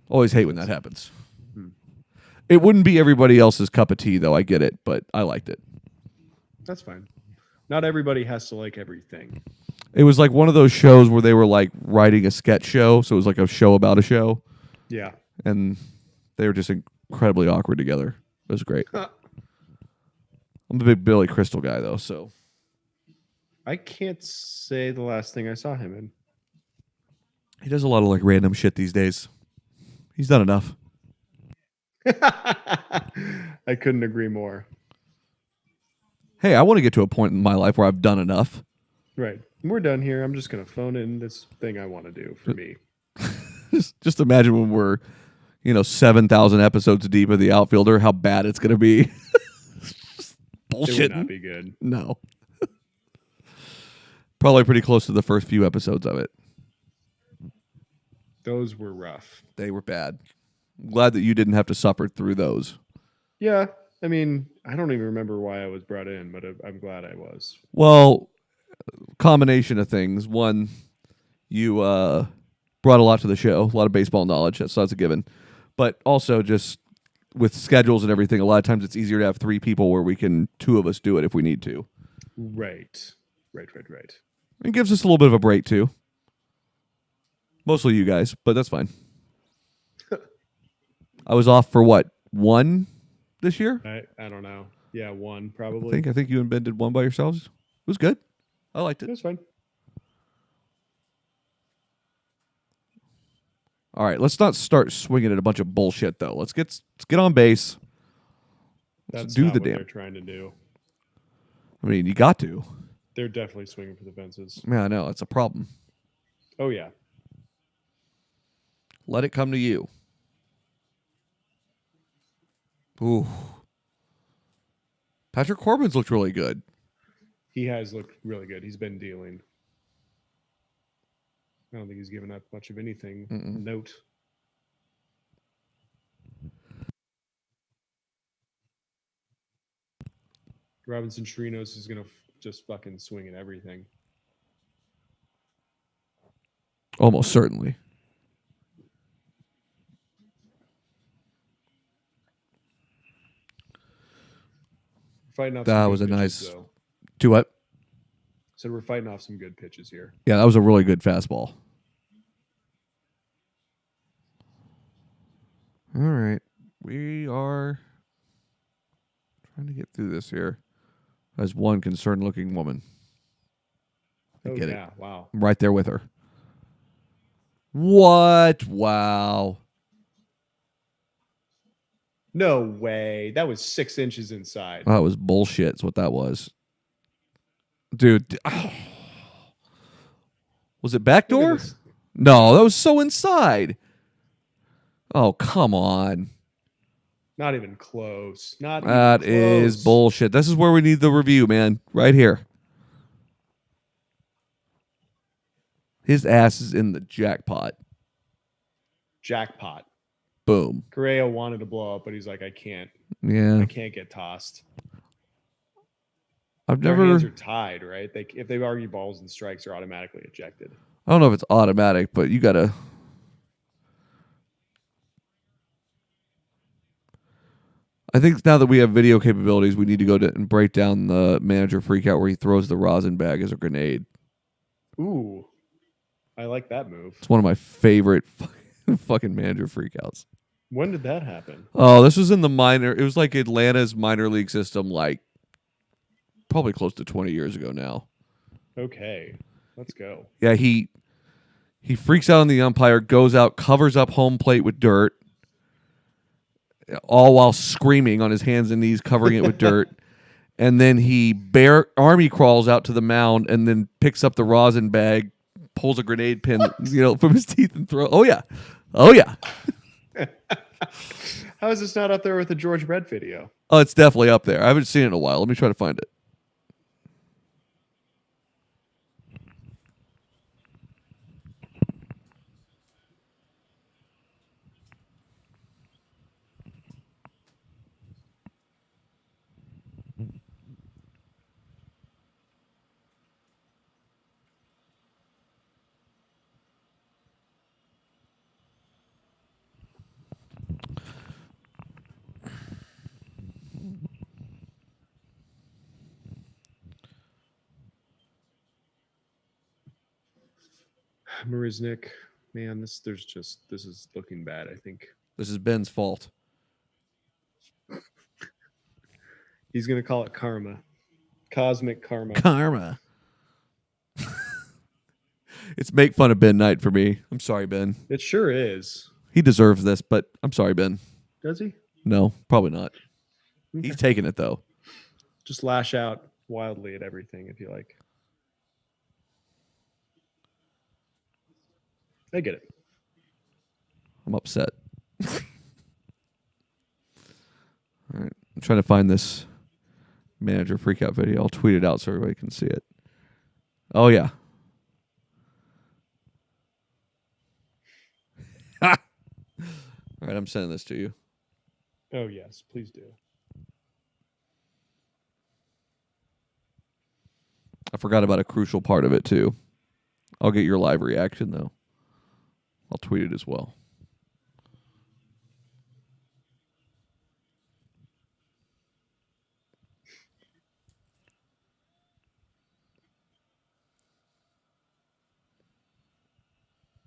Always hate when that happens. It wouldn't be everybody else's cup of tea, though. I get it, but I liked it.
That's fine. Not everybody has to like everything.
It was like one of those shows where they were like writing a sketch show, so it was like a show about a show.
Yeah.
And they were just incredibly awkward together. It was great. I'm a big Billy Crystal guy, though, so.
I can't say the last thing I saw him in.
He does a lot of like random shit these days. He's done enough.
I couldn't agree more.
Hey, I want to get to a point in my life where I've done enough.
Right. We're done here. I'm just going to phone in this thing I want to do for me.
Just imagine when we're, 7,000 episodes deep of The Outfielder, how bad it's going to be. Bullshit.
It would not be good.
No. Probably pretty close to the first few episodes of it.
Those were rough.
They were bad. I'm glad that you didn't have to suffer through those.
Yeah. I mean, I don't even remember why I was brought in, but I'm glad I was.
Well, combination of things. One, you brought a lot to the show, a lot of baseball knowledge, so that's a given. But also just with schedules and everything, a lot of times it's easier to have 3 people where two of us do it if we need to.
Right.
It gives us a little bit of a break too. Mostly you guys, but that's fine. I was off for what, 1 this year?
I don't know. Yeah, 1 probably.
I think you and Ben did 1 by yourselves. It was good. I liked
It
it.
was fine.
All right, let's not start swinging at a bunch of bullshit though. Let's get on base.
That's
do
not
the
what
damn.
they're trying to do.
I mean, you got to.
They're definitely swinging for the fences.
Yeah, I know. It's a problem.
Oh, yeah.
Let it come to you. Ooh. Patrick Corbin's looked really good.
He has looked really good. He's been dealing. I don't think he's given up much of anything. Note. Robinson Chirinos is going to just fucking swing at everything.
Almost certainly.
Fighting off
That
some
was
good
a
pitches,
nice.
though.
To what?
So we're fighting off some good pitches here.
Yeah, that was a really good fastball. All right. We are trying to get through this here. As one concerned looking woman. I get it.
Wow.
I'm right there with her. What? Wow.
No way. That was 6 inches inside.
That was bullshit, is what that was. Dude. Was it backdoor? No, that was so inside. Oh, come on.
Not even close. Not
That
even close.
is bullshit. This is where we need the review, man. Right here. His ass is in the jackpot.
Jackpot.
Boom.
Correa wanted to blow up, but he's like, I can't.
Yeah.
I can't get tossed.
I've
Their
never.
hands are tied, right? If they argue balls and strikes, are automatically ejected.
I don't know if it's automatic, but you gotta. I think now that we have video capabilities, we need to go to and break down the manager freakout where he throws the rosin bag as a grenade.
Ooh, I like that move.
It's one of my favorite fucking manager freakouts.
When did that happen?
Oh, this was in the minor. It was like Atlanta's minor league system, like probably close to 20 years ago now.
Okay, let's go.
Yeah, he freaks out on the umpire, goes out, covers up home plate with dirt, all while screaming on his hands and knees, covering it with dirt. And then he army crawls out to the mound and then picks up the rosin bag, pulls a grenade pin, from his teeth and throws. Oh yeah.
How is this not up there with the George Brett video?
Oh, it's definitely up there. I haven't seen it in a while. Let me try to find it.
Marisnik, man, this is looking bad. I think
This is Ben's fault.
he's gonna call it karma, cosmic karma.
Karma. It's make fun of Ben Knight for me. I'm sorry, Ben.
It sure is.
He deserves this, but I'm sorry, Ben.
Does he?
No, probably not.
Okay.
He's taking it though.
Just lash out wildly at everything if you like. I get it.
I'm upset. All right. I'm trying to find this manager freakout video. I'll tweet it out so everybody can see it. Oh, yeah. All right. I'm sending this to you.
Oh, yes. Please do.
I forgot about a crucial part of it, too. I'll get your live reaction, though. I'll tweet it as well.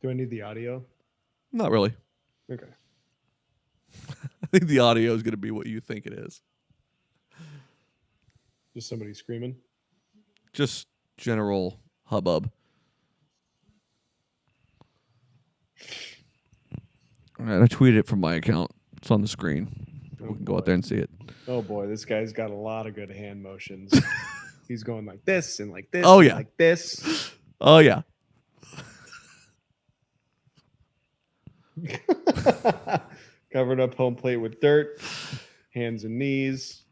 Do I need the audio?
Not really.
Okay.
I think the audio is going to be what you think it is.
Just somebody screaming?
Just general hubbub. All right, I tweeted it from my account. It's on the screen. We can go out there and see it.
Oh boy, this guy's got a lot of good hand motions. He's going like this and like this.
Oh,
and
yeah.
like this.
Oh, yeah.
Covered up home plate with dirt, hands and knees,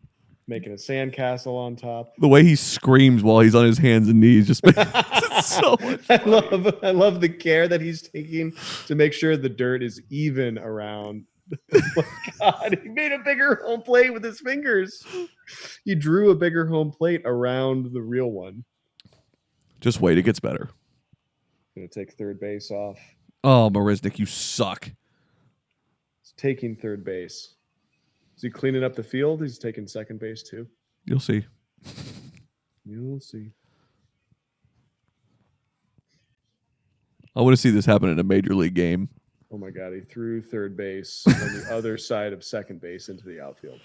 making a sandcastle on top.
The way he screams while he's on his hands and knees just makes it so much fun.
I love the care that he's taking to make sure the dirt is even around Oh my God, he made a bigger home plate with his fingers. He drew a bigger home plate around the real one.
Just wait, it gets better.
Gonna take third base off.
Oh, Marisnik, you suck.
He's taking third base. Is he cleaning up the field? He's taking second base too.
You'll see.
You'll see.
I want to see this happen in a major league game.
Oh my God, he threw third base on the other side of second base into the outfield.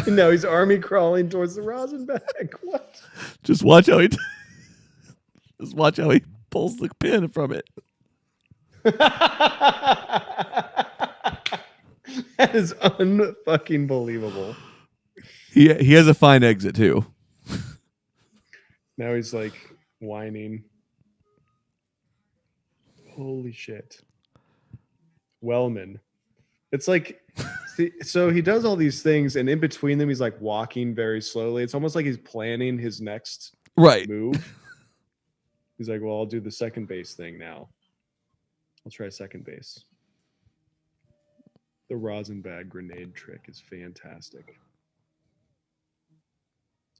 Now he's army crawling towards the rosin bag. What?
Just watch how he pulls the pin from it.
That is unfucking believable.
He has a fine exit too.
Now he's like whining. Holy shit. Wellman. It's like, so he does all these things, and in between them, he's like walking very slowly. It's almost like he's planning his next move. He's like, well, I'll do the second base thing now. I'll try second base. The rosin bag grenade trick is fantastic.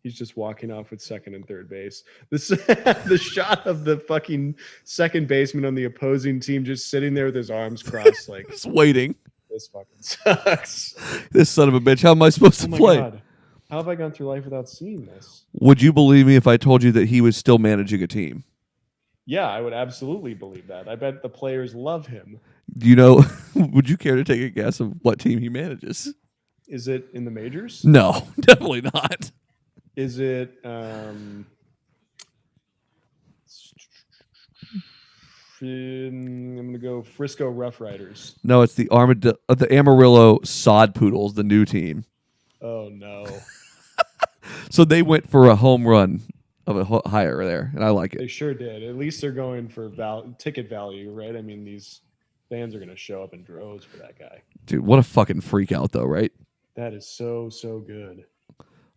He's just walking off with second and third base. The shot of the fucking second baseman on the opposing team just sitting there with his arms crossed, like
just waiting.
This fucking sucks.
This son of a bitch. How am I supposed to play?
God. How have I gone through life without seeing this?
Would you believe me if I told you that he was still managing a team?
Yeah, I would absolutely believe that. I bet the players love him.
Do you know? Would you care to take a guess of what team he manages?
Is it in the majors?
No, definitely not.
Is it I'm gonna go Frisco Rough Riders.
No, it's the Amarillo Sod Poodles, the new team.
Oh no!
So they went for a home run of a higher there, and I like it.
They sure did. At least they're going for ticket value, right? I mean, these fans are gonna show up in droves for that guy.
Dude, what a fucking freak out, though, right?
That is so good.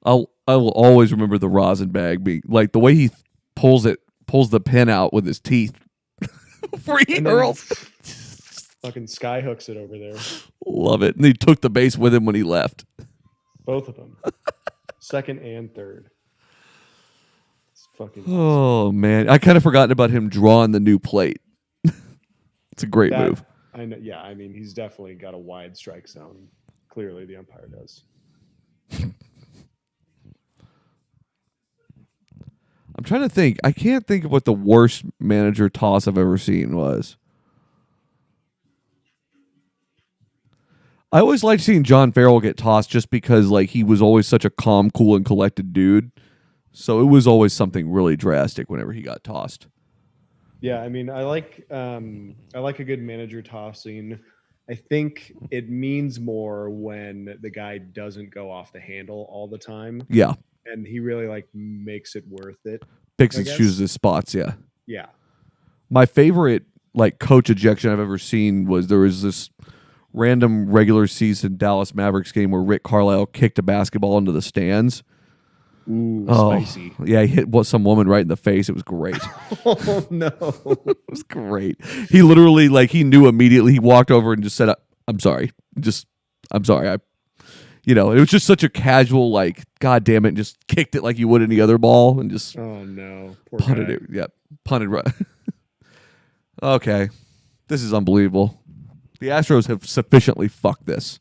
I will always remember the rosin bag being like the way he pulls the pin out with his teeth. Before he hurls.
Fucking sky hooks it over there.
Love it. And he took the base with him when he left.
Both of them. Second and third. It's fucking awesome.
Oh, man. I kind of forgotten about him drawing the new plate. It's a great move.
I know. Yeah, I mean, he's definitely got a wide strike zone. Clearly, the umpire does.
I'm trying to think. I can't think of what the worst manager toss I've ever seen was. I always liked seeing John Farrell get tossed just because like he was always such a calm, cool, and collected dude. So it was always something really drastic whenever he got tossed.
Yeah, I mean, I like a good manager tossing. I think it means more when the guy doesn't go off the handle all the time.
Yeah.
And he really like makes it worth it.
Picks and chooses his spots, yeah.
Yeah.
My favorite like coach ejection I've ever seen was there was this random regular season Dallas Mavericks game where Rick Carlisle kicked a basketball into the stands.
Ooh, spicy.
Yeah, he hit some woman right in the face. It was great.
Oh no.
It was great. He literally he knew immediately. He walked over and just said, I'm sorry. I'm sorry. It was just such a casual, God damn it, and just kicked it like you would any other ball and just
oh no. Poor
punted
guy.
it. Yep. Punted right. Okay. This is unbelievable. The Astros have sufficiently fucked this.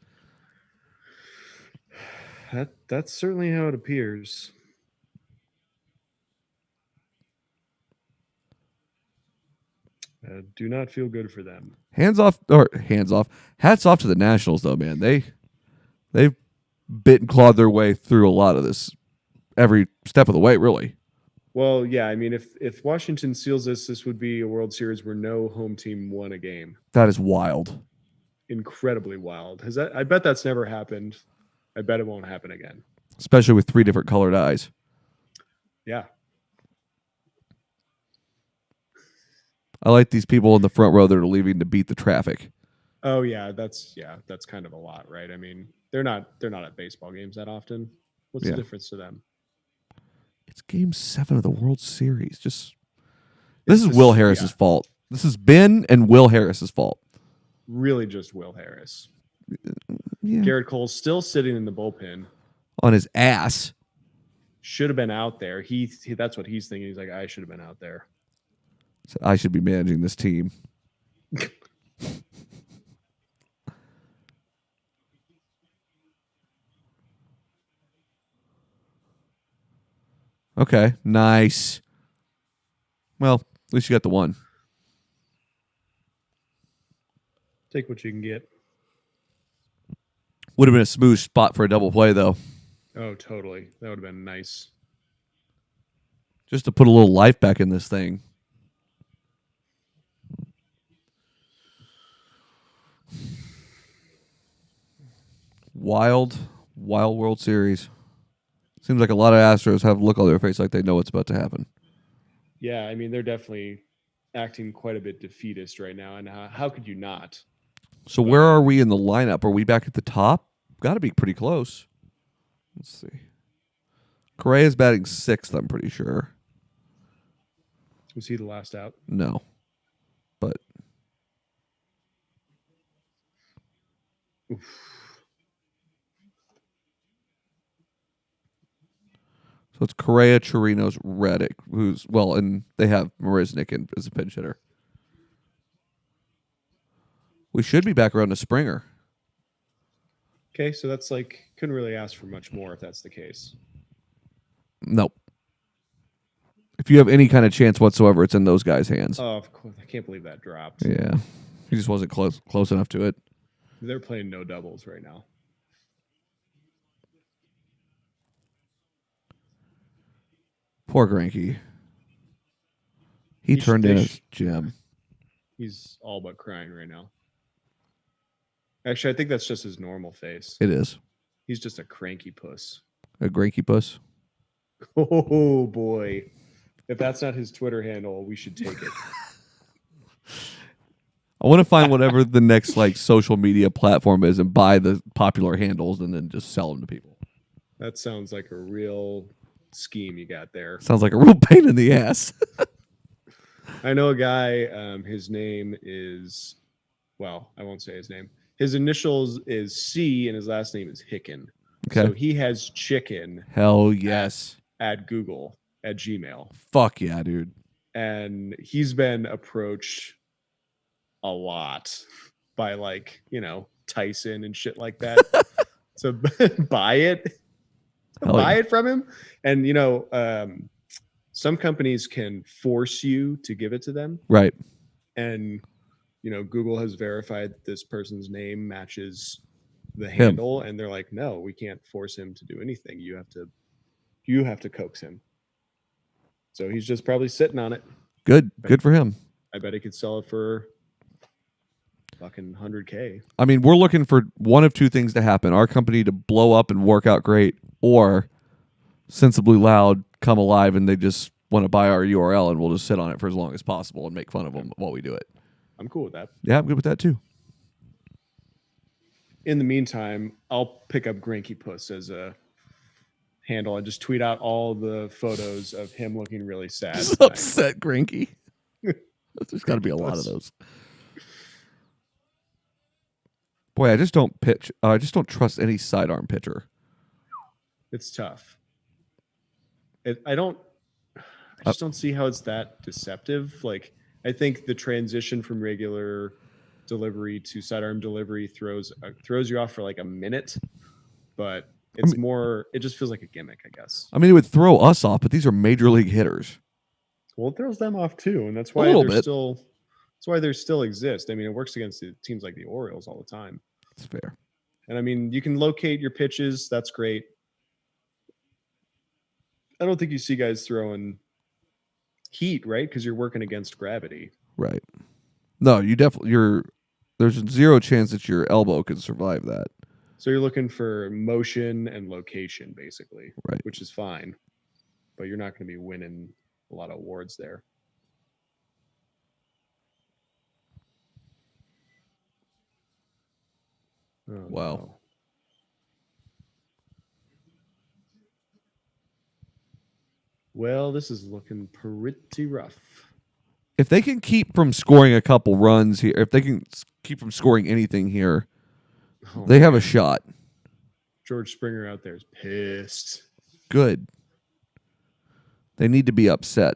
That's certainly how it appears. Do not feel good for them.
Hats off. Hats off to the Nationals, though, man. They've bit and clawed their way through a lot of this every step of the way, really.
Well, yeah, I mean, if Washington seals this would be a World Series where no home team won a game.
That is wild.
Incredibly wild. I bet that's never happened. I bet it won't happen again.
Especially with 3 different colored eyes.
Yeah.
I like these people in the front row that are leaving to beat the traffic.
Oh yeah, that's kind of a lot, right? I mean, they're not at baseball games that often. What's the difference to them?
It's Game 7 of the World Series. This is Will Harris's fault. This is Ben and Will Harris's fault.
Really, just Will Harris.
Yeah.
Garrett Cole's still sitting in the bullpen.
On his ass.
Should have been out there. He that's what he's thinking. He's like, I should have been out there.
So I should be managing this team. Okay, nice. Well, at least you got the one.
Take what you can get.
Would have been a smooth spot for a double play, though.
Oh, totally. That would have been nice.
Just to put a little life back in this thing. Wild World Series. Seems like a lot of Astros have a look on their face like they know what's about to happen.
Yeah, I mean, they're definitely acting quite a bit defeatist right now. And how could you not?
So where are we in the lineup? Are we back at the top? Got to be pretty close. Let's see. Correa's batting 6th, I'm pretty sure.
Was he the last out?
No. But
Oof.
So it's Correa, Chirinos, Reddick, and they have Marisnik as a pinch hitter. We should be back around to Springer.
Okay, so that's like, couldn't really ask for much more if that's the case.
Nope. If you have any kind of chance whatsoever, it's in those guys' hands.
Oh, of course. I can't believe that dropped.
Yeah. He just wasn't close enough to it.
They're playing no doubles right now.
Poor Greinke. He turned in his gem.
He's all but crying right now. Actually, I think that's just his normal face.
It is.
He's just a cranky puss.
A Greinke puss.
Oh, boy. If that's not his Twitter handle, we should take it.
I want to find whatever the next social media platform is and buy the popular handles and then just sell them to people.
That sounds like a real scheme you got there.
Sounds like a real pain in the ass.
I know a guy, his name is, well, I won't say his name. His initials is C and his last name is Hicken.
Okay.
So he has chicken.
Hell yes.
At Google, at Gmail.
Fuck yeah, dude.
And he's been approached a lot by Tyson and shit like that. So buy it. Buy it from him. And some companies can force you to give it to them.
Right.
And Google has verified this person's name matches the handle, and they're like, no, we can't force him to do anything. You have to coax him. So he's just probably sitting on it.
Good for him.
I bet he could sell it for fucking $100K.
I mean, we're looking for one of two things to happen: our company to blow up and work out great, or Sensibly Loud come alive and they just want to buy our URL and we'll just sit on it for as long as possible and make fun of them while we do it.
I'm cool with that.
Yeah, I'm good with that too.
In the meantime, I'll pick up Greinke Puss as a handle. I just tweet out all the photos of him looking really sad.
Just upset Greinke. There's got to be a lot of those. Boy, I just don't pitch. I just don't trust any sidearm pitcher.
It's tough. I just don't see how it's that deceptive. I think the transition from regular delivery to sidearm delivery throws you off for a minute, but it's more. It just feels like a gimmick, I guess.
I mean, it would throw us off, but these are major league hitters.
Well, it throws them off too, and that's why That's why they still exist. I mean, it works against teams like the Orioles all the time.
That's fair.
And I mean, you can locate your pitches. That's great. I don't think you see guys throwing heat, right? Because you're working against gravity.
Right. No, there's zero chance that your elbow can survive that.
So you're looking for motion and location, basically.
Right.
Which is fine. But you're not going to be winning a lot of awards there. Oh,
wow.
No. Well, this is looking pretty rough.
if they can keep from scoring a couple runs here, if they can keep from scoring anything here, they have a shot.
George Springer out there is pissed.
Good. They need to be upset.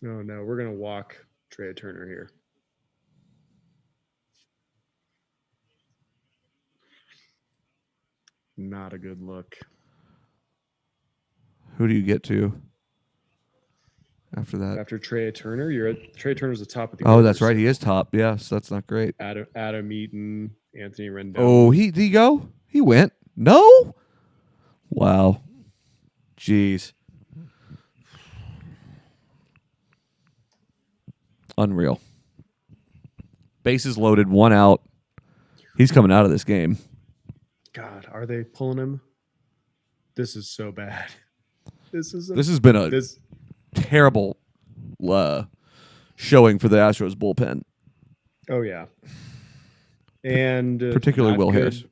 Oh, no. We're going to walk Trey Turner here. Not a good look.
Who do you get to after that?
After Trey Turner, Trey Turner's the top of the
Oh,
order,
that's right.
so
He is top. Yes, that's not great.
Adam Eaton, Anthony Rendon.
Oh, did he go? He went? No? Wow. Jeez. Unreal. Bases loaded, 1 out. He's coming out of this game.
God, are they pulling him? This is so bad. This
has been a terrible showing for the Astros bullpen.
Oh, yeah. And
particularly Will Harris.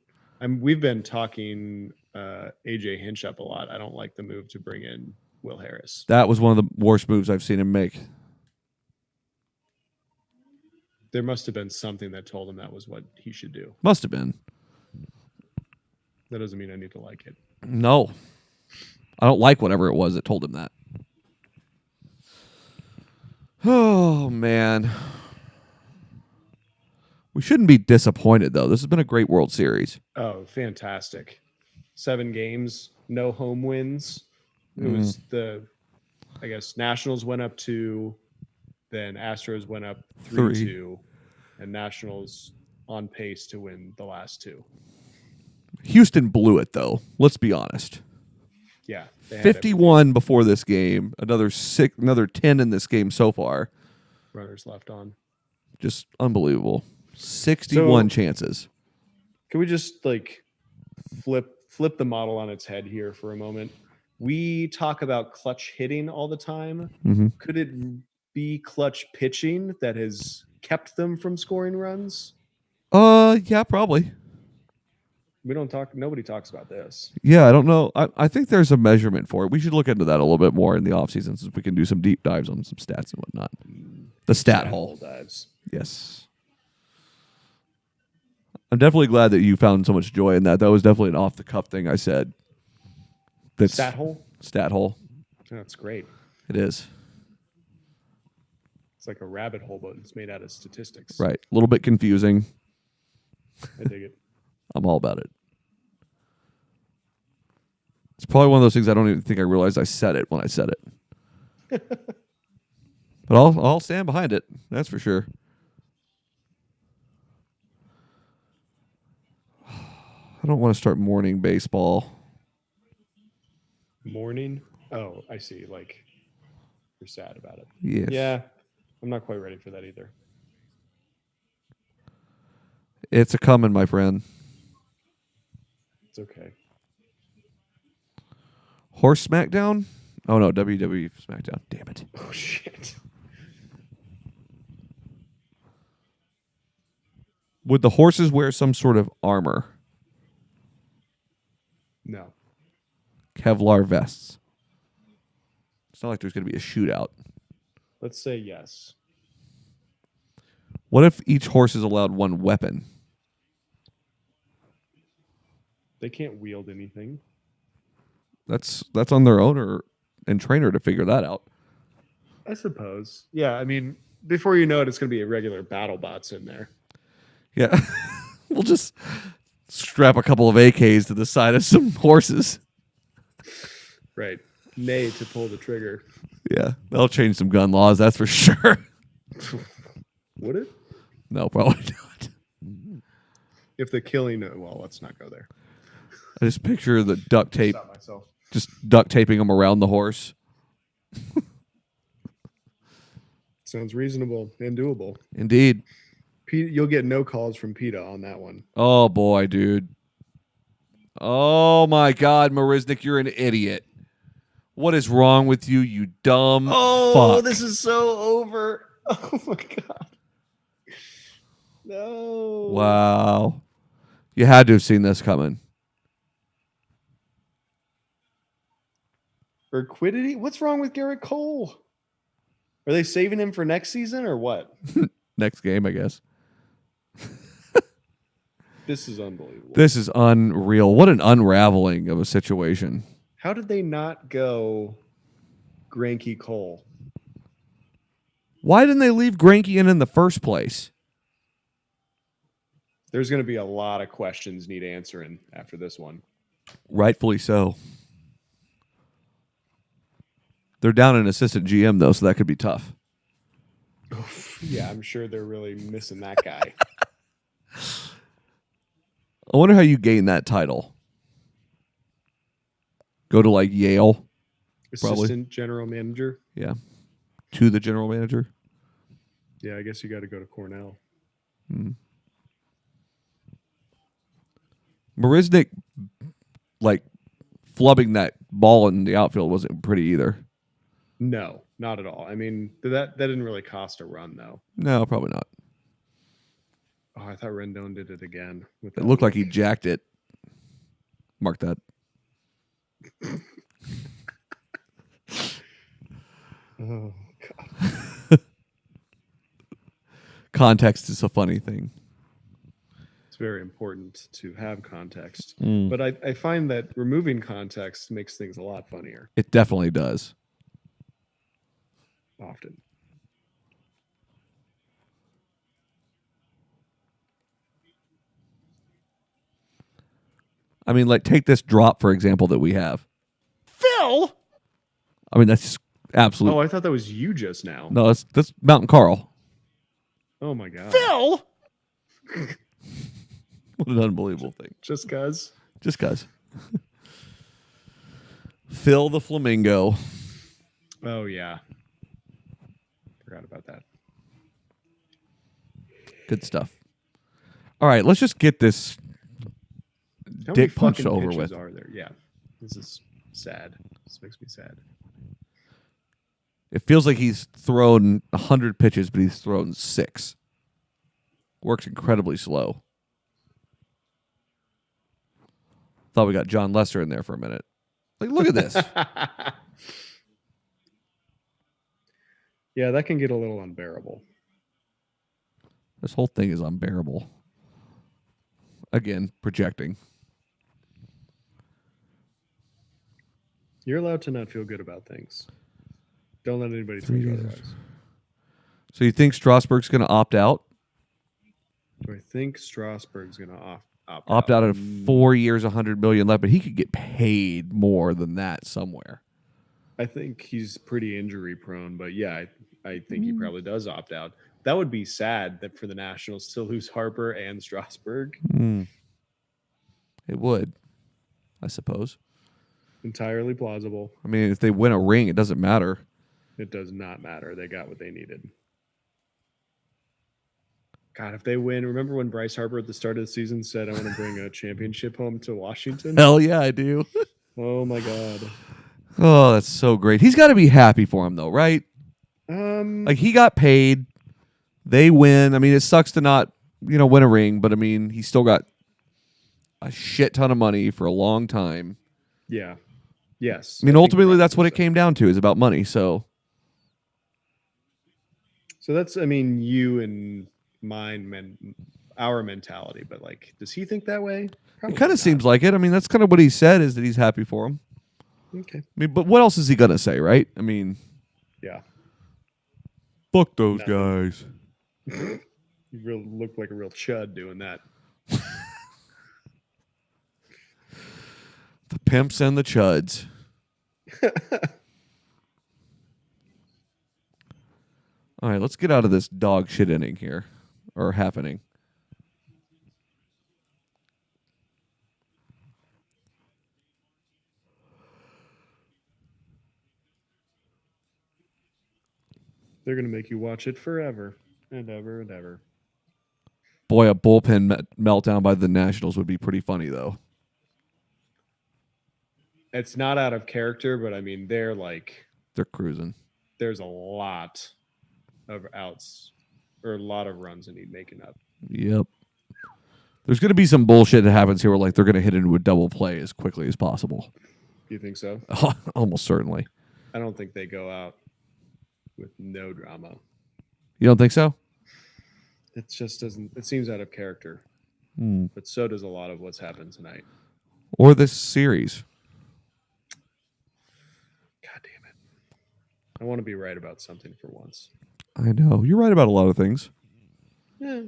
We've been talking AJ Hinch up a lot. I don't like the move to bring in Will Harris.
That was one of the worst moves I've seen him make.
There must have been something that told him that was what he should do.
Must have been.
That doesn't mean I need to like it.
No. I don't like whatever it was that told him that. Oh, man. We shouldn't be disappointed, though. This has been a great World Series.
Oh, fantastic. 7 games, no home wins. It was I guess, Nationals went up 2, then Astros went up 3-2, and Nationals on pace to win the last 2.
Houston blew it, though. Let's be honest.
Yeah.
51 before this game, another 10 in this game so far.
Runners left on.
Just unbelievable. 61 chances.
Can we just flip the model on its head here for a moment? We talk about clutch hitting all the time.
Mm-hmm.
Could it be clutch pitching that has kept them from scoring runs?
Yeah, probably.
Nobody talks about this.
Yeah, I don't know. I think there's a measurement for it. We should look into that a little bit more in the offseason since we can do some deep dives on some stats and whatnot. The stat hole
dives.
Yes. I'm definitely glad that you found so much joy in that. That was definitely an off-the-cuff thing I said.
Stat hole?
Stat hole.
Oh, that's great.
It is.
It's like a rabbit hole, but it's made out of statistics.
Right. A little bit confusing.
I dig it.
I'm all about it. It's probably one of those things I don't even think I realized I said it when I said it. But I'll stand behind it. That's for sure. I don't want to start mourning baseball.
Mourning? Oh, I see. Like, you're sad about it.
Yes.
Yeah. I'm not quite ready for that either.
It's a coming, my friend.
It's okay.
Horse SmackDown? Oh, no. WWE SmackDown. Damn it.
Oh, shit.
Would the horses wear some sort of armor?
No.
Kevlar vests. It's not like there's going to be a shootout.
Let's say yes.
What if each horse is allowed one weapon?
They can't wield anything.
That's on their owner and trainer to figure that out.
I suppose. Yeah, I mean, before you know it, it's going to be a regular battle bots in there.
Yeah. We'll just strap a couple of AKs to the side of some horses.
Right. Nay to pull the trigger.
Yeah. That'll change some gun laws, that's for sure.
Would it?
No, probably not.
If the killing... Well, let's not go there.
I just picture the duct tape.
Stop myself.
Just duct taping them around the horse.
Sounds reasonable and doable.
Indeed.
Pete, you'll get no calls from PETA on that one.
Oh, boy, dude. Oh, my God, Marisnik, you're an idiot. What is wrong with you, you dumb fuck?
This is so over. Oh, my God. No.
Wow. You had to have seen this coming.
Urquidy? What's wrong with Garrett Cole? Are they saving him for next season or what?
Next game, I guess.
This is unbelievable.
This is unreal. What an unraveling of a situation.
How did they not go Greinke Cole?
Why didn't they leave Greinke in the first place?
There's going to be a lot of questions need answering after this one.
Rightfully so. They're down an assistant GM, though, so that could be tough.
Yeah, I'm sure they're really missing that guy.
I wonder how you gain that title. Go to like Yale.
Assistant general manager.
Yeah. To the general manager.
Yeah, I guess you got to go to Cornell.
Marisnik, like, flubbing that ball in the outfield wasn't pretty either.
No, not at all. I mean, that didn't really cost a run, though.
No, probably not.
Oh, I thought Rendon did it again.
It looked like he jacked it. Mark that.
Oh, God.
Context is a funny thing.
It's very important to have context.
Mm.
But I find that removing context makes things a lot funnier.
It definitely does.
Often.
I mean, like, take this drop, for example, that we have. Phil! I mean, that's just absolute.
Oh, I thought that was you just now.
No, that's Mountain Carl.
Oh, my God.
Phil! What an unbelievable thing.
Just cuz.
Just cuz. Phil the Flamingo.
Oh, yeah. Forgot about that.
Good stuff. All right, let's just get this
How many
dick punch
fucking
over
pitches
with.
are there? Yeah. This is sad. This makes me sad.
It feels like he's thrown 100 pitches, but he's thrown 6. Works incredibly slow. Thought we got John Lester in there for a minute. Like, look at this.
Yeah, that can get a little unbearable.
This whole thing is unbearable. Again, projecting.
You're allowed to not feel good about things. Don't let anybody tell you otherwise.
So you think Strasburg's going to opt out?
Do I think Strasburg's going to
Opt out at 4 years, $100 million left, but he could get paid more than that somewhere.
I think he's pretty injury prone, but yeah, I think he probably does opt out. That would be sad that for the Nationals to lose Harper and Strasburg.
It would, I suppose.
Entirely plausible.
I mean, if they win a ring, it doesn't matter.
It does not matter. They got what they needed. God, if they win, remember when Bryce Harper at the start of the season said, I want to bring a championship home to Washington?
Hell yeah, I do.
Oh, my God.
Oh, that's so great. He's got to be happy for him, though, right? Like, he got paid. They win. I mean, it sucks to not, win a ring, but I mean, he still got a shit ton of money for a long time.
Yeah. Yes.
I mean, ultimately, that's what it came down to, is about money. So
that's, I mean, you and our mentality, but like, does he think that way? Probably
it kind of
not.
seems like it. I mean, that's kind of what he said, is that he's happy for him.
Okay.
I mean, but what else is he going to say, right? I mean,
Yeah.
fuck those
Nothing.
guys.
You look like a real chud doing that.
The pimps and the chuds. All right, let's get out of this dog shit inning here, or half inning.
They're going to make you watch it forever and ever and ever.
Boy, a bullpen meltdown by the Nationals would be pretty funny, though.
It's not out of character, but I mean, they're
cruising.
There's a lot of outs or a lot of runs that need making up.
Yep. There's going to be some bullshit that happens here where, like, they're going to hit into a double play as quickly as possible.
You think so?
Almost certainly.
I don't think they go out with no drama.
You don't think so?
It just doesn't. It seems out of character.
Hmm.
But so does a lot of what's happened tonight.
Or this series?
God damn it! I want to be right about something for once.
I know. You're right about a lot of things.
Yeah,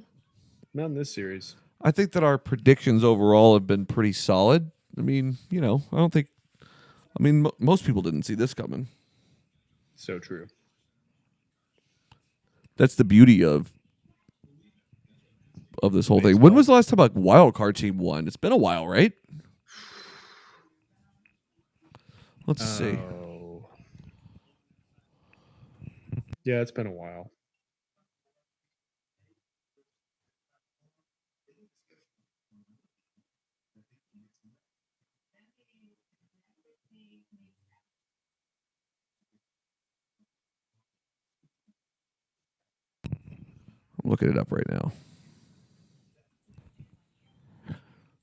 not in this series.
I think that our predictions overall have been pretty solid. I mean, I don't think. I mean, most people didn't see this coming.
So true.
That's the beauty of this whole thing.
Baseball.
When was the last time a wild card team won? It's been a while, right? Let's see.
Yeah, it's been a while.
I'm looking it up right now.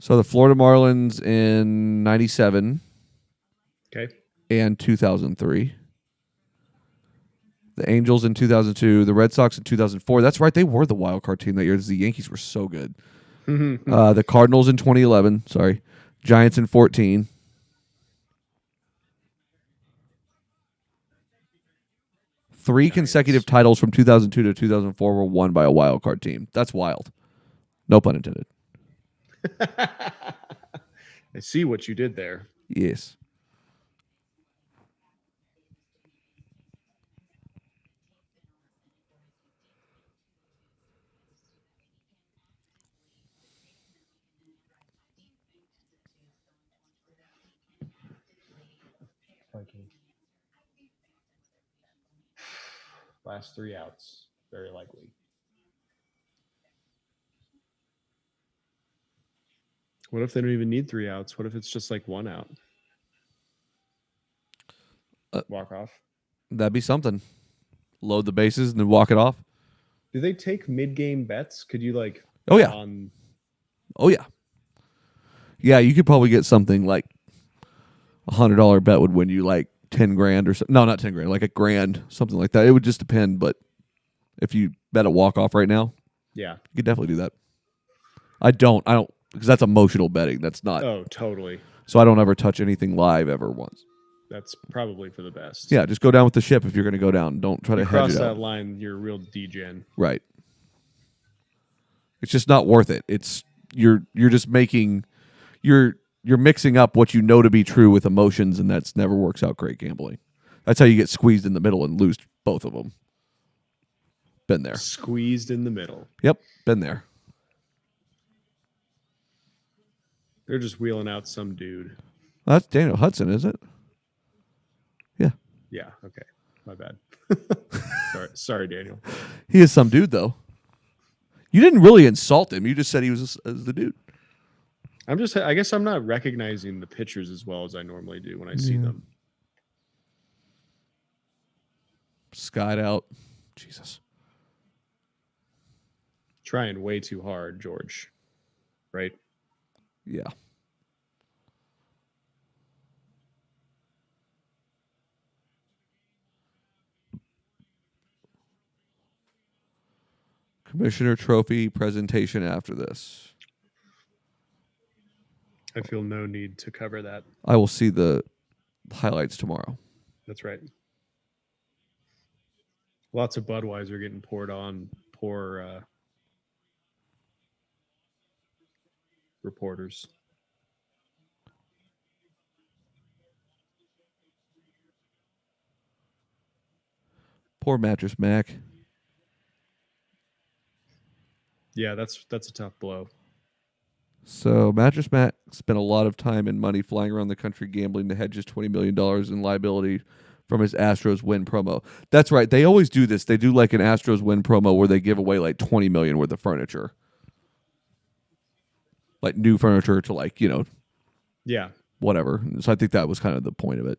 So the Florida Marlins in 97
Okay.
and 2003. The Angels in 2002. The Red Sox in 2004. That's right. They were the wild card team that year. The Yankees were so good. The Cardinals in 2011. Sorry. Giants in 14. Three consecutive titles from 2002 to 2004 were won by a wild card team. That's wild. No pun intended.
I see what you did there.
Yes.
Last 3 outs, very likely. What if they don't even need 3 outs? What if it's just like 1 out? Walk off.
That'd be something. Load the bases and then walk it off.
Do they take mid-game bets? Could you like?
Oh yeah. Oh yeah. Yeah, you could probably get something like $100 bet would win you like 10 grand or so. No, not 10 grand, like $1,000, something like that. It would just depend, but if you bet a walk off right now,
yeah,
you could definitely do that. I don't because that's emotional betting. That's not.
Oh, totally.
So I don't ever touch anything live ever once.
That's probably for the best.
Yeah, just go down with the ship if you're going to go down. Don't try to
cross
hedge it
that
out.
line. You're a real degen.
Right. It's just not worth it. It's you're just making you're mixing up what you know to be true with emotions, and that's never works out great gambling. That's how you get squeezed in the middle and lose both of them. Been there.
Squeezed in the middle.
Yep, been there.
They're just wheeling out some dude.
That's Daniel Hudson, is it? Yeah.
Yeah. Okay. My bad. Sorry, Daniel.
He is some dude, though. You didn't really insult him. You just said he was the dude.
I guess I'm not recognizing the pitchers as well as I normally do when I see them.
Skied out. Jesus.
Trying way too hard, George. Right?
Yeah. Commissioner Trophy presentation after this.
I feel no need to cover that.
I will see the highlights tomorrow.
That's right. Lots of Budweiser getting poured on poor reporters.
Poor Mattress Mac.
Yeah, that's a tough blow.
So Mattress Mac spent a lot of time and money flying around the country gambling to hedge his $20 million in liability from his Astros win promo. That's right. They always do this. They do like an Astros win promo where they give away like $20 million worth of furniture. Like new furniture to
Yeah.
Whatever. So I think that was kind of the point of it.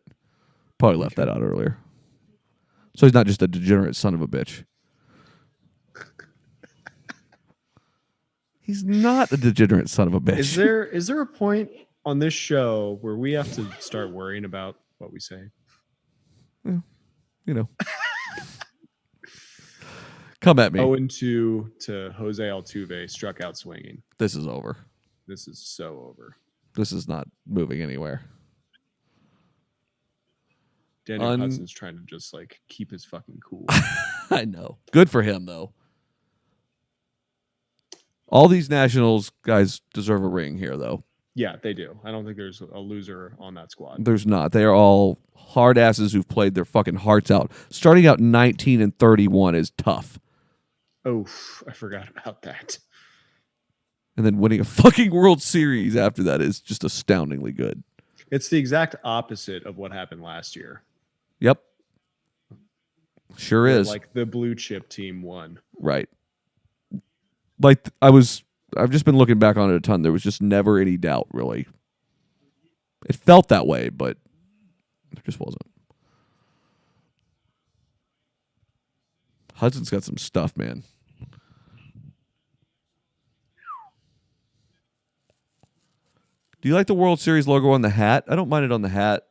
Probably left that out earlier. So he's not just a degenerate son of a bitch. He's not a degenerate son of a bitch.
Is there a point on this show where we have to start worrying about what we say.
You know. Come at me.
0-2 to Jose Altuve, struck out swinging.
This is over.
This is so over.
This is not moving anywhere.
Daniel Hudson's trying to just like keep his fucking cool.
I know. Good for him, though. All these Nationals guys deserve a ring here, though.
Yeah, they do. I don't think there's a loser on that squad.
There's not. They are all hard asses who've played their fucking hearts out. Starting out 19-31 is tough.
Oh, I forgot about that.
And then winning a fucking World Series after that is just astoundingly good.
It's the exact opposite of what happened last year.
Yep. Sure is.
Like the blue chip team won.
Right. Like I've just been looking back on it a ton. There was just never any doubt, really. It felt that way, but there just wasn't. Hudson's got some stuff, man. Do you like the World Series logo on the hat? I don't mind it on the hat.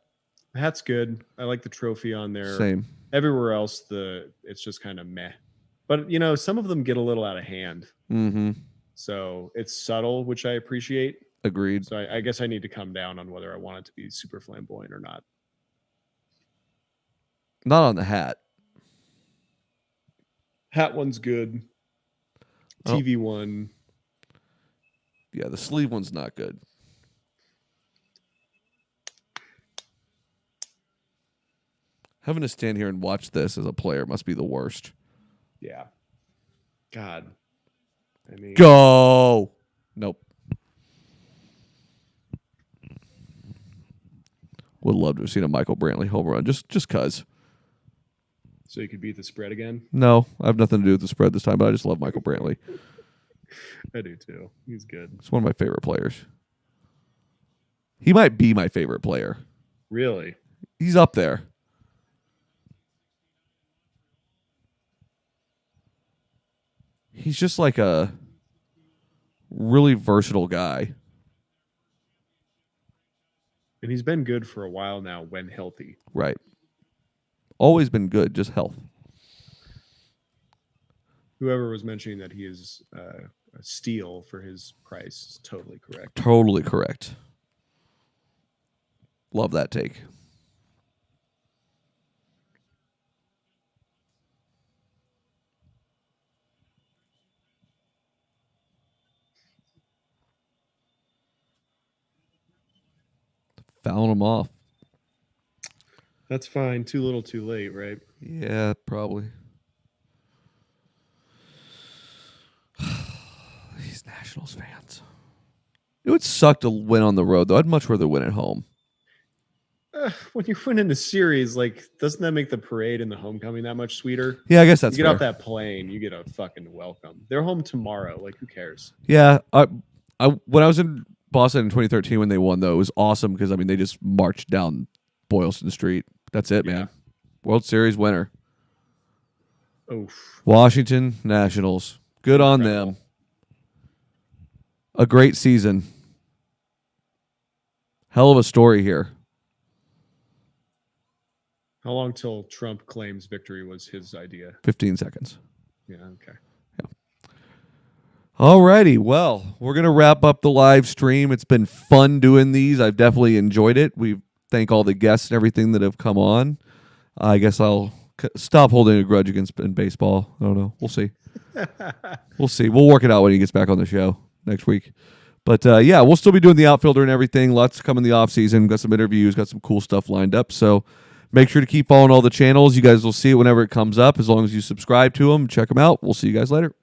The hat's good. I like the trophy on there.
Same.
Everywhere else, it's just kind of meh. But, some of them get a little out of hand.
Mm-hmm.
So it's subtle, which I appreciate.
Agreed.
So I guess I need to come down on whether I want it to be super flamboyant or not.
Not on the hat.
Hat one's good. TV one.
Yeah, the sleeve one's not good. Having to stand here and watch this as a player must be the worst.
Yeah. God. I mean,
Go. Nope. Would love to have seen a Michael Brantley home run, just cause.
So you could beat the spread again?
No, I have nothing to do with the spread this time, but I just love Michael Brantley.
I do too. He's good.
He's one of my favorite players. He might be my favorite player.
Really?
He's up there. He's just like a really versatile guy.
And he's been good for a while now when healthy.
Right. Always been good, just health.
Whoever was mentioning that he is a steal for his price is totally correct.
Totally correct. Love that take. Fouling him off.
That's fine. Too little, too late, right?
Yeah, probably. These Nationals fans. It would suck to win on the road, though. I'd much rather win at home.
When you win in a series, doesn't that make the parade and the homecoming that much sweeter?
Yeah, I guess that's
you get
fair.
off that plane, you get a fucking welcome. They're home tomorrow. Who cares?
Yeah, I when I was in Boston in 2013 when they won, though, it was awesome because they just marched down Boylston Street. That's it, man. World Series winner.
Oof.
Washington Nationals. Good on them. A great season. Hell of a story here.
How long till Trump claims victory was his idea?
15 seconds.
Yeah, okay.
All righty. Well, we're going to wrap up the live stream. It's been fun doing these. I've definitely enjoyed it. We thank all the guests and everything that have come on. I guess I'll stop holding a grudge against in baseball. I don't know. We'll see. We'll see. We'll work it out when he gets back on the show next week. But, yeah, we'll still be doing the outfielder and everything. Lots coming in the offseason. Got some interviews. Got some cool stuff lined up. So make sure to keep following all the channels. You guys will see it whenever it comes up. As long as you subscribe to them, check them out. We'll see you guys later.